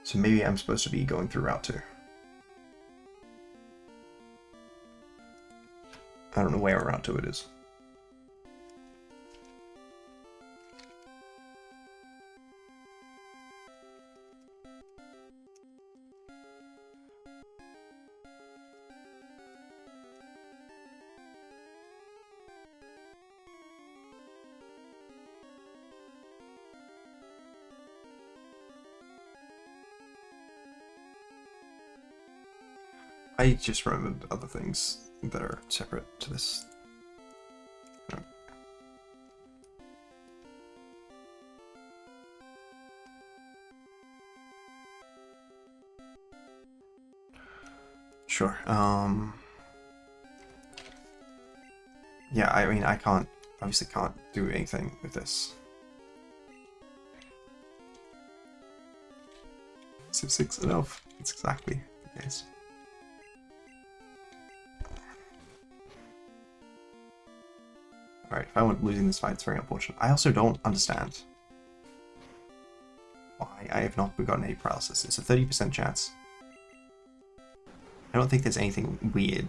So maybe I'm supposed to be going through Route 2. I don't know where Route 2 it is. I just remembered other things that are separate to this. Sure. Yeah, I mean, I obviously can't do anything with this. Civ 6 enough. It's exactly the case. Alright, if I went losing this fight, it's very unfortunate. I also don't understand why I have not begotten any paralysis. It's a 30% chance. I don't think there's anything weird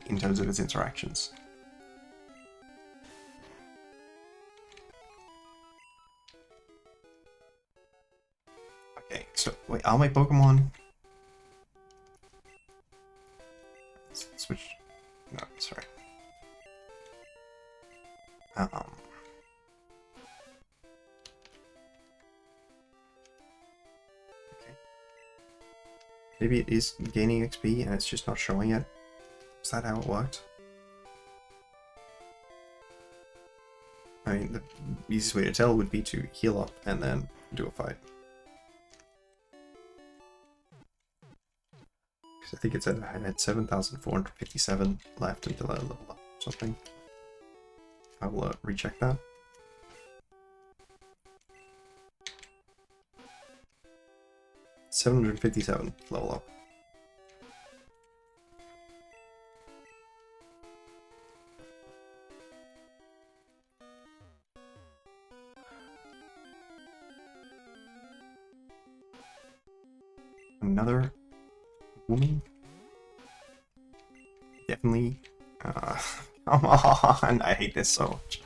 in terms of its interactions. Okay, so wait, are my Pokemon... Switch... No, sorry. Okay. Maybe it is gaining XP and it's just not showing it. Is that how it worked? I mean, the easiest way to tell would be to heal up and then do a fight. Because I think it said I had 7,457 left until I level up or something. I will recheck that. $757 level up. Another woman? Definitely. Come on! I hate this so much.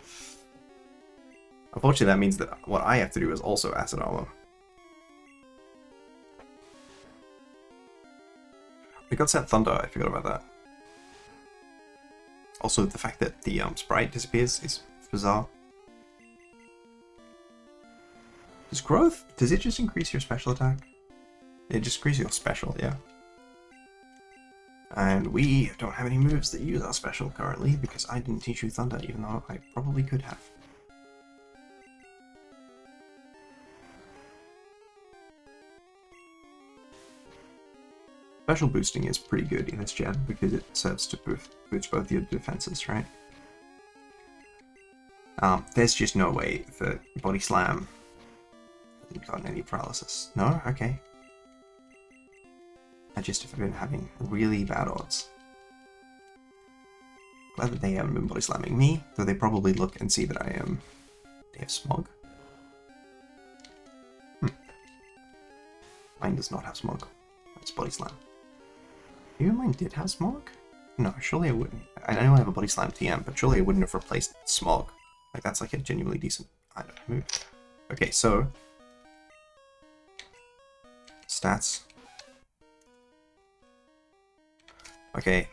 Unfortunately, that means that what I have to do is also acid armor. It got sent Thunder, I forgot about that. Also, the fact that the sprite disappears is bizarre. Does growth, does it just increase your special attack? It just increases your special, yeah. And we don't have any moves that use our special currently because I didn't teach you Thunder, even though I probably could have. Special boosting is pretty good in this gen because it serves to boost both your defenses, right? There's just no way that Body Slam hasn't gotten any paralysis. No? Okay. I just have been having really bad odds. Glad that they haven't been body slamming me, though they probably look and see that I am... They have smog? Mine does not have smog. It's body slam. Maybe mine did have smog? No, surely I wouldn't. I know I have a body slam TM, but surely I wouldn't have replaced smog. Like, that's like a genuinely decent item move. Okay, so... Stats. Okay.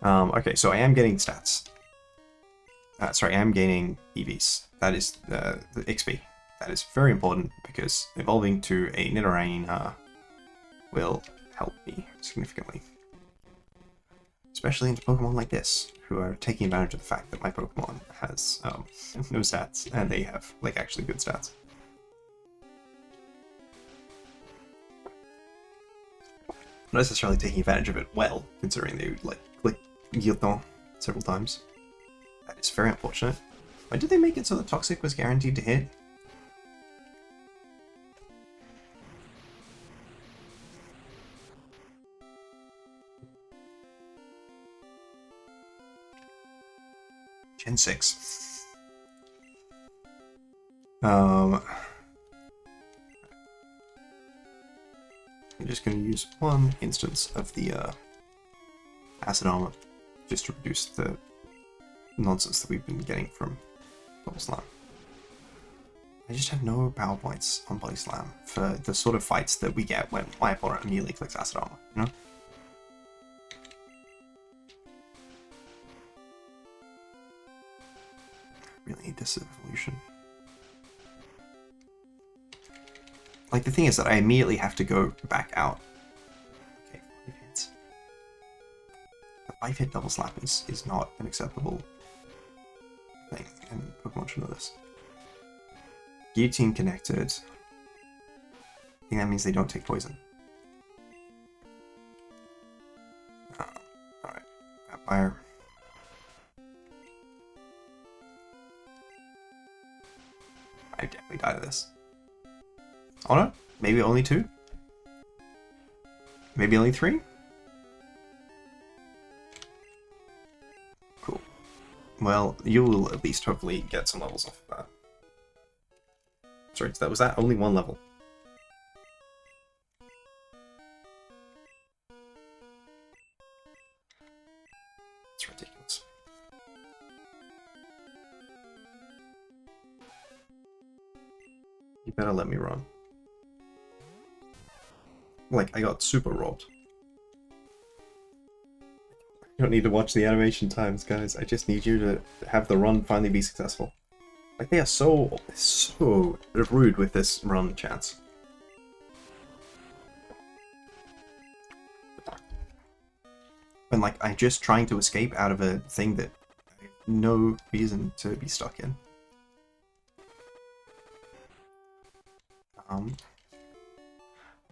Okay, so I am getting stats. Sorry, I am gaining EVs. That is the XP. That is very important because evolving to a Nidoran will help me significantly. Especially into Pokemon like this, who are taking advantage of the fact that my Pokemon has no stats, and they have, like, actually good stats. Not necessarily taking advantage of it well, considering they, like, click Yacht several times. That is very unfortunate. Why did they make it so that Toxic was guaranteed to hit? Gen 6. I'm just going to use one instance of the acid armor just to reduce the nonsense that we've been getting from Body Slam. I just have no power points on Body Slam for the sort of fights that we get when my opponent immediately clicks acid armor, you know? Really need this evolution. Like, the thing is that I immediately have to go back out. Okay, 5 hits. A 5-hit double slap is not an acceptable thing, and Pokemon should know this. Guillotine connected. I think that means they don't take poison. Alright. Vampire. I definitely died of this. Oh no? Maybe only 2? Maybe only 3? Cool. Well, you will at least hopefully get some levels off of that. Sorry, was that only 1 level? It's ridiculous. You better let me run. Like, I got super robbed. You don't need to watch the animation times, guys. I just need you to have the run finally be successful. Like, they are so rude with this run chance. When, like, I'm just trying to escape out of a thing that I have no reason to be stuck in.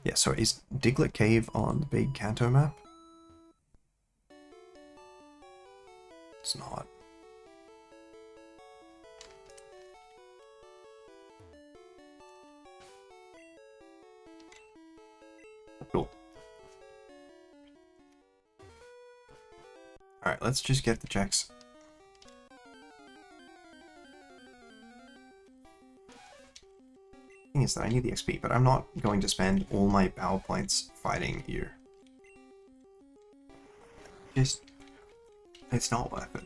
Yeah, so is Diglett Cave on the big Kanto map? It's not. Cool. Alright, let's just get the checks. Thing is that I need the XP, but I'm not going to spend all my power points fighting you. Just, it's not worth it.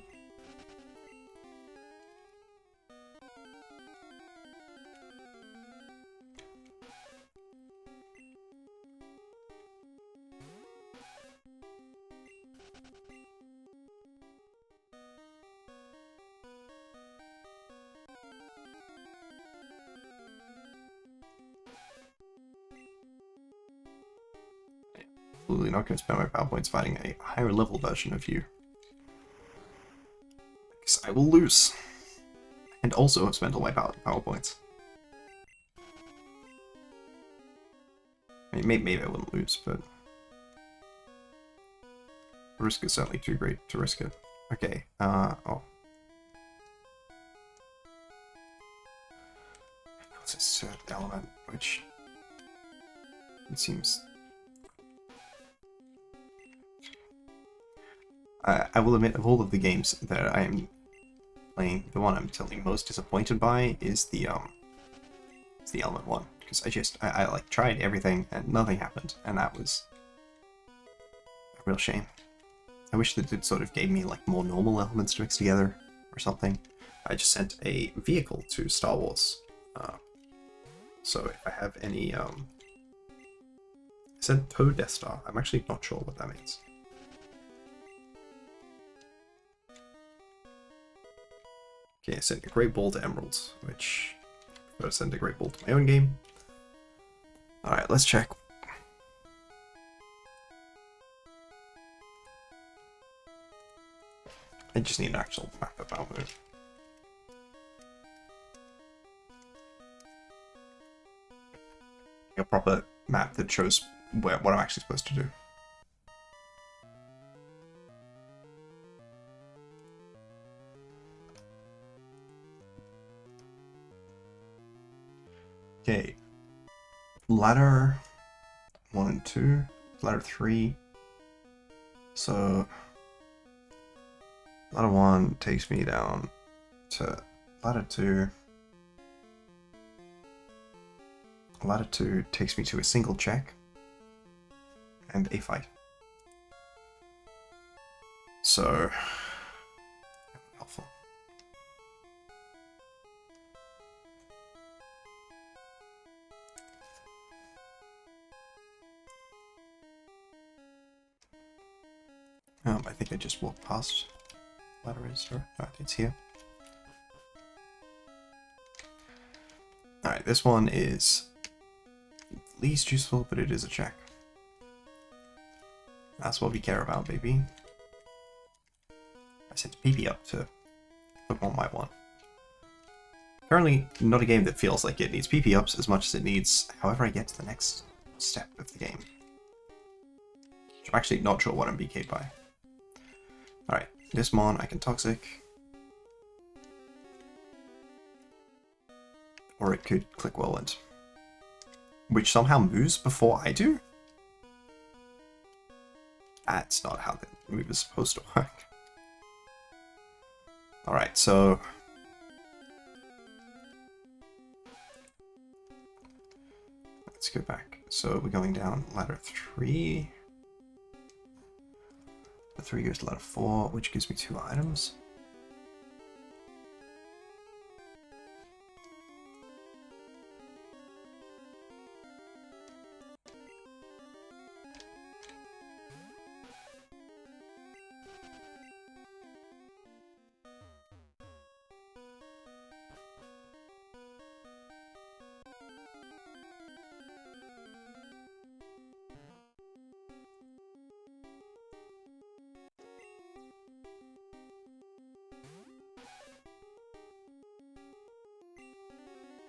absolutely not going to spend my power points fighting a higher level version of you. Because I will lose. And also have spent all my power points. I mean, maybe I wouldn't lose, but... the risk is certainly too great to risk it. Okay, oh. What's this third element, which... it seems... I will admit, of all of the games that I am playing, the one I'm totally most disappointed by is the element one. Because I like tried everything and nothing happened, and that was a real shame. I wish that it sort of gave me like more normal elements to mix together or something. I just sent a vehicle to Star Wars. So if I have any, I sent Toad Death Star. I'm actually not sure what that means. Okay, I sent a Great Ball to Emeralds, which I prefer to send a Great Ball to my own game. Alright, let's check. I just need an actual map about it. A proper map that shows what I'm actually supposed to do. Okay. Ladder 1 and 2. Ladder 3. So ladder 1 takes me down to ladder 2. Ladder 2 takes me to a single check and a fight. So helpful. I think I just walked past. Ladder is, or it's here. Alright, this one is least useful, but it is a check. That's what we care about, baby. I sent PP up to Pokemon White 1. Currently, not a game that feels like it needs PP ups as much as it needs however I get to the next step of the game. I'm actually not sure what I'm BK'd by. Alright, this Mon I can Toxic. Or it could click Whirlwind. Which somehow moves before I do? That's not how the move is supposed to work. Alright, so... let's go back. So we're going down ladder 3. The 3 goes to ladder 4, which gives me 2 items.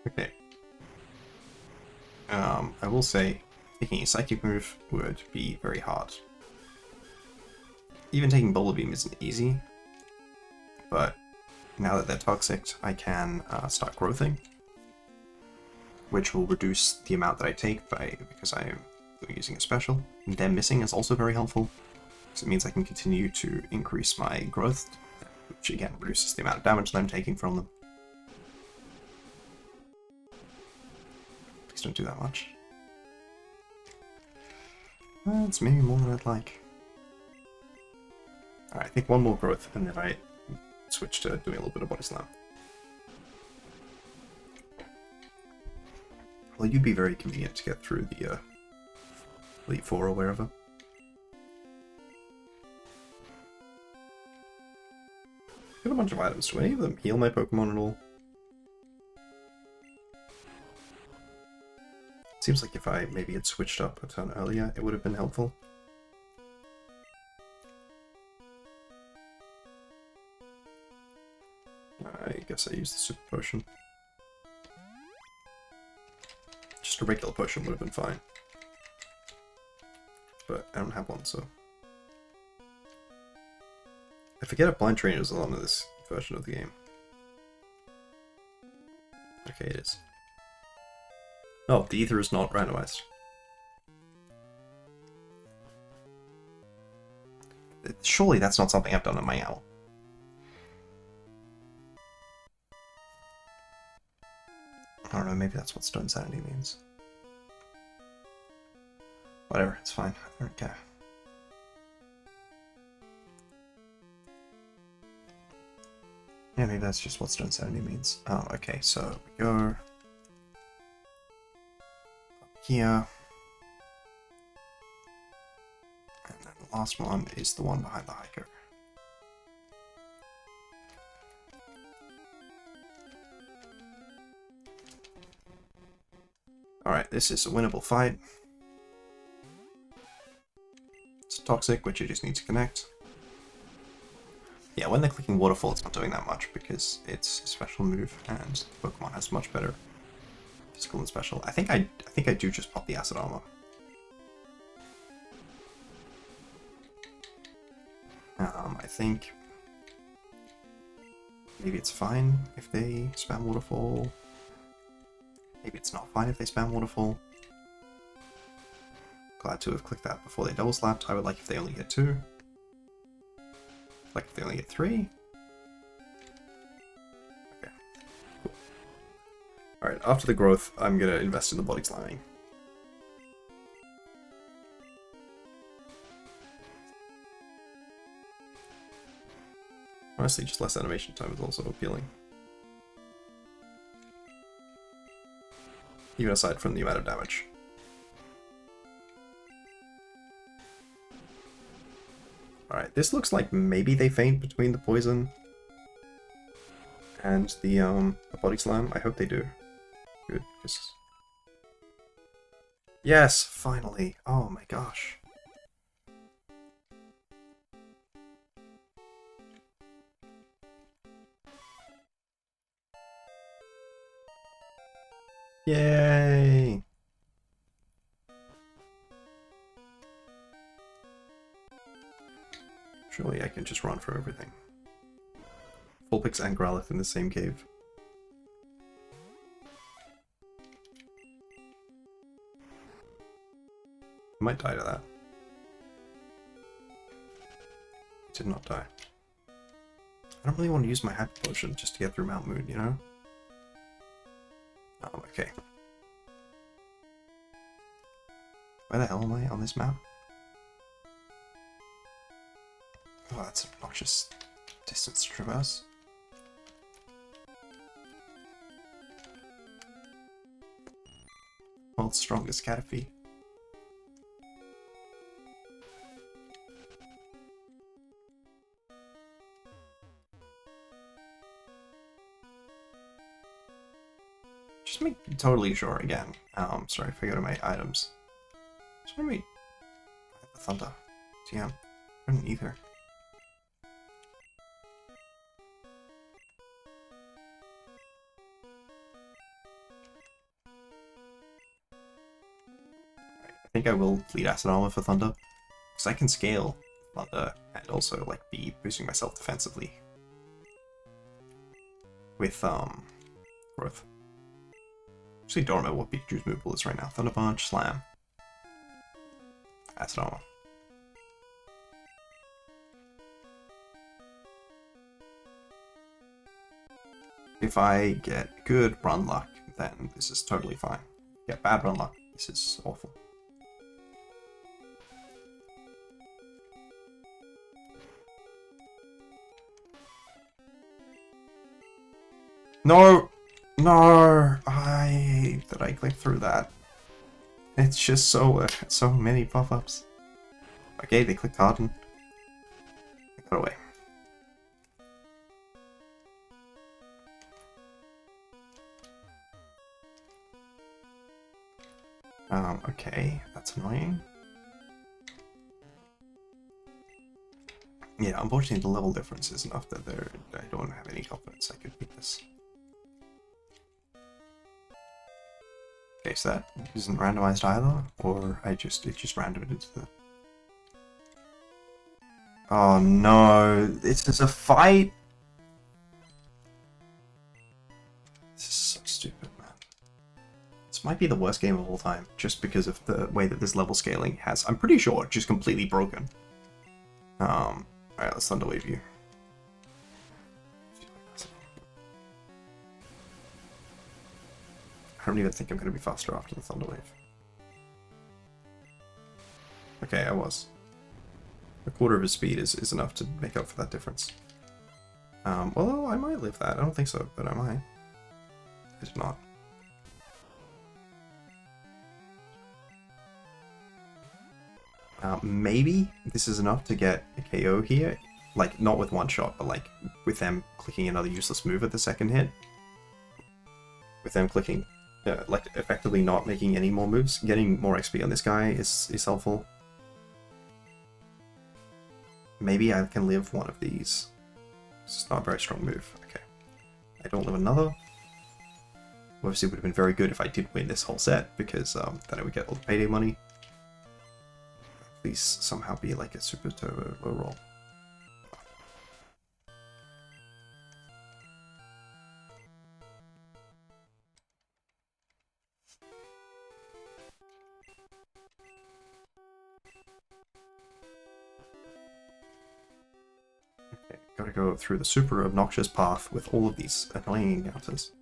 Okay. I will say, taking a psychic move would be very hard. Even taking Boulder Beam isn't easy, but now that they're toxic, I can start growthing, which will reduce the amount that I take because I am using a special. And them missing is also very helpful, because it means I can continue to increase my growth, which again reduces the amount of damage that I'm taking from them. Don't do that much. It's maybe more than I'd like. Alright, I think one more growth and then I switch to doing a little bit of body slam. Well, you'd be very convenient to get through the Elite Four or wherever. Got a bunch of items. Do any of them heal my Pokemon at all? Seems like if I maybe had switched up a turn earlier, it would have been helpful. guess I use the super potion. Just a regular potion would have been fine. But I don't have one, so... I forget if blind training is on this version of the game. Okay, it is. No, the ether is not randomized. Surely that's not something I've done on my owl. I don't know, maybe that's what stone sanity means. Whatever, it's fine. I don't care. Yeah, maybe that's just what stone sanity means. Oh, okay, so we go up here. And then the last one is the one behind the hiker. Alright, this is a winnable fight. It's toxic, which you just need to connect. Yeah, when they're clicking waterfall, it's not doing that much because it's a special move, and Pokemon has much better physical and special. I think I do just pop the acid armor. I think maybe it's fine if they spam waterfall. Maybe it's not fine if they spam waterfall. Glad to have clicked that before they double slapped. I would like if they only get 2. Like if they only get 3. Okay, cool. Alright, after the growth, I'm gonna invest in the body slamming. Honestly, just less animation time is also appealing. Even aside from the amount of damage. Alright, this looks like maybe they faint between the poison and the body slam. I hope they do. Good, because... Yes, finally! Oh my gosh. Yay! Surely I can just run for everything. Vulpix and Growlithe in the same cave. I might die to that. Did not die. I don't really want to use my Hyper Potion just to get through Mount Moon, you know? Okay. Where the hell am I on this map? Oh, that's an obnoxious distance to traverse. World's strongest Caterpie. Just make totally sure again. Sorry if I go to my items. Just want to make the Thunder. TM. I didn't either. I think I will lead Acid Armor for Thunder. Because I can scale Thunder and also like be boosting myself defensively. With growth. Actually don't remember what Pikachu's move pool is right now. Thunder Punch, Slam. Acid Armor. If I get good run luck, then this is totally fine. Get bad run luck, this is awful. No! No! I hate that I clicked through that. It's just so many pop-ups. Okay, they clicked Harden. They got away. Okay, that's annoying. Yeah, unfortunately the level difference is enough that I don't have any confidence I could beat this. Okay, so that isn't randomized either, or it just randomed into the... Oh no, this is a fight! This is so stupid, man. This might be the worst game of all time, just because of the way that this level scaling has, I'm pretty sure, just completely broken. Alright, let's Thunderwave you. I don't even think I'm going to be faster after the Thunderwave. Okay, I was. A quarter of his speed is enough to make up for that difference. Well, I might live that. I don't think so, but I might. I did not. Maybe this is enough to get a KO here. Like, not with one shot, but like with them clicking another useless move at the second hit. With them clicking, like effectively not making any more moves. Getting more XP on this guy is helpful. Maybe I can live one of these. It's not a very strong move. Okay. I don't live another. Obviously it would have been very good if I did win this whole set, because then I would get all the payday money. Please somehow be like a super turbo low roll. Okay, gotta go through the super obnoxious path with all of these annoying encounters.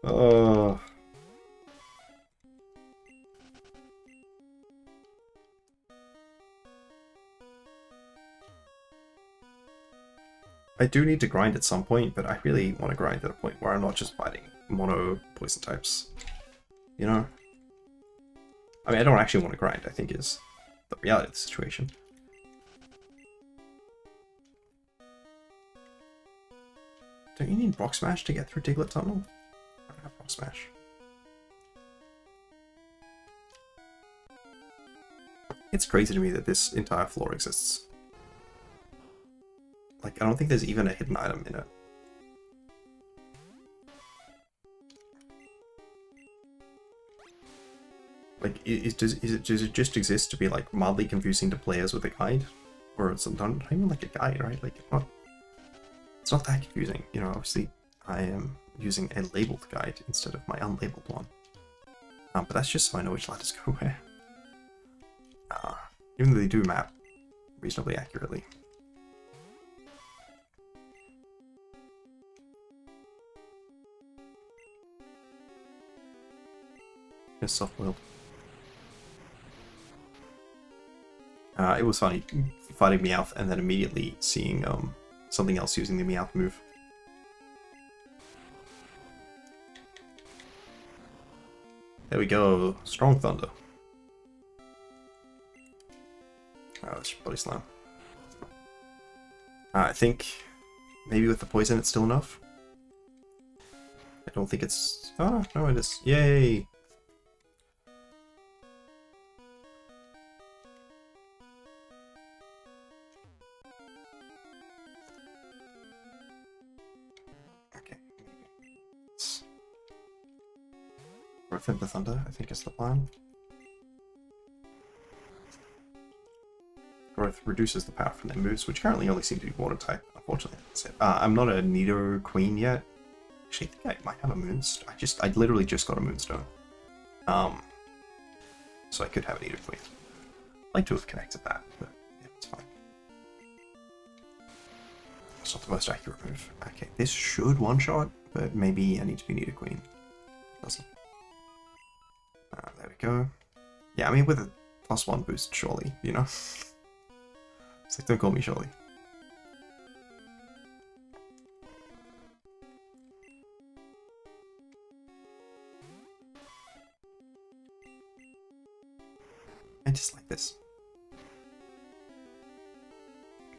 Oh. I do need to grind at some point, but I really want to grind at a point where I'm not just fighting mono poison types. You know? I mean, I don't actually want to grind, I think is the reality of the situation. Don't you need Rock Smash to get through Diglett Tunnel? I don't have Rock Smash. It's crazy to me that this entire floor exists. Like, I don't think there's even a hidden item in it. Like, does it just exist to be, like, mildly confusing to players with a guide? Or it's not even like a guide, right? Like, it's not that confusing. You know, obviously, I am using a labeled guide instead of my unlabeled one. But that's just so I know which ladders go where. Even though they do map reasonably accurately. Just soft-boiled. It was funny fighting Meowth and then immediately seeing something else using the Meowth move. There we go, Strong Thunder. Oh, that's Body Slam. I think maybe with the poison it's still enough. I don't think it's... Oh, no it is. Yay! Growth into Thunder, I think is the plan. Growth reduces the power from their moves, which currently only seem to be water type, unfortunately. That's it. I'm not a Nido Queen yet. Actually, I think I might have a Moonstone. I literally just got a Moonstone. So I could have a Nido Queen. I'd like to have connected that, but yeah, it's fine. It's not the most accurate move. Okay, this should one-shot, but maybe I need to be Nido Queen. It doesn't. There we go. Yeah, I mean, with a +1 boost, surely, you know? It's like, don't call me surely. I just like this.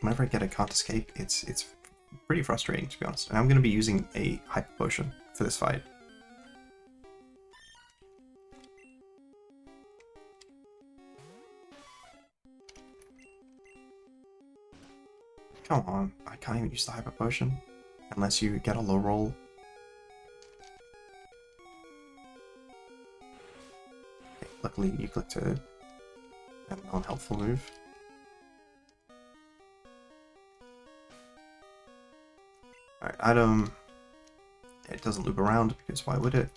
Whenever I get a can't escape, it's pretty frustrating, to be honest. And I'm going to be using a Hyper Potion for this fight. Come on, I can't even use the hyper potion unless you get a low roll. Okay, luckily you clicked a non-helpful move. Alright, item. It doesn't loop around because why would it?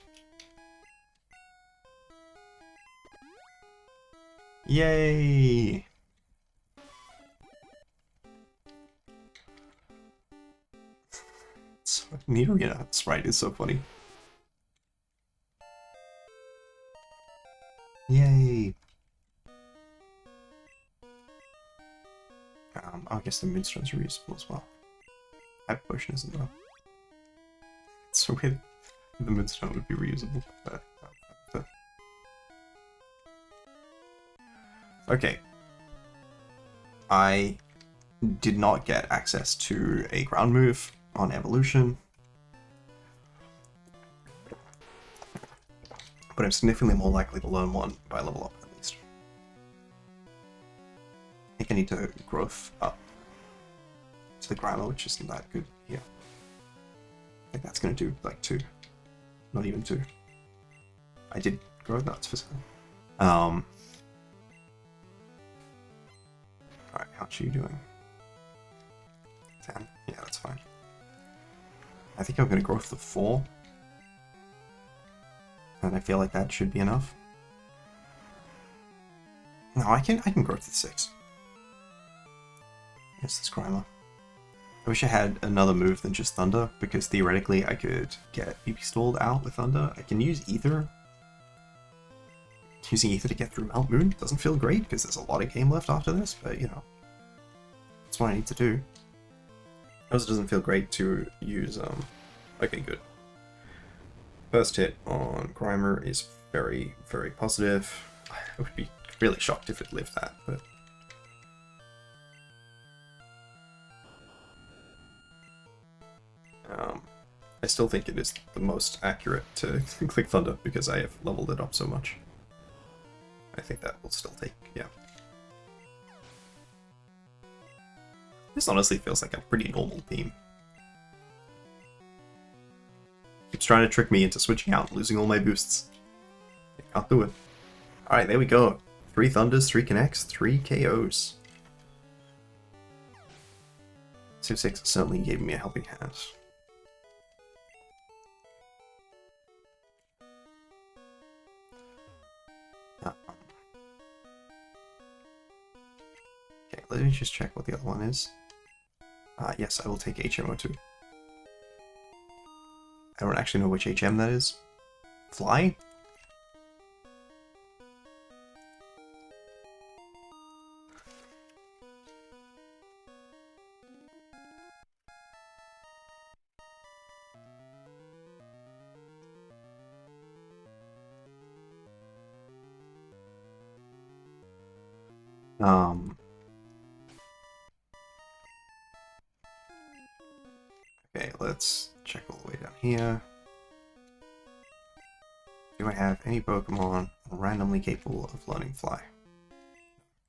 Yay! Nirina sprite is so funny. Yay! I guess the moonstones are reusable as well. Hyper potion isn't though. It's so weird. The moonstone would be reusable. Okay. I did not get access to a ground move on evolution, but I'm significantly more likely to learn one by level up at least. I think I need to growth up to the grammar, which isn't that good here. I think that's going to do like 2, not even 2. I did grow nuts for some. Alright, how's you doing? 10? Yeah, that's fine. I think I'm going to growth to 4. And I feel like that should be enough. No, I can growth to 6. Yes, this Grimer. I wish I had another move than just Thunder, because theoretically I could get PP stalled out with Thunder. I can use Ether. Using Ether to get through Mount Moon doesn't feel great, because there's a lot of game left after this, but you know. That's what I need to do. It also doesn't feel great to use, okay, good. First hit on Grimer is very, very positive. I would be really shocked if it lived that, but... I still think it is the most accurate to click Thunder, because I have leveled it up so much. I think that will still take, yeah. This honestly feels like a pretty normal team. Keeps trying to trick me into switching out and losing all my boosts. I can't do it. Alright, there we go. 3 Thunders, 3 Connects, 3 KOs. Civ 6 certainly gave me a helping hand. Okay, let me just check what the other one is. Yes, I will take HMO2. I don't actually know which HM that is. Fly? Okay, let's check all the way down here. Do I have any Pokemon randomly capable of learning Fly?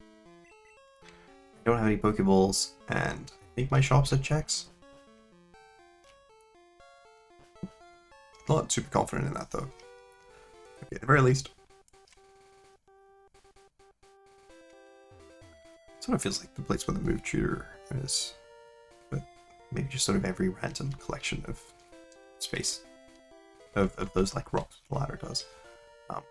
I don't have any Pokeballs, and I think my shop's at checks. Not super confident in that, though. Okay, at the very least. Sort of feels like the place where the move tutor is, but maybe just sort of every random collection of space of those like rocks the ladder does. I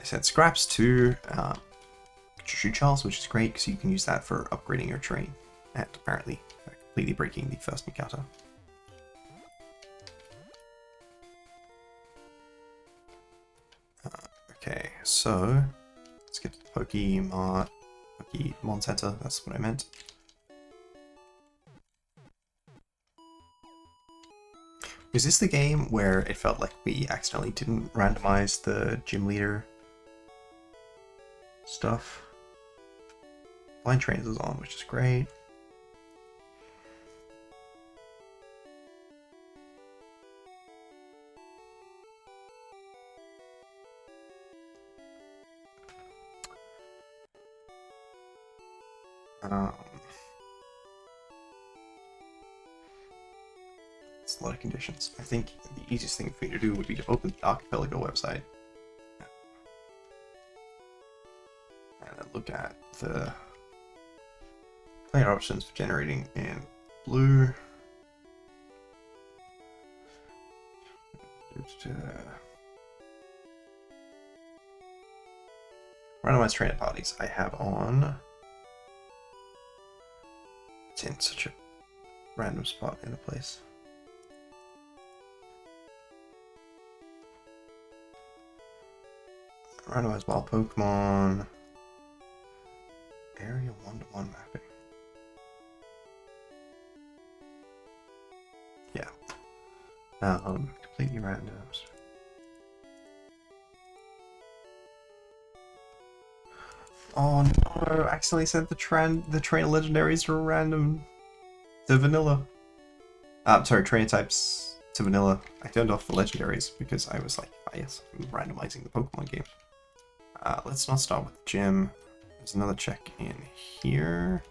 sent scraps to Shoot Charles, which is great because you can use that for upgrading your terrain and apparently completely breaking the first encounter. Okay, so let's get to the Pokemon Center, that's what I meant. Was this the game where it felt like we accidentally didn't randomize the gym leader stuff? Blind Trains is on, which is great. It's a lot of conditions. I think the easiest thing for me to do would be to open the Archipelago website and then look at the player options for generating in blue. Randomized trainer parties. I have on. It's in such a random spot in the place. Randomized wild Pokemon. Area 1-to-1 mapping. Yeah. Completely random. Oh no, I accidentally sent the trainer legendaries to vanilla. Sorry, trainer types to vanilla. I turned off the legendaries because I was like, oh yes, I'm randomizing the Pokemon game. Let's not start with the gym. There's another check in here.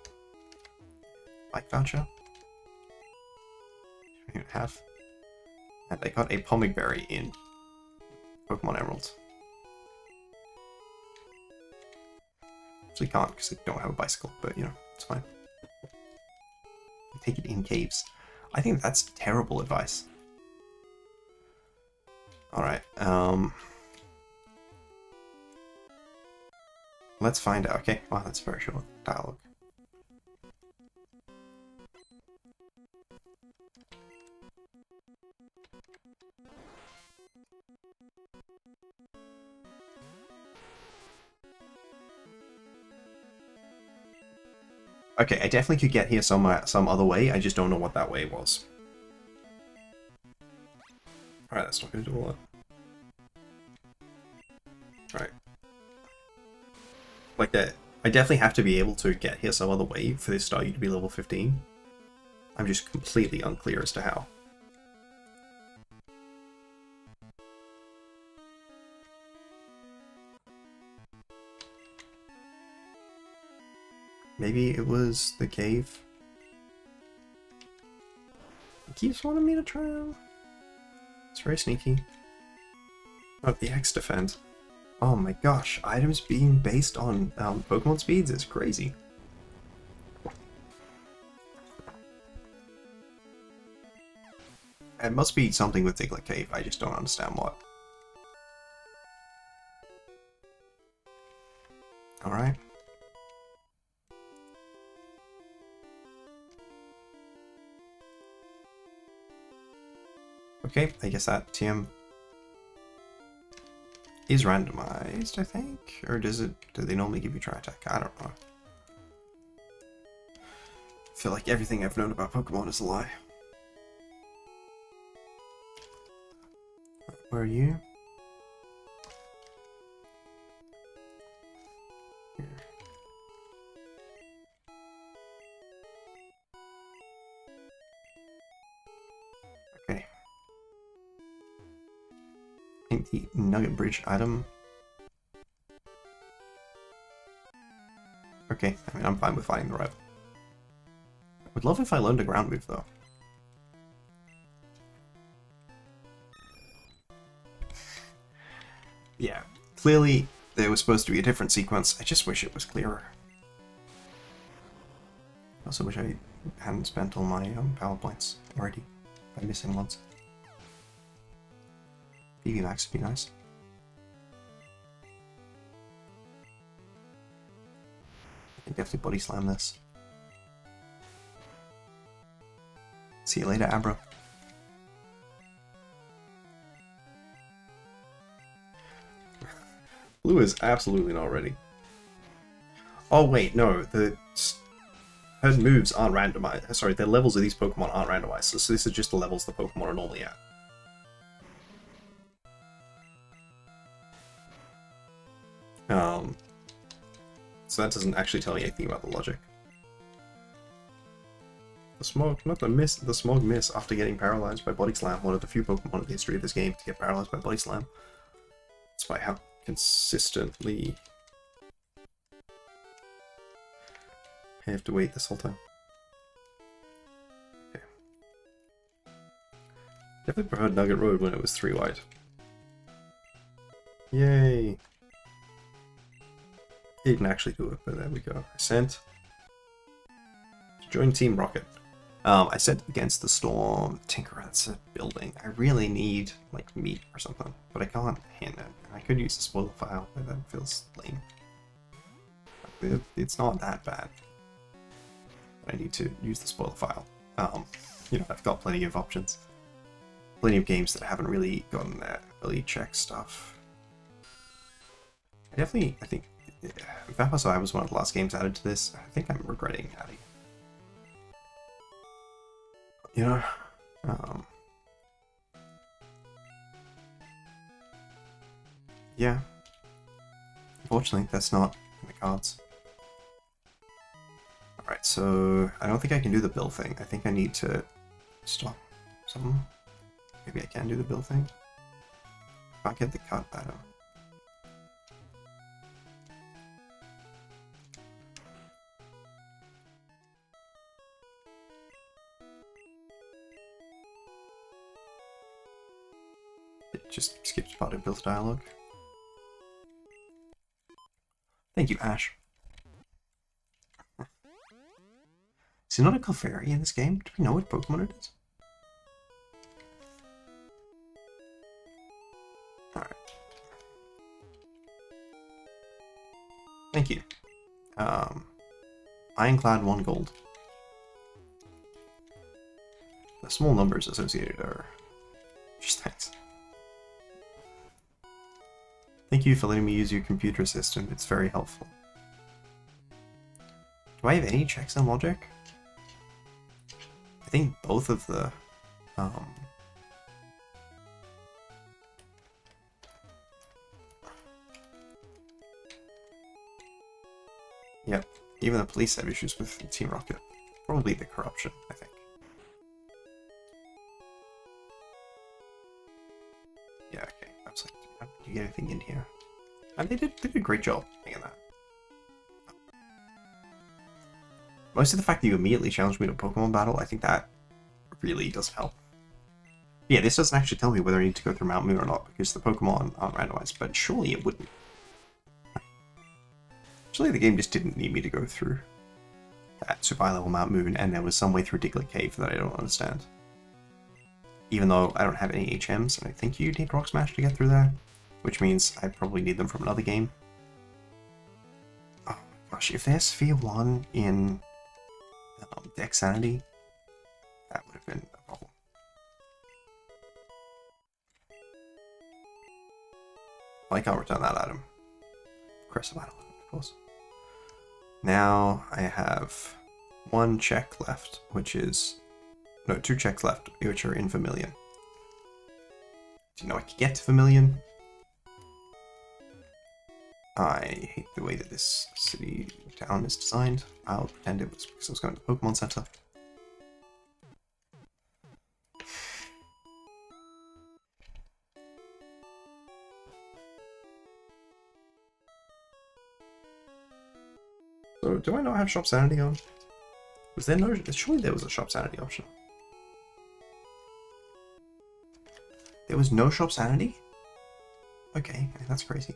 Bike voucher. 2.5. And I got a Berry in Pokemon Emerald. Actually can't because I don't have a bicycle, but you know, it's fine. Take it in caves. I think that's terrible advice. Alright, let's find out. Okay, wow, that's very short dialogue. Okay, I definitely could get here some other way, I just don't know what that way was. Alright, that's not gonna do a lot. Alright. Like that, I definitely have to be able to get here some other way for this Staryu to be level 15. I'm just completely unclear as to how. Maybe it was the cave. It keeps wanting me to try him. It's very sneaky. Oh, the X defense. Oh my gosh, items being based on Pokemon speeds is crazy. It must be something with Diglett Cave, I just don't understand what. Alright. Okay, I guess that TM is randomized, I think? Or do they normally give you try attack? I don't know. I feel like everything I've known about Pokemon is a lie. Where are you? Here. Okay. I think the Nugget Bridge item. Okay, I mean, I'm fine with fighting the rep. Would love if I learned a ground move, though. Yeah, clearly there was supposed to be a different sequence. I just wish it was clearer. I also wish I hadn't spent all my power points already by missing ones. PV Max would be nice. I can definitely body slam this. See you later, Abra. Blue is absolutely not ready. Oh wait, no, her moves aren't randomized. Sorry, the levels of these Pokemon aren't randomized, so this is just the levels the Pokemon are normally at. So that doesn't actually tell you anything about the logic. The Smog, not the miss, the Smog miss after getting paralyzed by Body Slam, one of the few Pokemon in the history of this game to get paralyzed by Body Slam. Despite how consistently I have to wait this whole time. Okay. Definitely preferred Nugget Road when it was 3 wide. Yay! He didn't actually do it, but there we go. I sent. Join Team Rocket. I sent against the storm. Tinker, that's a building. I really need like meat or something, but I can't hand it. I could use a spoiler file, but that feels lame. It's not that bad. But I need to use the spoiler file. You know, I've got plenty of options. Plenty of games that haven't really gotten that ability check stuff. I think Vampire Survivor was one of the last games added to this. I think I'm regretting adding. You know, yeah. Unfortunately, that's not in the cards. Alright, so I don't think I can do the bill thing. I think I need to stop something. Maybe I can do the bill thing. If I get the cut better. It just skips part of Bill's dialogue. Thank you, Ash. Is it not a Clefairy in this game? Do we know what Pokemon it is? Alright. Thank you. Ironclad 1 gold. The small numbers associated are just thanks. Thank you for letting me use your computer assistant. It's very helpful. Do I have any checks on logic? I think both of the yep, even the police have issues with Team Rocket. Probably the corruption, I think. Yeah, okay. I was like, do you get anything in here? And they did a great job making that. Mostly the fact that you immediately challenged me to a Pokemon battle, I think that really does help. Yeah, this doesn't actually tell me whether I need to go through Mount Moon or not, because the Pokemon aren't randomized, but surely it wouldn't. Surely the game just didn't need me to go through that super high level Mount Moon, and there was some way through Diglett Cave that I don't understand. Even though I don't have any HMs, and I think you need Rock Smash to get through there, which means I probably need them from another game. Oh my gosh, if there's Sphere 1 in Dex Sanity, that would have been a problem. Well, I can't return that item. Crest item, of course. Now I have 1 check left, which is... No, 2 checks left, which are in Vermilion. Do you know I can get to Vermilion? I hate the way that this city town is designed. I'll pretend it was because I was going to the Pokemon Center. So, do I not have Shop Sanity on? Was there no... Surely there was a Shop Sanity option. There was no Shop Sanity? Okay, that's crazy.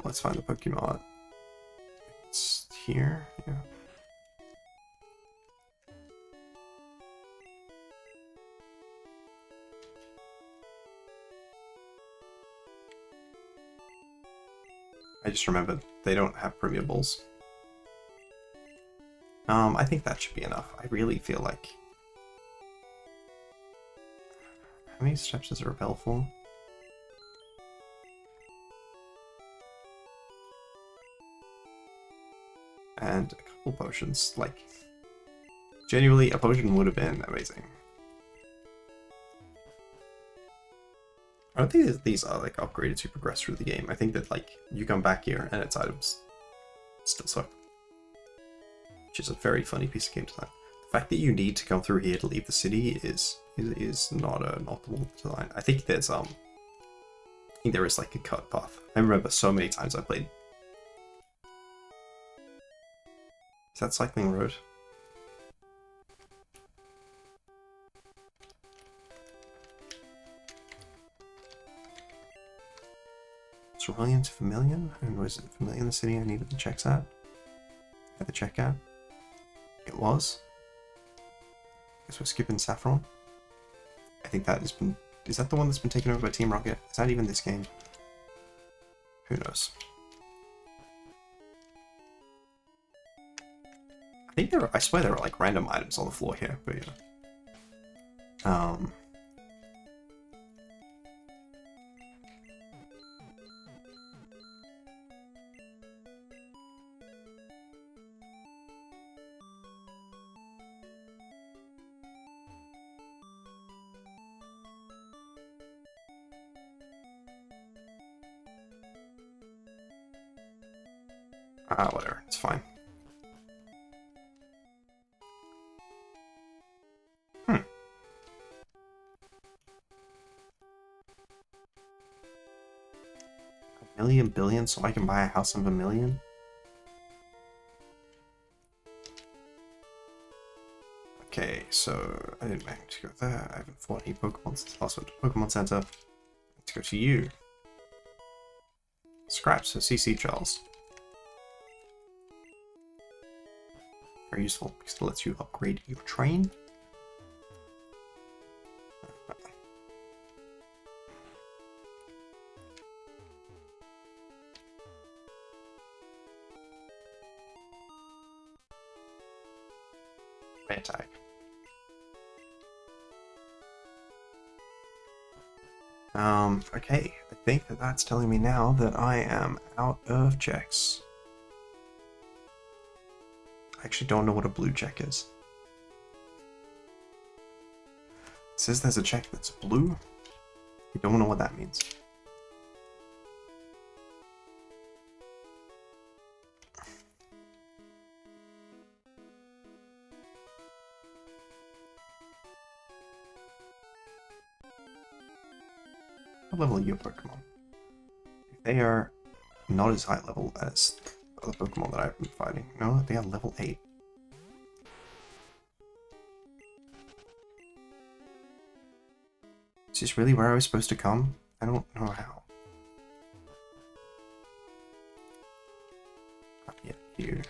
Let's find the Pokemon. It's here, yeah. I just remembered they don't have Premier Balls. I think that should be enough. I really feel like... How many steps does a repel for? And a couple potions, like... Genuinely, a potion would have been amazing. I don't think that these are like upgraded to progress through the game. I think that like you come back here and its items still suck. Which is a very funny piece of game design. The fact that you need to come through here to leave the city is not an optimal design. I think there's I think there is like a cut path. I remember so many times I played Is that cycling road? Cerulean to Vermilion? And was it Vermilion the city I needed the checks at? At the check at? It was. Guess we're skipping Saffron. I think that has been... Is that the one that's been taken over by Team Rocket? Is that even this game? Who knows? I think there are... I swear there are like random items on the floor here, but yeah. Whatever, it's fine. A million billion so I can buy a house of a million? Okay, so I didn't manage to go there. I haven't fought any Pokemon since last went to Pokemon Center. Let's go to you. Scraps for CC Charles. Very useful because it lets you upgrade your train. Attack. Okay, I think that that's telling me now that I am out of checks. I actually don't know what a blue check is. It says there's a check that's blue. I don't know what that means. What level are your Pokemon? If they are not as high level as other Pokemon that I've been fighting. No, they are level 8. Is this really where I was supposed to come? I don't know how. Not yet here.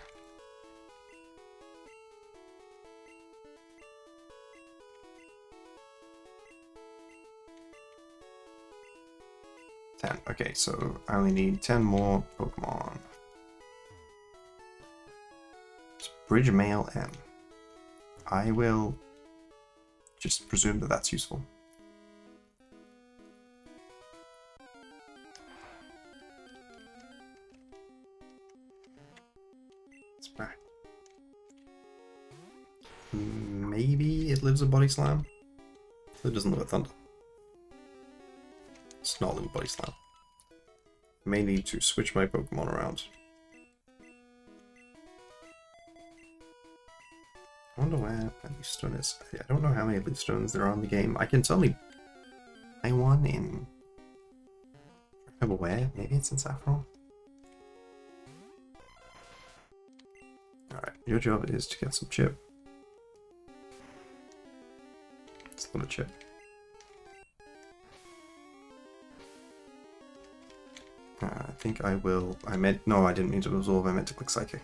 Okay, so I only need 10 more Pokemon. It's Bridge Mail M. I will just presume that that's useful. It's back. Maybe it lives a Body Slam? It doesn't live a Thunder. It's not living Body Slam. I may need to switch my Pokemon around. I wonder where my leaf stone is. I don't know how many leaf stones there are in the game. I can certainly buy one in... I don't remember where. Maybe it's in Saffron. Alright, your job is to get some chip. It's a lot of chip. I think I will... No, I didn't mean to absorb, I meant to click Psychic.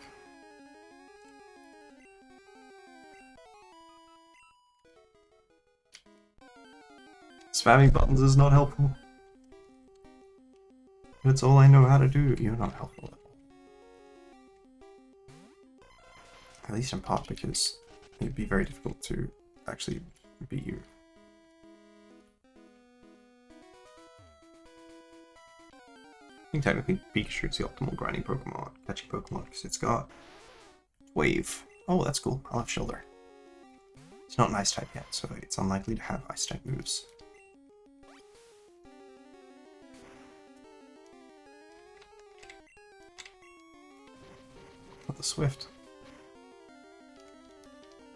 Spamming buttons is not helpful. That's all I know how to do. You're not helpful at all. At least in part because it'd be very difficult to actually beat you. I think technically Pikachu is the optimal grinding Pokemon, catching Pokemon, because it's got Wave. Oh, that's cool. I'll have Shoulder. It's not an Ice type yet, so it's unlikely to have Ice type moves. Not the Swift.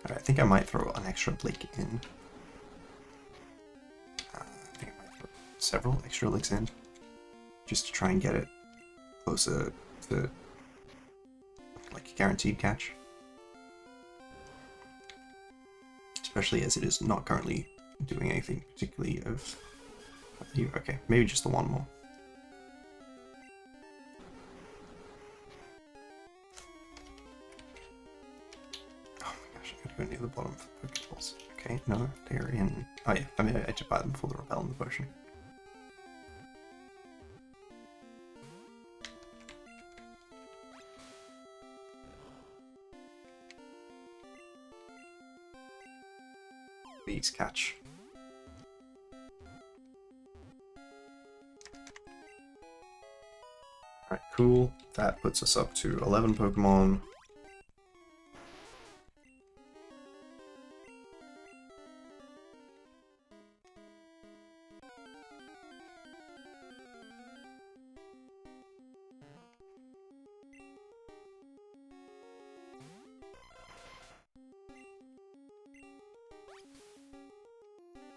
Alright, I think I might throw an extra Lake in. I think I might throw several extra Lakes in. Just to try and get it closer to like a guaranteed catch. especially as it is not currently doing anything particularly of value. Okay, maybe just the one more. Oh my gosh, I gotta go near the bottom for the Pokeballs. Okay, no, they're in. Oh yeah, I mean, I had to buy them before the repel in the potion. Please catch. Alright, cool. That puts us up to 11 Pokemon.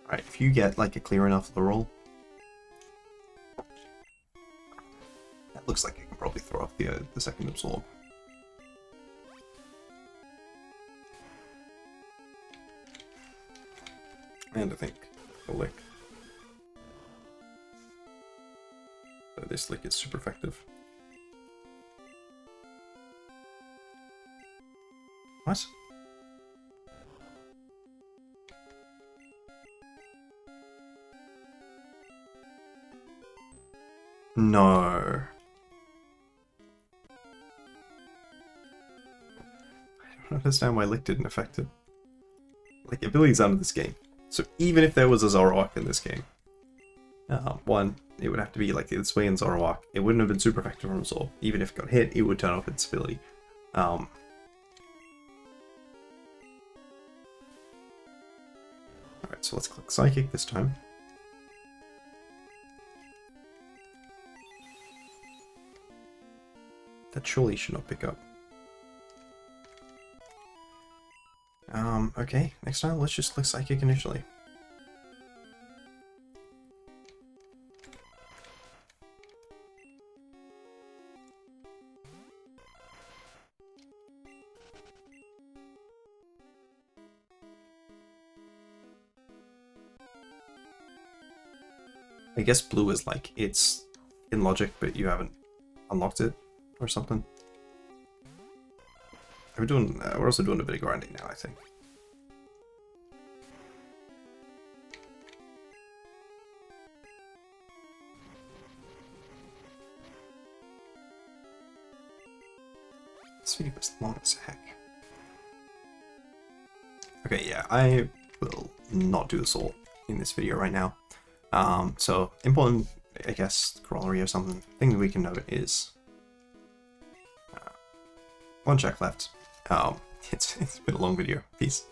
Alright, if you get like a clear enough roll, that looks like I can probably throw off the second absorb. And I think a lick. So this lick is super effective. What? No. I don't understand why Lick didn't affect it. Like, abilities under this game. So even if there was a Zoroark in this game, one, it would have to be like the Sway and Zoroark. It wouldn't have been super effective from Absorb. Even if it got hit, it would turn off its ability. Alright, so let's click Psychic this time. That surely should not pick up. Okay, next time let's just click Psychic initially. I guess blue is like, it's in logic, but you haven't unlocked it or something. We're also doing a bit of grinding now, I think. This video was long as heck. Okay, yeah, I will not do this all in this video right now. So important, I guess, corollary or something. Thing that we can note is one check left. It's been a long video. Peace.